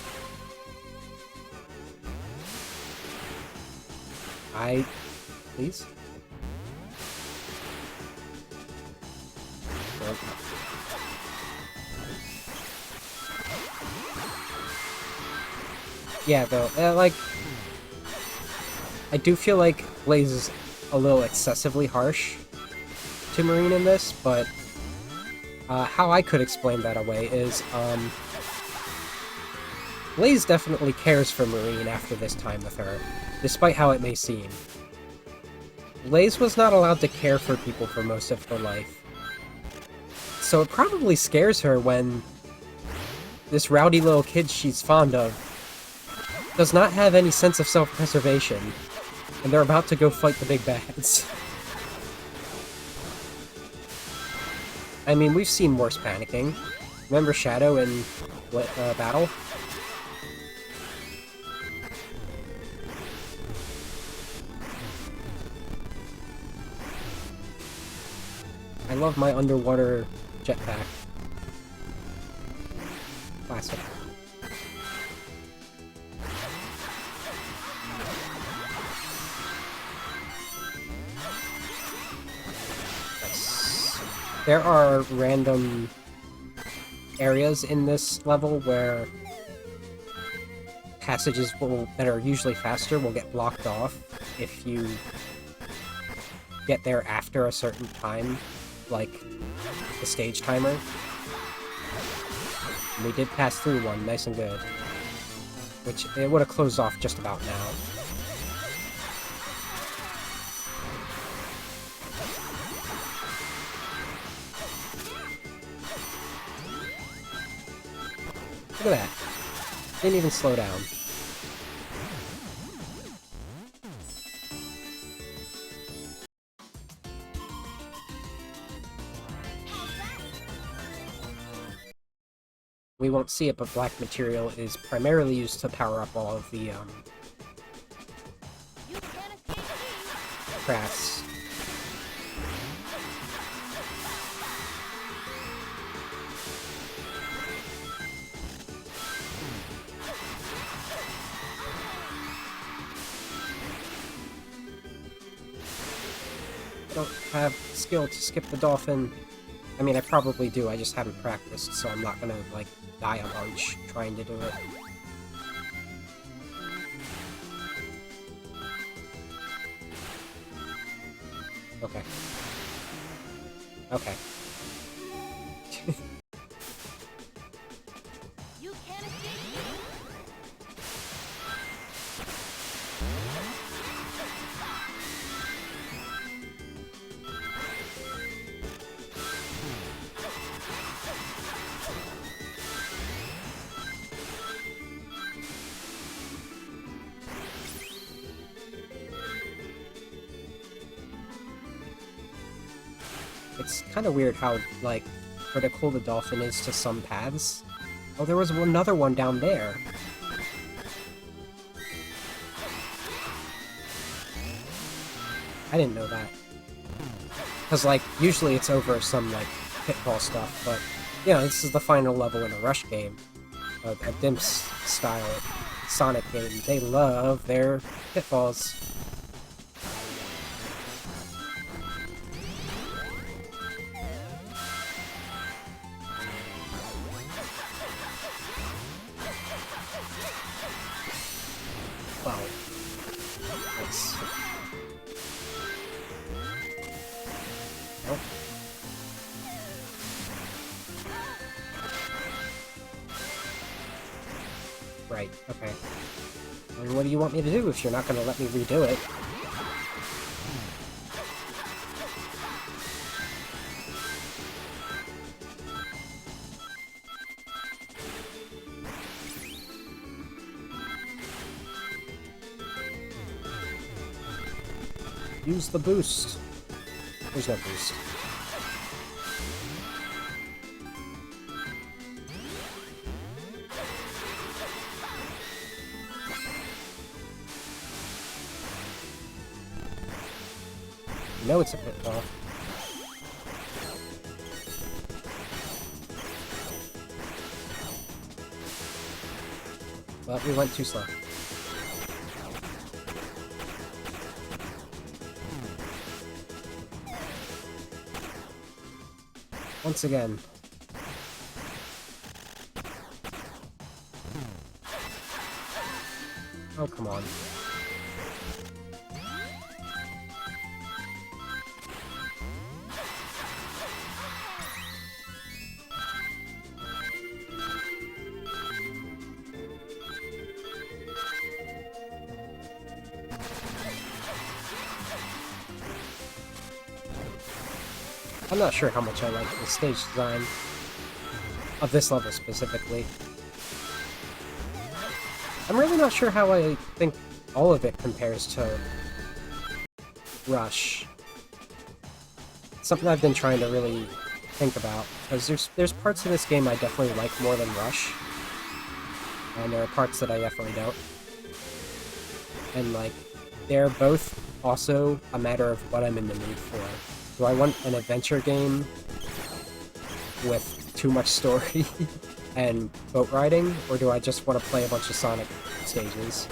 Please? Nope. Yeah, though, like... I do feel like Blaze is a little excessively harsh to Marine in this, but how I could explain that away is, Blaze definitely cares for Marine after this time with her, despite how it may seem. Blaze was not allowed to care for people for most of her life. So it probably scares her when this rowdy little kid she's fond of does not have any sense of self-preservation, and they're about to go fight the big bads. I mean, we've seen worse panicking. Remember Shadow in Battle? I love my underwater jetpack. Classic. Nice. There are random areas in this level where passages that are usually faster will get blocked off if you get there after a certain time, like the stage timer. And we did pass through one, nice and good. Which, it would have closed off just about now. Look at that. Didn't even slow down. we won't see it, but black material is primarily used to power up all of the You can't escape me. crafts. I don't have skill to skip the dolphin. I mean, I probably do, I just haven't practiced, so I'm not gonna, like, die a bunch trying to do it. Okay. Okay. You can't escape me. It's kind of weird how, like, critical the dolphin is to some paths. Oh, there was another one down there. I didn't know that. Because, like, usually it's over some, like, pitfall stuff, but, yeah, this is the final level in a Rush game. A Dimps-style Sonic game. They love their pitfalls. Wow. Nice. Nope. Right, okay. And what do you want me to do if you're not gonna let me redo it? Use the boost. There's no boost. You know it's a pitfall. But we went too slow. Once again. Oh, come on. I'm not sure how much I like the stage design of this level specifically. I'm really not sure how I think all of it compares to Rush. Something I've been trying to really think about, because there's parts of this game I definitely like more than Rush, and there are parts that I definitely don't. And, like, they're both also a matter of what I'm in the mood for. Do I want an adventure game with too much story and boat riding, or do I just want to play a bunch of Sonic stages?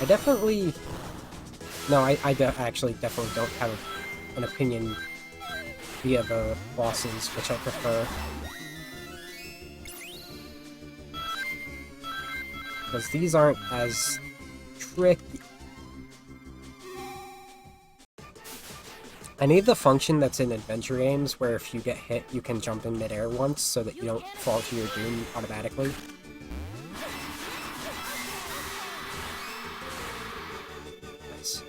I definitely... No, I actually definitely don't have an opinion via the bosses, which I prefer. Because these aren't as tricky. I need the function that's in adventure games, where if you get hit, you can jump in midair once, so that you don't fall to your doom automatically. Nice.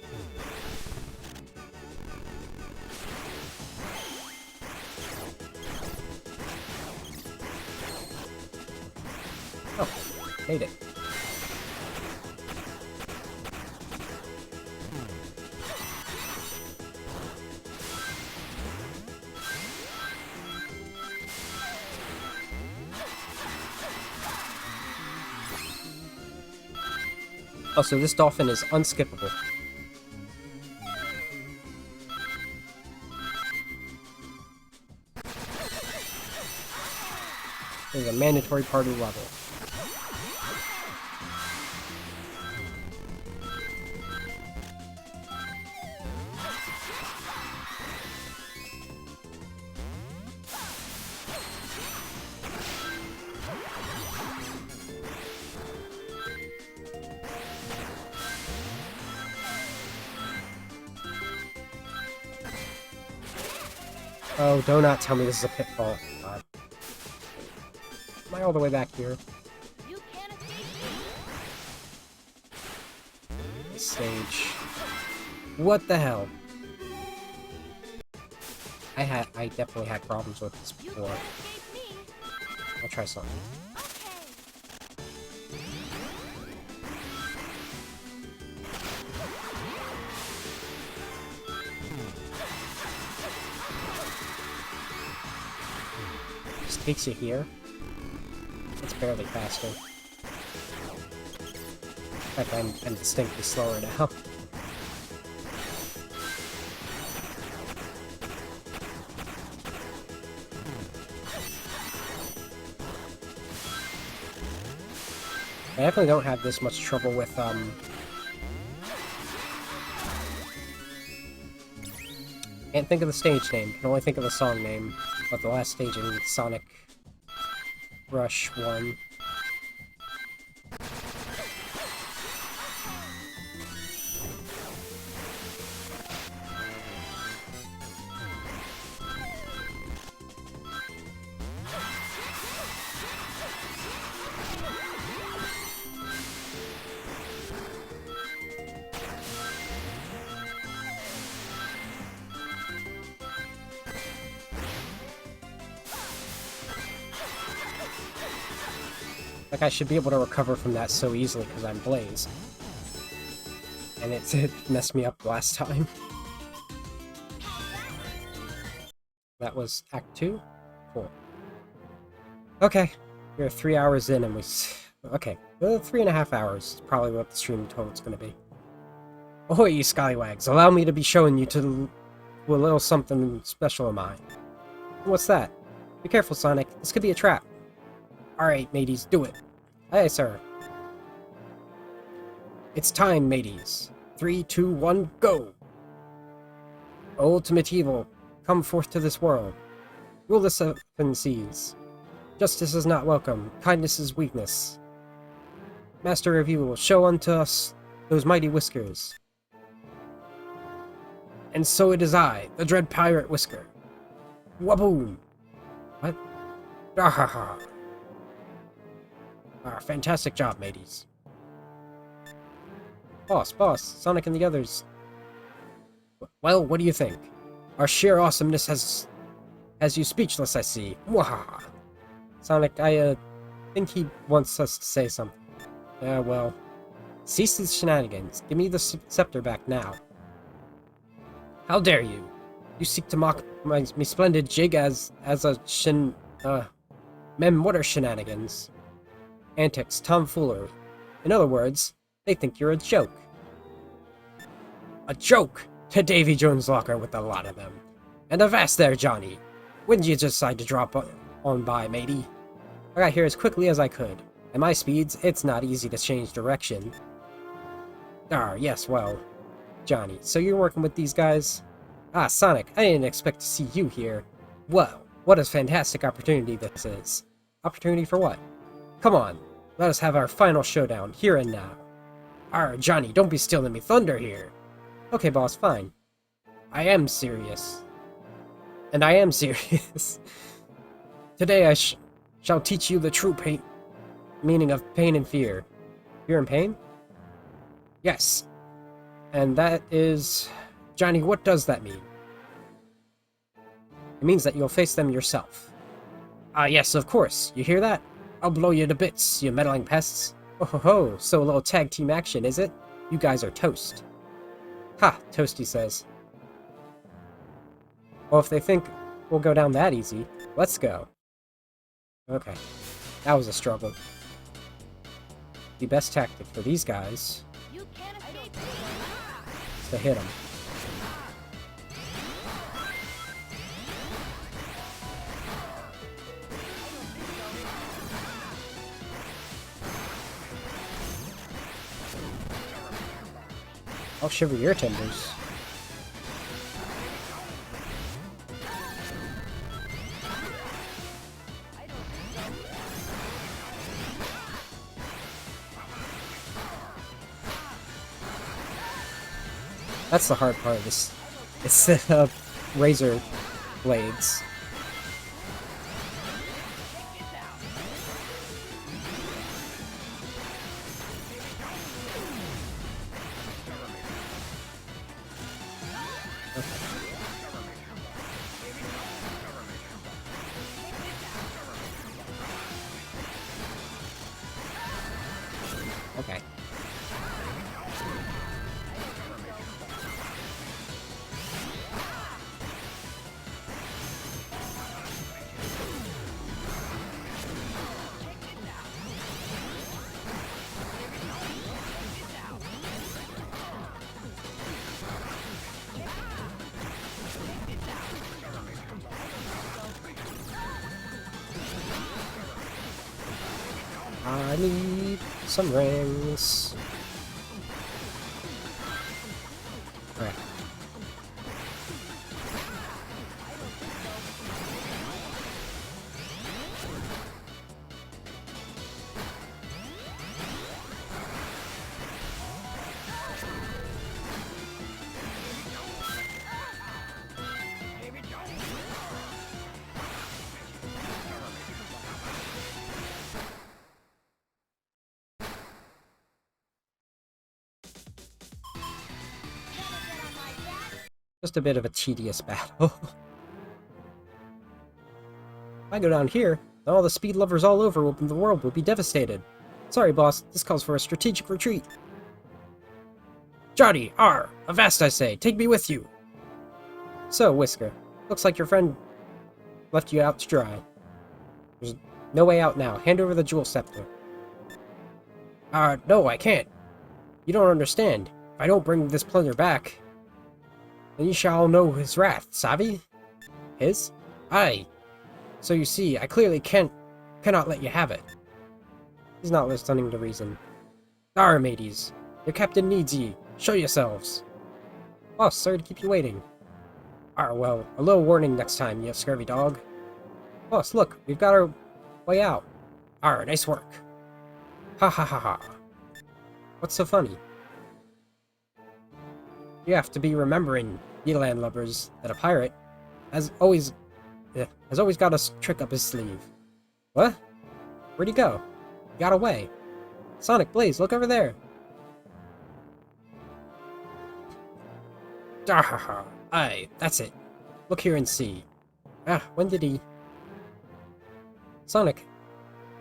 Oh, made it. Oh, so this dolphin is unskippable. It's a mandatory part of the level. Oh, do not tell me this is a pitfall. God. Am I all the way back here? You can't escape This stage. What the hell? I definitely had problems with this me. You before. can't escape me. I'll try something. Okay. Just takes you here. It's barely faster. In fact, I'm distinctly slower now. I definitely don't have this much trouble with, can't think of the stage name, can only think of the song name of the last stage in Sonic Rush 1. Like, I should be able to recover from that so easily because I'm Blaze. And it messed me up last time. That was Act 2? Cool. Okay, we're 3 hours in and okay, 3.5 hours is probably what the stream total is going to be. Ahoy, you scallywags! Allow me to be showing you to a little something special of mine. What's that? Be careful, Sonic. This could be a trap. Alright, mateys, do it. Aye, sir. It's time, mateys. 3, 2, 1, go! Ultimate evil, come forth to this world. Rule the seven seas. Justice is not welcome, kindness is weakness. Master of evil, show unto us those mighty whiskers. And so it is I, the dread pirate Whisker. Waboom! What? Ahaha! Fantastic job, mateys. Boss, Sonic and the others. Well, what do you think? Our sheer awesomeness has you speechless, I see. Wahaha! Sonic, I think he wants us to say something. Well, cease these shenanigans. Give me the scepter back now. How dare you? You seek to mock me splendid jig as a mem, what are shenanigans? Antics, tomfoolery. In other words, they think you're a joke. A joke? To Davy Jones' locker with a lot of them. And avast there, Johnny. When did you decide to drop on by, matey? I got here as quickly as I could. At my speeds, it's not easy to change direction. Yes, well, Johnny, so you're working with these guys? Sonic, I didn't expect to see you here. Well, what a fantastic opportunity this is. Opportunity for what? Come on, let us have our final showdown, here and now. Johnny, don't be stealing me thunder here. Okay, boss, fine. I am serious. And I am serious. Today I shall teach you the true meaning of pain and fear. Fear and pain? Yes. And that is... Johnny, what does that mean? It means that you'll face them yourself. Yes, of course. You hear that? I'll blow you to bits, you meddling pests. Oh ho ho, so a little tag team action, is it? You guys are toast. Ha, Toasty says. Well, if they think we'll go down that easy, let's go. Okay, that was a struggle. The best tactic for these guys to hit him. I'll shiver your timbers. That's the hard part of this. It's the razor blades. Okay. I need some rings. Alright. Just a bit of a tedious battle. If I go down here, then all the speed lovers all over the world will be devastated. Sorry, boss. This calls for a strategic retreat. Johnny, avast I say, take me with you. So, Whisker, looks like your friend left you out to dry. There's no way out now. Hand over the jewel scepter. No, I can't. You don't understand. If I don't bring this plunder back, then you shall know his wrath, savvy? His? Aye. So you see, I clearly cannot let you have it. He's not listening to reason. Mateys, your captain needs ye. Show yourselves. Oh, sorry to keep you waiting. Well, a little warning next time, you scurvy dog. Boss, look, we've got our way out. Nice work. Ha ha ha ha. What's so funny? You have to be remembering, ye landlubbers, that a pirate has always got a trick up his sleeve. What? Where'd he go? He got away. Sonic, Blaze, look over there. Dahaha. Aye, that's it. Look here and see. When did he... Sonic,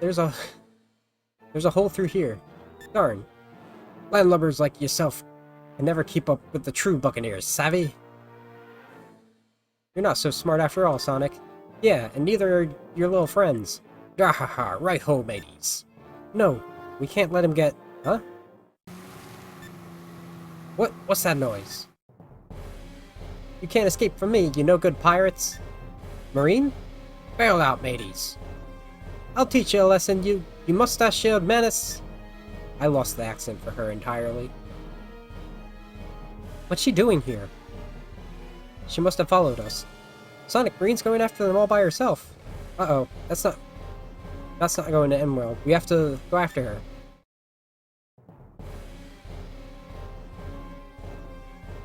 there's a hole through here. Darn. Landlubbers like yourself can never keep up with the true buccaneers, savvy? You're not so smart after all, Sonic. Yeah, and neither are your little friends. Dahaha, right ho, mateys. No, we can't let him get... Huh? What's that noise? You can't escape from me, you no-good pirates. Marine? Bail out, mateys. I'll teach you a lesson, you mustache-shield menace. I lost the accent for her entirely. What's she doing here? She must have followed us. Sonic, Marine's going after them all by herself. Uh-oh, that's not going to end well. We have to go after her.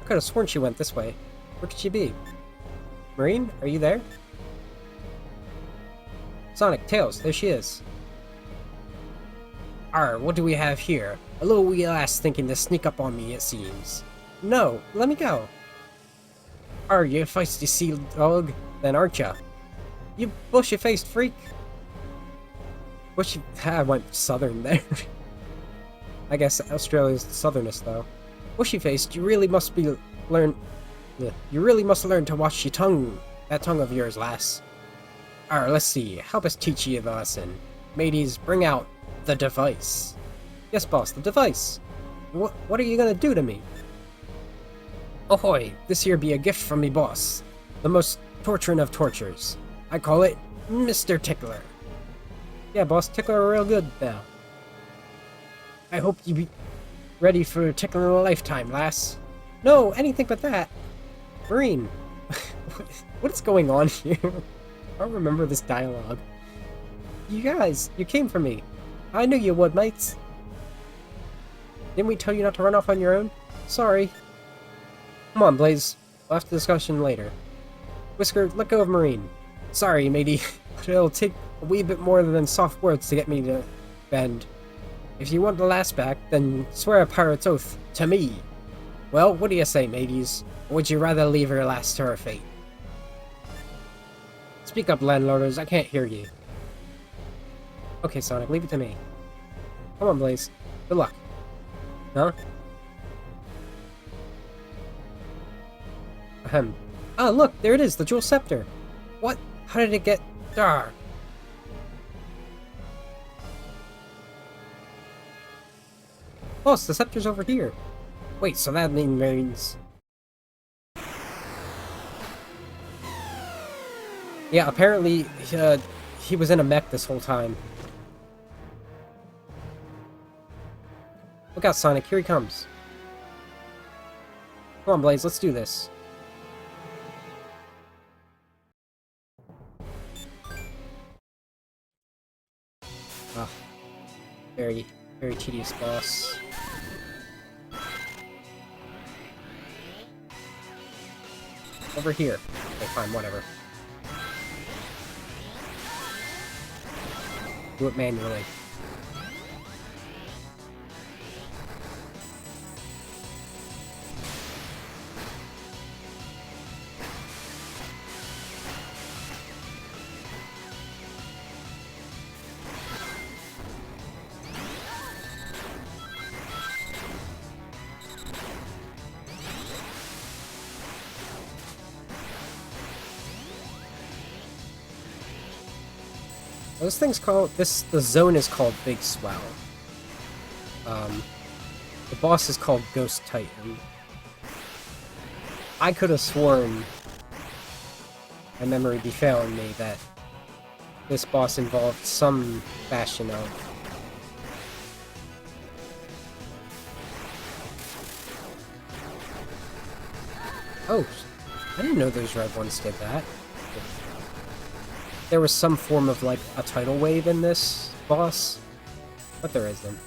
I could have sworn she went this way. Where could she be? Marine, are you there? Sonic, Tails, there she is. What do we have here? A little wee lass thinking to sneak up on me, it seems. No, let me go. You a feisty sea dog, then aren't ya? You bushy-faced freak. I went southern there. I guess Australia's the southernest, though. Bushy-faced, you really must learn to watch your tongue. That tongue of yours, lass. Let's see. Help us teach ye the lesson. Mateys, bring out the device. Yes, boss, the device. What are you gonna do to me? Ahoy! This here be a gift from me boss. The most torturing of tortures. I call it Mr. Tickler. Yeah, boss, Tickler are real good now. I hope you be ready for Tickler a lifetime, lass. No, anything but that. Marine. What is going on here? I don't remember this dialogue. You guys, you came for me. I knew you would, mates. Didn't we tell you not to run off on your own? Sorry. Come on, Blaze. We'll have the discussion later. Whisker, let go of Marine. Sorry, matey. But it'll take a wee bit more than soft words to get me to bend. If you want the lass back, then swear a pirate's oath to me. Well, what do you say, mateys? Or would you rather leave her lass to her fate? Speak up, landlorders. I can't hear you. Okay, Sonic, leave it to me. Come on, Blaze. Good luck. Huh? Ahem. Ah, look! There it is! The Jewel Scepter! What? How did it get... Dar? Boss, the scepter's over here. Wait, so that means... Yeah, apparently, he was in a mech this whole time. Look out, Sonic. Here he comes. Come on, Blaze. Let's do this. Ah, very, very tedious boss. Over here. Okay, fine, whatever. Do it manually. Those things called the zone is called Big Swell. The boss is called Ghost Titan. I could have sworn, my memory be failing me, that this boss involved some fashion of... Oh, I didn't know those red ones did that. There was some form of, like, a tidal wave in this boss, but there isn't.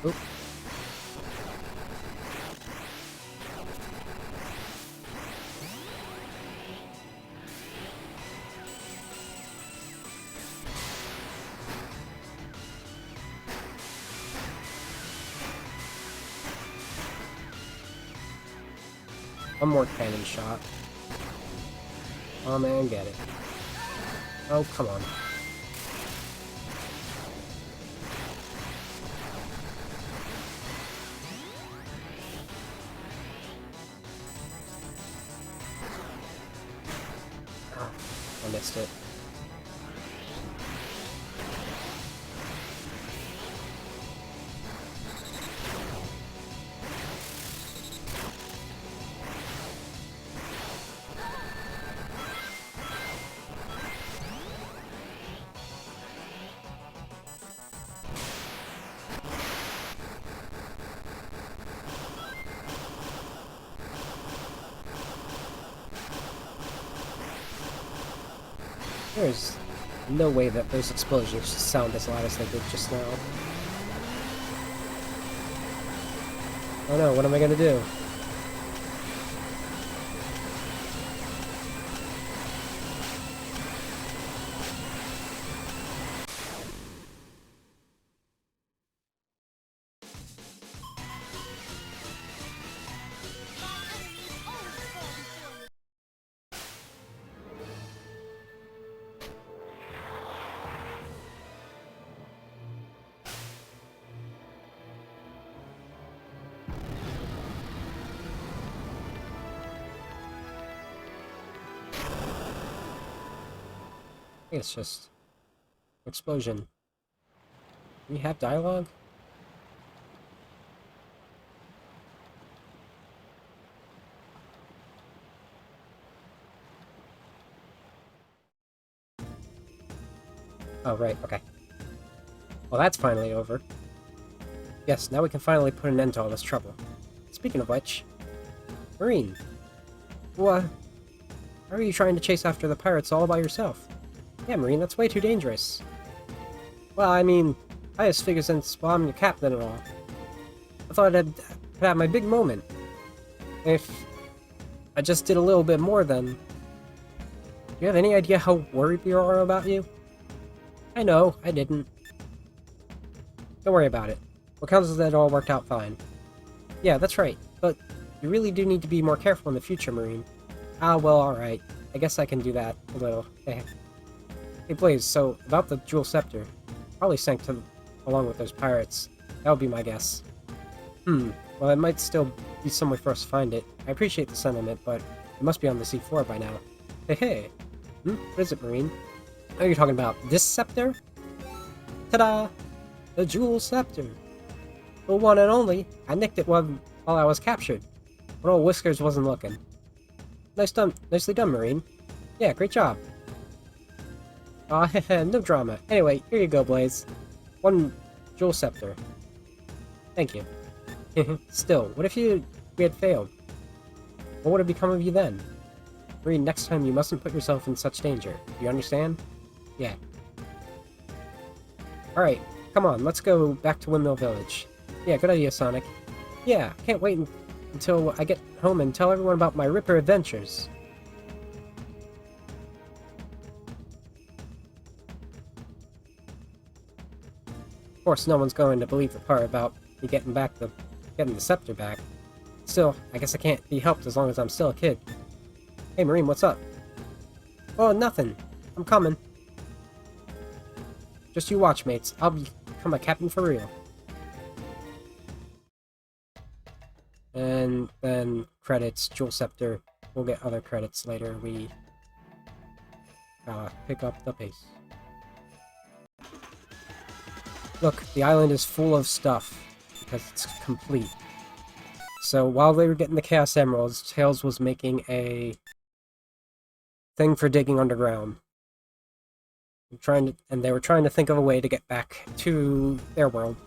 Oop. One more cannon shot. Oh man, get it. Oh, come on. Ah, I missed it. There's no way that those explosions sound as loud as they did just now. Oh no, what am I gonna do? think it's just explosion. Do we have dialogue? Oh, right, okay. Well, that's finally over. Yes, now we can finally put an end to all this trouble. Speaking of which... Marine! What? How are you trying to chase after the pirates all by yourself? Yeah, Marine, that's way too dangerous. Well, I mean, I just figured since, well, I'm your captain and all. I thought I'd have my big moment. If I just did a little bit more, then... Do you have any idea how worried we are about you? I know, I didn't. Don't worry about it. What counts is that it all worked out fine. Yeah, that's right, but you really do need to be more careful in the future, Marine. Ah, well, alright. I guess I can do that a little. Hey, Blaze, so, about the Jewel Scepter. Probably sank along with those pirates. That would be my guess. Well, it might still be some way for us to find it. I appreciate the sentiment, but it must be on the seafloor by now. Hey. What is it, Marine? Are you talking about this scepter? Ta-da! The Jewel Scepter. The one and only. I nicked it while I was captured. But old Whiskers wasn't looking. Nicely done, Marine. Yeah, great job. Aw, no drama. Anyway, here you go, Blaze. One Jewel Scepter. Thank you. Still, what if we had failed? What would have become of you then? Marine, next time you mustn't put yourself in such danger. Do you understand? Yeah. Alright, come on, let's go back to Windmill Village. Yeah, good idea, Sonic. Yeah, can't wait until I get home and tell everyone about my Ripper adventures. Of course, no one's going to believe the part about me getting the scepter back. Still, I guess I can't be helped as long as I'm still a kid. Hey, Marine, what's up? Oh, nothing. I'm coming. Just you watch, mates. I'll become a captain for real. And then credits, Jewel Scepter. We'll get other credits later. We pick up the pace. Look, the island is full of stuff because it's complete. So while they were getting the Chaos Emeralds, Tails was making a thing for digging underground. And they were trying to think of a way to get back to their world.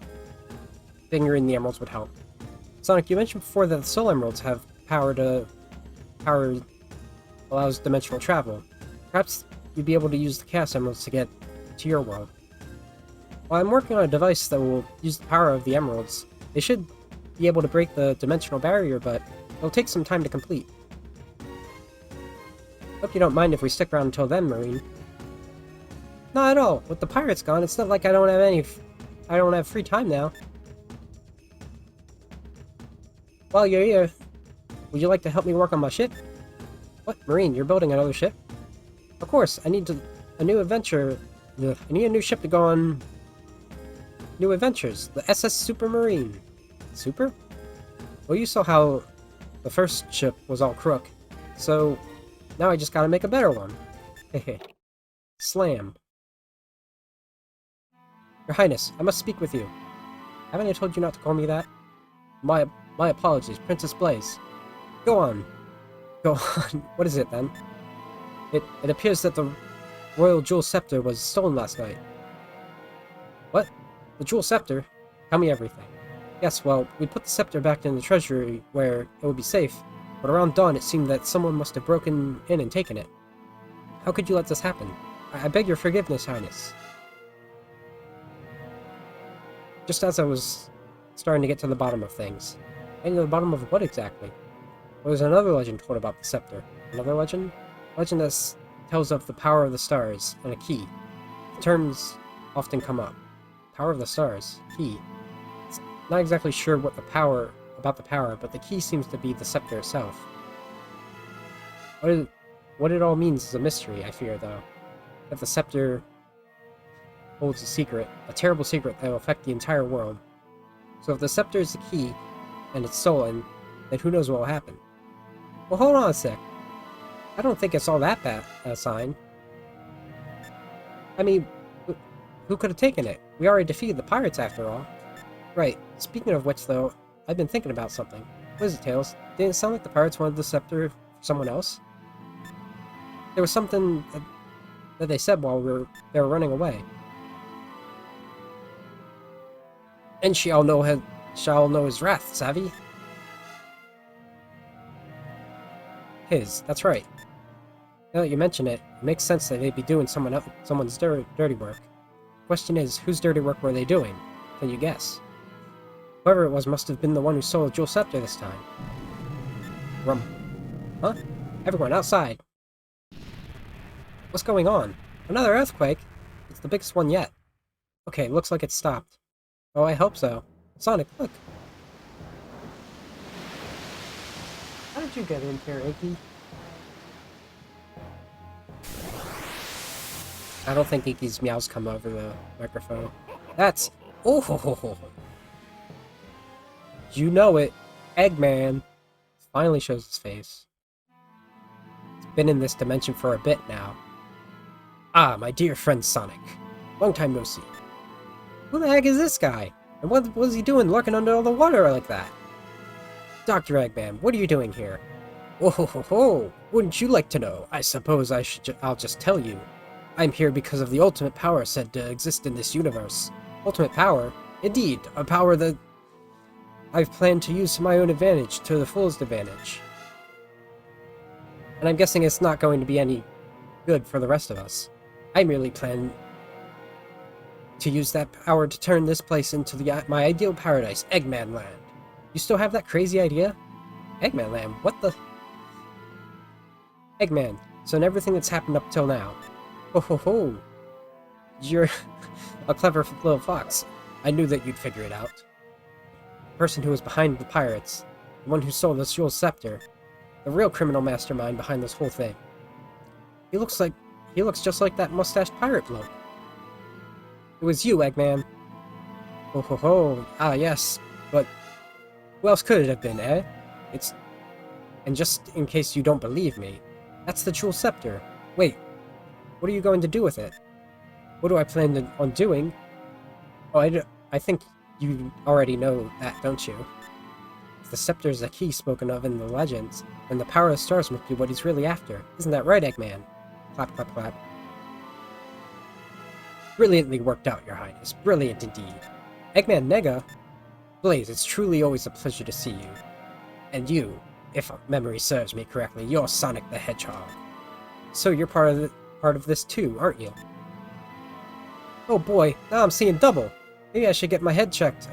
Fingering the emeralds would help. Sonic, you mentioned before that the Soul Emeralds have power allows dimensional travel. Perhaps you'd be able to use the Chaos Emeralds to get to your world. Well, I'm working on a device that will use the power of the emeralds. They should be able to break the dimensional barrier, but it'll take some time to complete. Hope you don't mind if we stick around until then, Marine. Not at all. With the pirates gone, it's not like I don't have free time now. While you're here, would you like to help me work on my ship? What, Marine, you're building another ship? Of course, I need a new adventure. I need a new ship to go on new adventures. The SS Supermarine. Super? Well, you saw how the first ship was all crook, so now I just gotta make a better one. Hehe. Slammed. Your Highness, I must speak with you. Haven't I told you not to call me that? My apologies, Princess Blaze. Go on. Go on. What is it, then? It appears that the Royal Jewel Scepter was stolen last night. What? The Jewel Scepter? Tell me everything. Yes, well, we put the scepter back in the treasury where it would be safe, but around dawn it seemed that someone must have broken in and taken it. How could you let this happen? I beg your forgiveness, Highness. Just as I was starting to get to the bottom of things. Getting to the bottom of what exactly? Well, there's another legend told about the scepter. Another legend? Legend that tells of the power of the stars and a key. The terms often come up. Power of the stars. Key. It's not exactly sure about the power, but the key seems to be the scepter itself. What it all means is a mystery, I fear, though. That the scepter holds a secret, a terrible secret that will affect the entire world. So if the scepter is the key, and it's stolen, then who knows what will happen. Well, hold on a sec. I don't think it's all that bad a sign. I mean, who could have taken it? We already defeated the pirates after all. Right. Speaking of which, though, I've been thinking about something. What is it, Tails? Didn't it sound like the pirates wanted the scepter for someone else? There was something that they said while they were running away. And shall know his wrath, savvy? His, that's right. Now that you mention it, it makes sense that they'd be doing someone's dirty work. Question is, whose dirty work were they doing? Can you guess? Whoever it was must have been the one who stole the jewel scepter this time. Rum. Huh? Everyone, outside! What's going on? Another earthquake? It's the biggest one yet. Okay, looks like it's stopped. Oh, I hope so. Sonic, look! How did you get in here, Iggy? I don't think Iggy's meows come over the microphone. That's... Oh! You know it. Eggman finally shows his face. It's been in this dimension for a bit now. Ah, my dear friend Sonic. Long time no see. Who the heck is this guy? And what was he doing lurking under all the water like that? Dr. Eggman, what are you doing here? Oh ho ho ho! Wouldn't you like to know? I suppose I'll just tell you. I'm here because of the ultimate power said to exist in this universe. Ultimate power? Indeed, a power that I've planned to use to my own advantage, to the fullest advantage. And I'm guessing it's not going to be any good for the rest of us. I merely plan to use that power to turn this place into my ideal paradise, Eggman Land. You still have that crazy idea? Eggman Land? What the... Eggman, so in everything that's happened up till now. Ho ho ho! You're a clever little fox. I knew that you'd figure it out. The person who was behind the pirates, the one who stole the jewel scepter, the real criminal mastermind behind this whole thing. He looks just like that mustached pirate bloke. It was you, Eggman. Ho ho ho! Ah yes, but who else could it have been, eh? And just in case you don't believe me, that's the jewel scepter. Wait, what are you going to do with it? What do I plan on doing? Oh, I think you already know that, don't you? If the scepter is the key spoken of in the legends, then the power of the stars must be what he's really after. Isn't that right, Eggman? Clap, clap, clap. Brilliantly worked out, Your Highness. Brilliant indeed. Eggman Nega? Blaze, it's truly always a pleasure to see you. And you, if memory serves me correctly, you're Sonic the Hedgehog. So you're part of this too, aren't you? Oh boy, now I'm seeing double. Maybe I should get my head checked.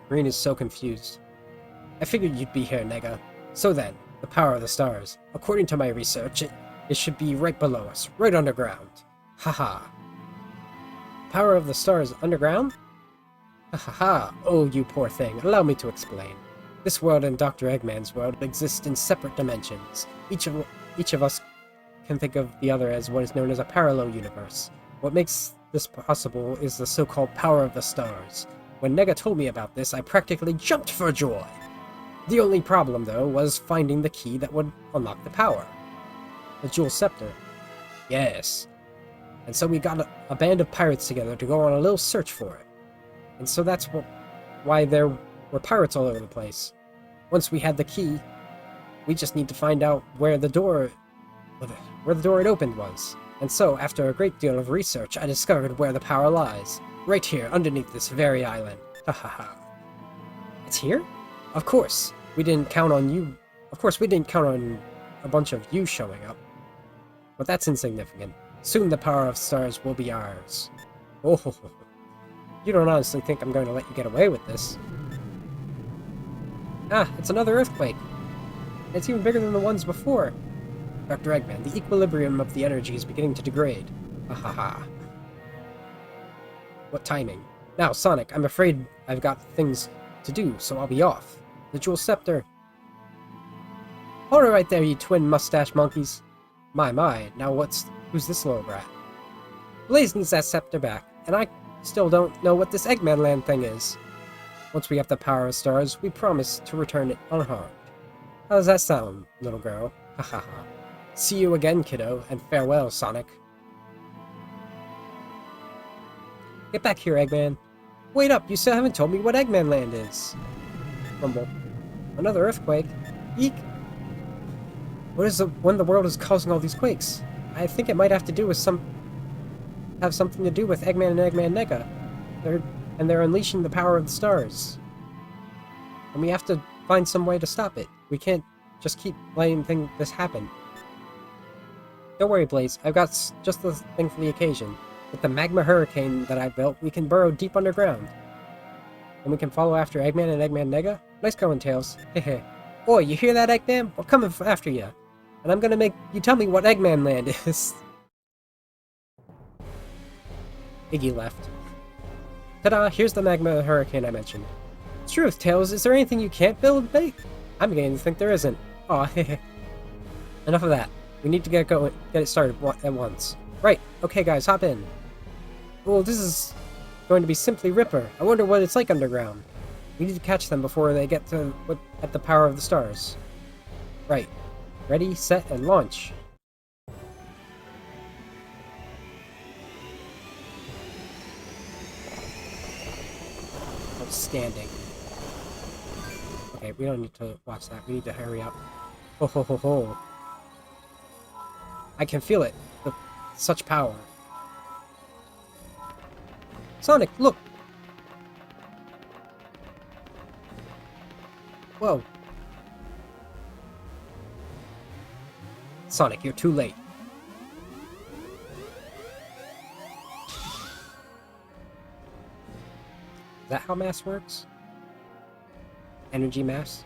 Green is so confused. I figured you'd be here, Nega. So then, the power of the stars. According to my research, it should be right below us, right underground. Haha. Power of the stars underground? Ha ha ha. Oh, you poor thing. Allow me to explain. This world and Dr. Eggman's world exist in separate dimensions. Each of us can think of the other as what is known as a parallel universe. What makes this possible is the so-called power of the stars. When Nega told me about this, I practically jumped for joy. The only problem, though, was finding the key that would unlock the power. The jewel scepter. Yes. And so we got a band of pirates together to go on a little search for it. And so that's why there were pirates all over the place. Once we had the key, we just need to find out where the door it opened was. And so, after a great deal of research, I discovered where the power lies. Right here, underneath this very island. Ha ha ha. It's here? Of course. We didn't count on you. Of course, we didn't count on a bunch of you showing up. But that's insignificant. Soon the power of stars will be ours. Oh, ho, ho. You don't honestly think I'm going to let you get away with this. Ah, it's another earthquake. It's even bigger than the ones before. Dr. Eggman, the equilibrium of the energy is beginning to degrade. Ha ha ha. What timing. Now, Sonic, I'm afraid I've got things to do, so I'll be off. The jewel scepter. Hold it right there, you twin mustache monkeys. My, now who's this little brat? Blaze needs that scepter back, and I still don't know what this Eggman Land thing is. Once we have the power of stars, we promise to return it unharmed. How does that sound, little girl? Ha ha ha. See you again, kiddo, and farewell, Sonic. Get back here, Eggman. Wait up, you still haven't told me what Eggman Land is. Rumble. Another earthquake? Eek! What is when the world is causing all these quakes? I think it might have to do with have something to do with Eggman and Eggman Nega. They're unleashing the power of the stars. And we have to find some way to stop it. We can't just keep letting this happen. Don't worry, Blaze. I've got just the thing for the occasion. With the magma hurricane that I built, we can burrow deep underground. And we can follow after Eggman and Eggman Nega? Nice going, Tails. Hehe. Oi, you hear that, Eggman? We're coming after you. And I'm gonna make you tell me what Eggman Land is. Iggy left. Ta-da, here's the magma hurricane I mentioned. Truth, Tails, is there anything you can't build, mate? I'm beginning to think there isn't. Aw, hehe. Enough of that. We need to get it started at once. Right, okay guys, hop in. Well, this is going to be simply Ripper. I wonder what it's like underground. We need to catch them before they get at the power of the stars. Right. Ready, set, and launch. Outstanding. Okay, we don't need to watch that. We need to hurry up. Ho ho ho ho. I can feel it. Such power. Sonic, look! Whoa. Sonic, you're too late. Is that how mass works? Energy mass?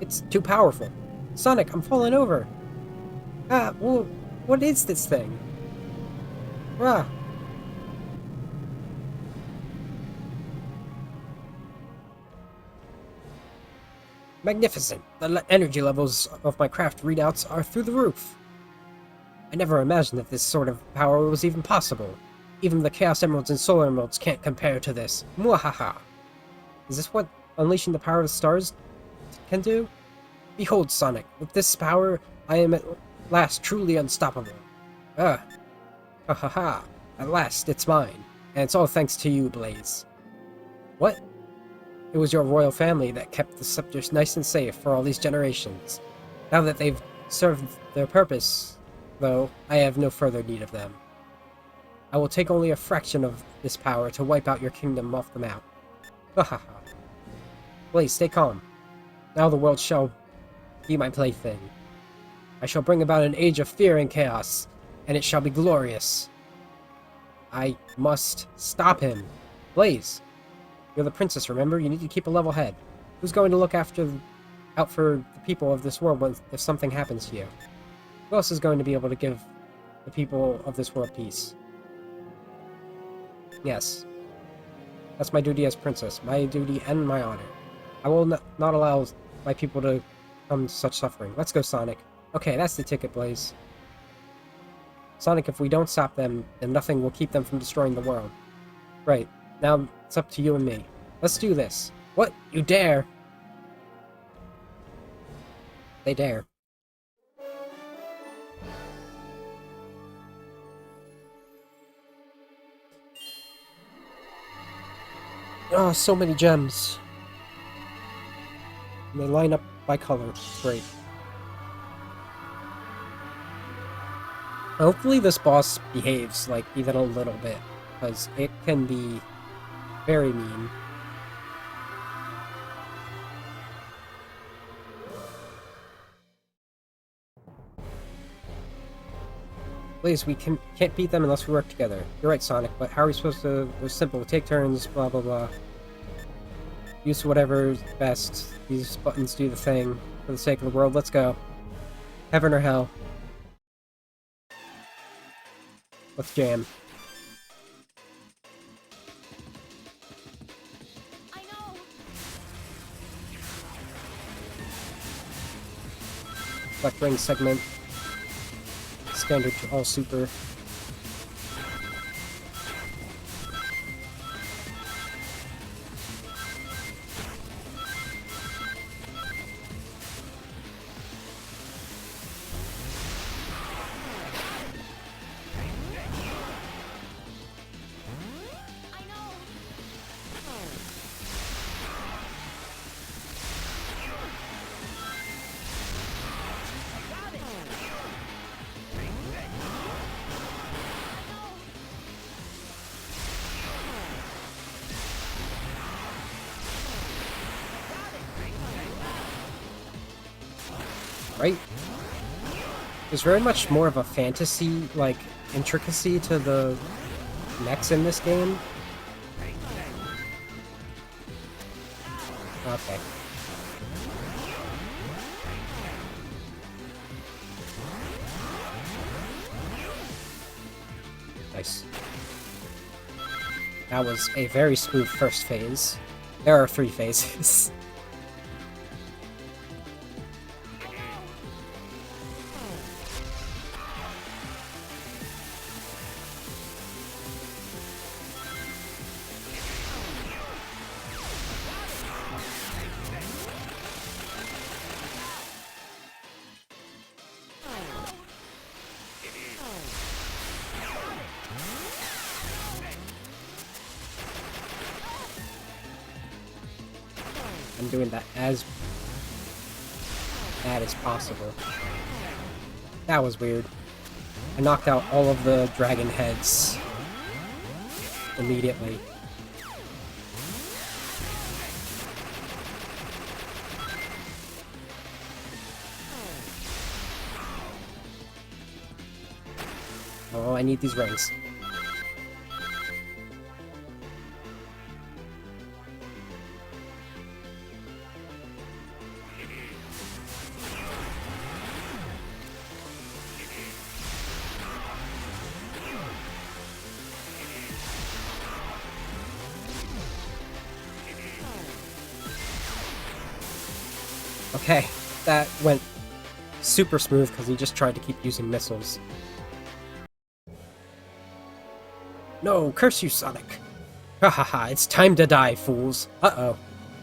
It's too powerful. Sonic, I'm falling over. Ah, well, what is this thing? Ah. Magnificent. The energy levels of my craft readouts are through the roof. I never imagined that this sort of power was even possible. Even the Chaos Emeralds and Solar Emeralds can't compare to this. Mwahaha. Is this what unleashing the power of the stars can do? Behold, Sonic. With this power, I am at last truly unstoppable. Ha ha ha. At last, it's mine. And it's all thanks to you, Blaze. What? It was your royal family that kept the scepters nice and safe for all these generations. Now that they've served their purpose, though, I have no further need of them. I will take only a fraction of this power to wipe out your kingdom off the map. Ha ha ha. Blaze, stay calm. Now the world shall be my plaything. I shall bring about an age of fear and chaos, and it shall be glorious. I must stop him. Blaze, you're the princess, remember? You need to keep a level head. Who's going to look out for the people of this world if something happens to you? Who else is going to be able to give the people of this world peace? Yes. That's my duty as princess. My duty and my honor. I will not allow my people to come to such suffering. Let's go, Sonic. Okay, that's the ticket, Blaze. Sonic, if we don't stop them, then nothing will keep them from destroying the world. Right. Now, it's up to you and me. Let's do this. What? You dare? They dare. Oh, so many gems. And they line up by color. Great. Hopefully this boss behaves, like, even a little bit, because it can be very mean. Blaze, we can't beat them unless we work together. You're right, Sonic, but how are we supposed to... It was simple. Take turns, blah blah blah. Use whatever's best. These buttons do the thing. For the sake of the world, let's go. Heaven or hell. Let's jam. I know. Select ring segment. Standard to all super. right? There's very much more of a fantasy, like, intricacy to the mechs in this game. Okay. Nice. That was a very smooth first phase. There are 3 phases. I'm doing that as bad as possible. That was weird. I knocked out all of the dragon heads immediately. Oh, I need these rings. Okay, that went super smooth because he just tried to keep using missiles. No, curse you, Sonic! Ha ha ha, it's time to die, fools! Uh-oh.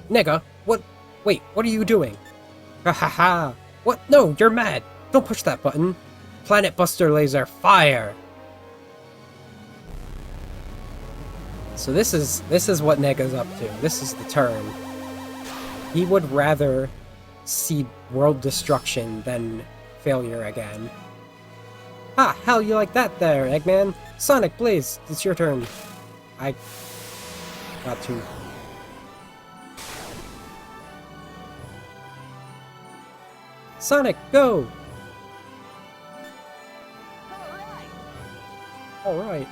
Nega, what? Wait, what are you doing? Ha ha ha! What? No, you're mad! Don't push that button! Planet Buster Laser, fire! So this is what Nega's up to. This is the turn. He would rather see world destruction than failure again. Ha! How you like that there, Eggman? Sonic, Blaze, it's your turn. I got to. Sonic, go! Alright.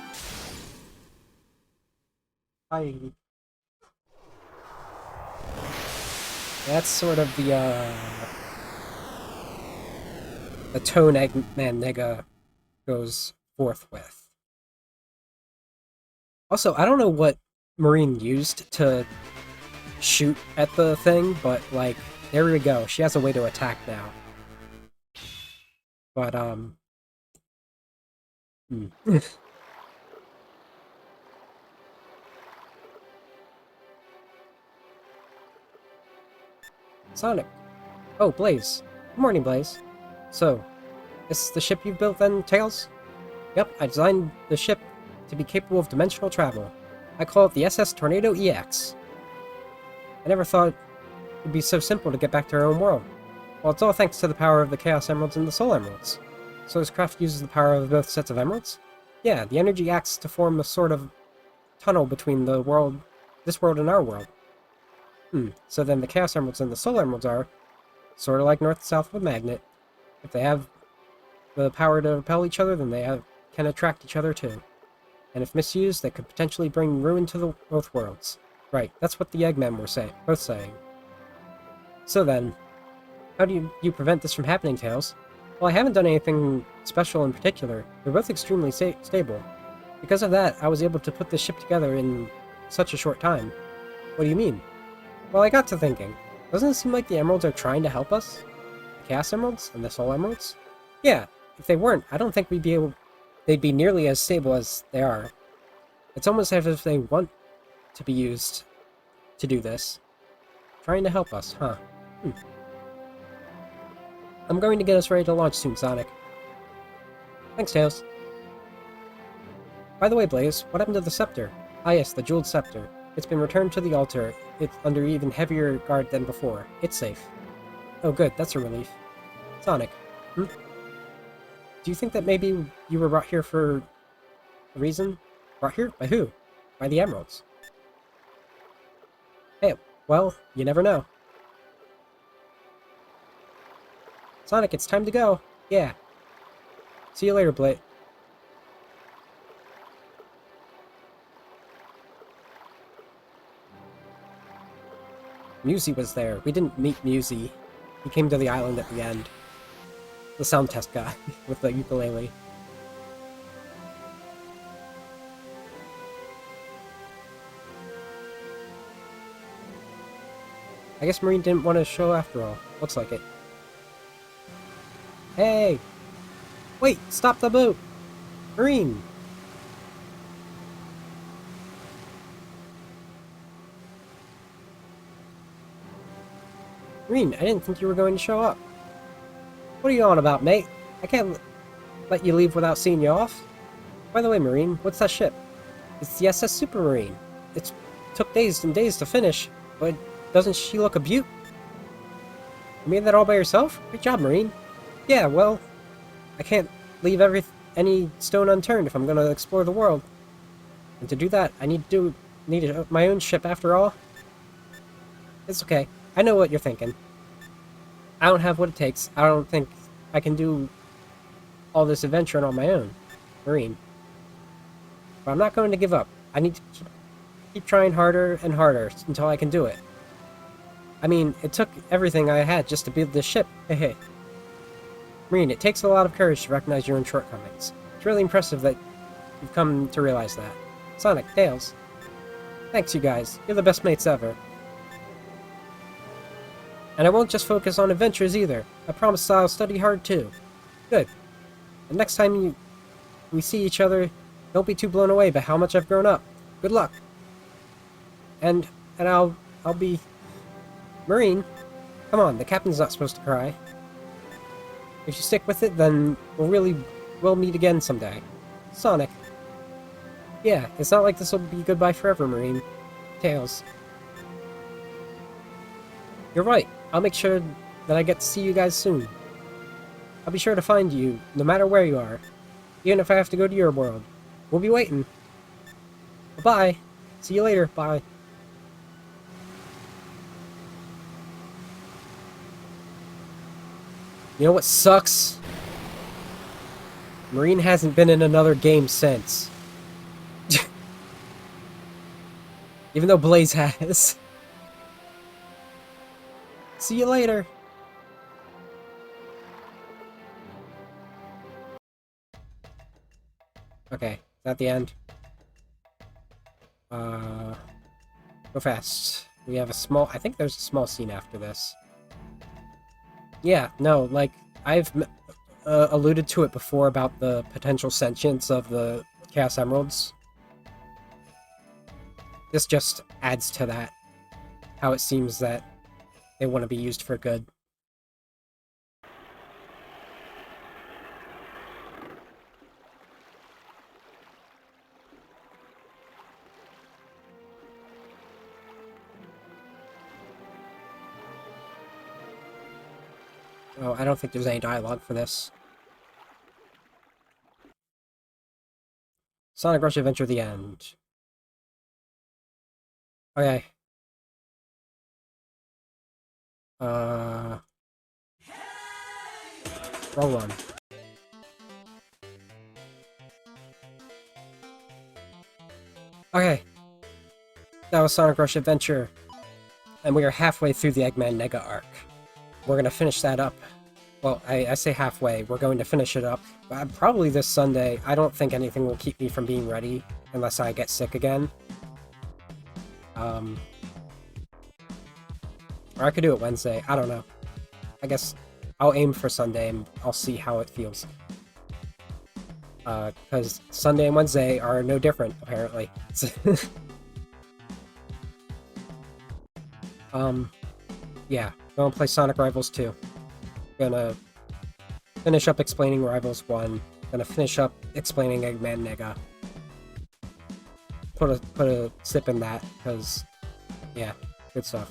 That's sort of the tone Eggman Nega goes forth with. Also, I don't know what Marine used to shoot at the thing, but, like, there we go. She has a way to attack now. But, Sonic. Oh, Blaze. Good morning, Blaze. So, this is the ship you've built then, Tails? Yep, I designed the ship to be capable of dimensional travel. I call it the SS Tornado EX. I never thought it'd be so simple to get back to our own world. Well, it's all thanks to the power of the Chaos Emeralds and the Soul Emeralds. So this craft uses the power of both sets of emeralds? Yeah, the energy acts to form a sort of tunnel between the world, this world and our world. So then the Chaos Emeralds and the Soul Emeralds are sort of like north and south of a magnet. If they have the power to repel each other, then they can attract each other too. And if misused, they could potentially bring ruin to both worlds. Right, that's what the Eggmen were both saying. So then, how do you prevent this from happening, Tails? Well, I haven't done anything special in particular. They're both extremely stable. Because of that, I was able to put this ship together in such a short time. What do you mean? Well, I got to thinking. Doesn't it seem like the Emeralds are trying to help us? The Chaos Emeralds and the Soul Emeralds? Yeah, if they weren't, I don't think they'd be nearly as stable as they are. It's almost as if they want to be used to do this. Trying to help us, huh? I'm going to get us ready to launch soon, Sonic. Thanks, Tails. By the way, Blaze, what happened to the scepter? Ah yes, the jeweled scepter. It's been returned to the altar. It's under even heavier guard than before. It's safe. Oh good, that's a relief. Sonic, Do you think that maybe you were brought here for a reason? Brought here? By who? By the Emeralds. Hey, well, you never know. Sonic, it's time to go. Yeah. See you later, Blade. Musey was there. We didn't meet Musey. He came to the island at the end. The sound test guy with the ukulele. I guess Marine didn't want to show after all. Looks like it. Hey! Wait! Stop the boat! Marine! Marine, I didn't think you were going to show up. What are you on about, mate? I can't let you leave without seeing you off. By the way, Marine, what's that ship? It's the SS Supermarine. It took days and days to finish, but doesn't she look a beaut? You made that all by yourself? Great job, Marine. Yeah, well, I can't leave any stone unturned if I'm going to explore the world. And to do that, I need my own ship after all. It's okay. I know what you're thinking. I don't have what it takes. I don't think I can do all this adventuring on my own, Marine. But I'm not going to give up. I need to keep trying harder and harder until I can do it. I mean, it took everything I had just to build this ship. Hey. Marine, it takes a lot of courage to recognize your own shortcomings. It's really impressive that you've come to realize that. Sonic, Tails. Thanks, you guys. You're the best mates ever. And I won't just focus on adventures either. I promise I'll study hard too. Good. And next time we see each other, don't be too blown away by how much I've grown up. Good luck. And I'll be... Marine, come on, the captain's not supposed to cry. If you stick with it, then we'll meet again someday. Sonic. Yeah, it's not like this will be goodbye forever, Marine. Tails. You're right. I'll make sure that I get to see you guys soon. I'll be sure to find you, no matter where you are. Even if I have to go to your world. We'll be waiting. Bye-bye. See you later. Bye. You know what sucks? Marine hasn't been in another game since. Even though Blaze has. See you later. Okay, is that the end? Go fast. We have a small... I think there's a small scene after this. Yeah, no, like, I've alluded to it before about the potential sentience of the Chaos Emeralds. This just adds to that. How it seems that they want to be used for good. Oh, I don't think there's any dialogue for this. Sonic Rush Adventure the end. Okay. Wrong one. Okay. That was Sonic Rush Adventure. And we are halfway through the Eggman Nega arc. We're gonna finish that up. Well, I say halfway. We're going to finish it up. Probably this Sunday. I don't think anything will keep me from being ready. Unless I get sick again. Or I could do it Wednesday. I don't know. I guess I'll aim for Sunday and I'll see how it feels. Because Sunday and Wednesday are no different, apparently. Yeah. Gonna play Sonic Rivals 2. Gonna finish up explaining Rivals 1. Gonna finish up explaining Eggman Nega. Put a sip in that, because, yeah, good stuff.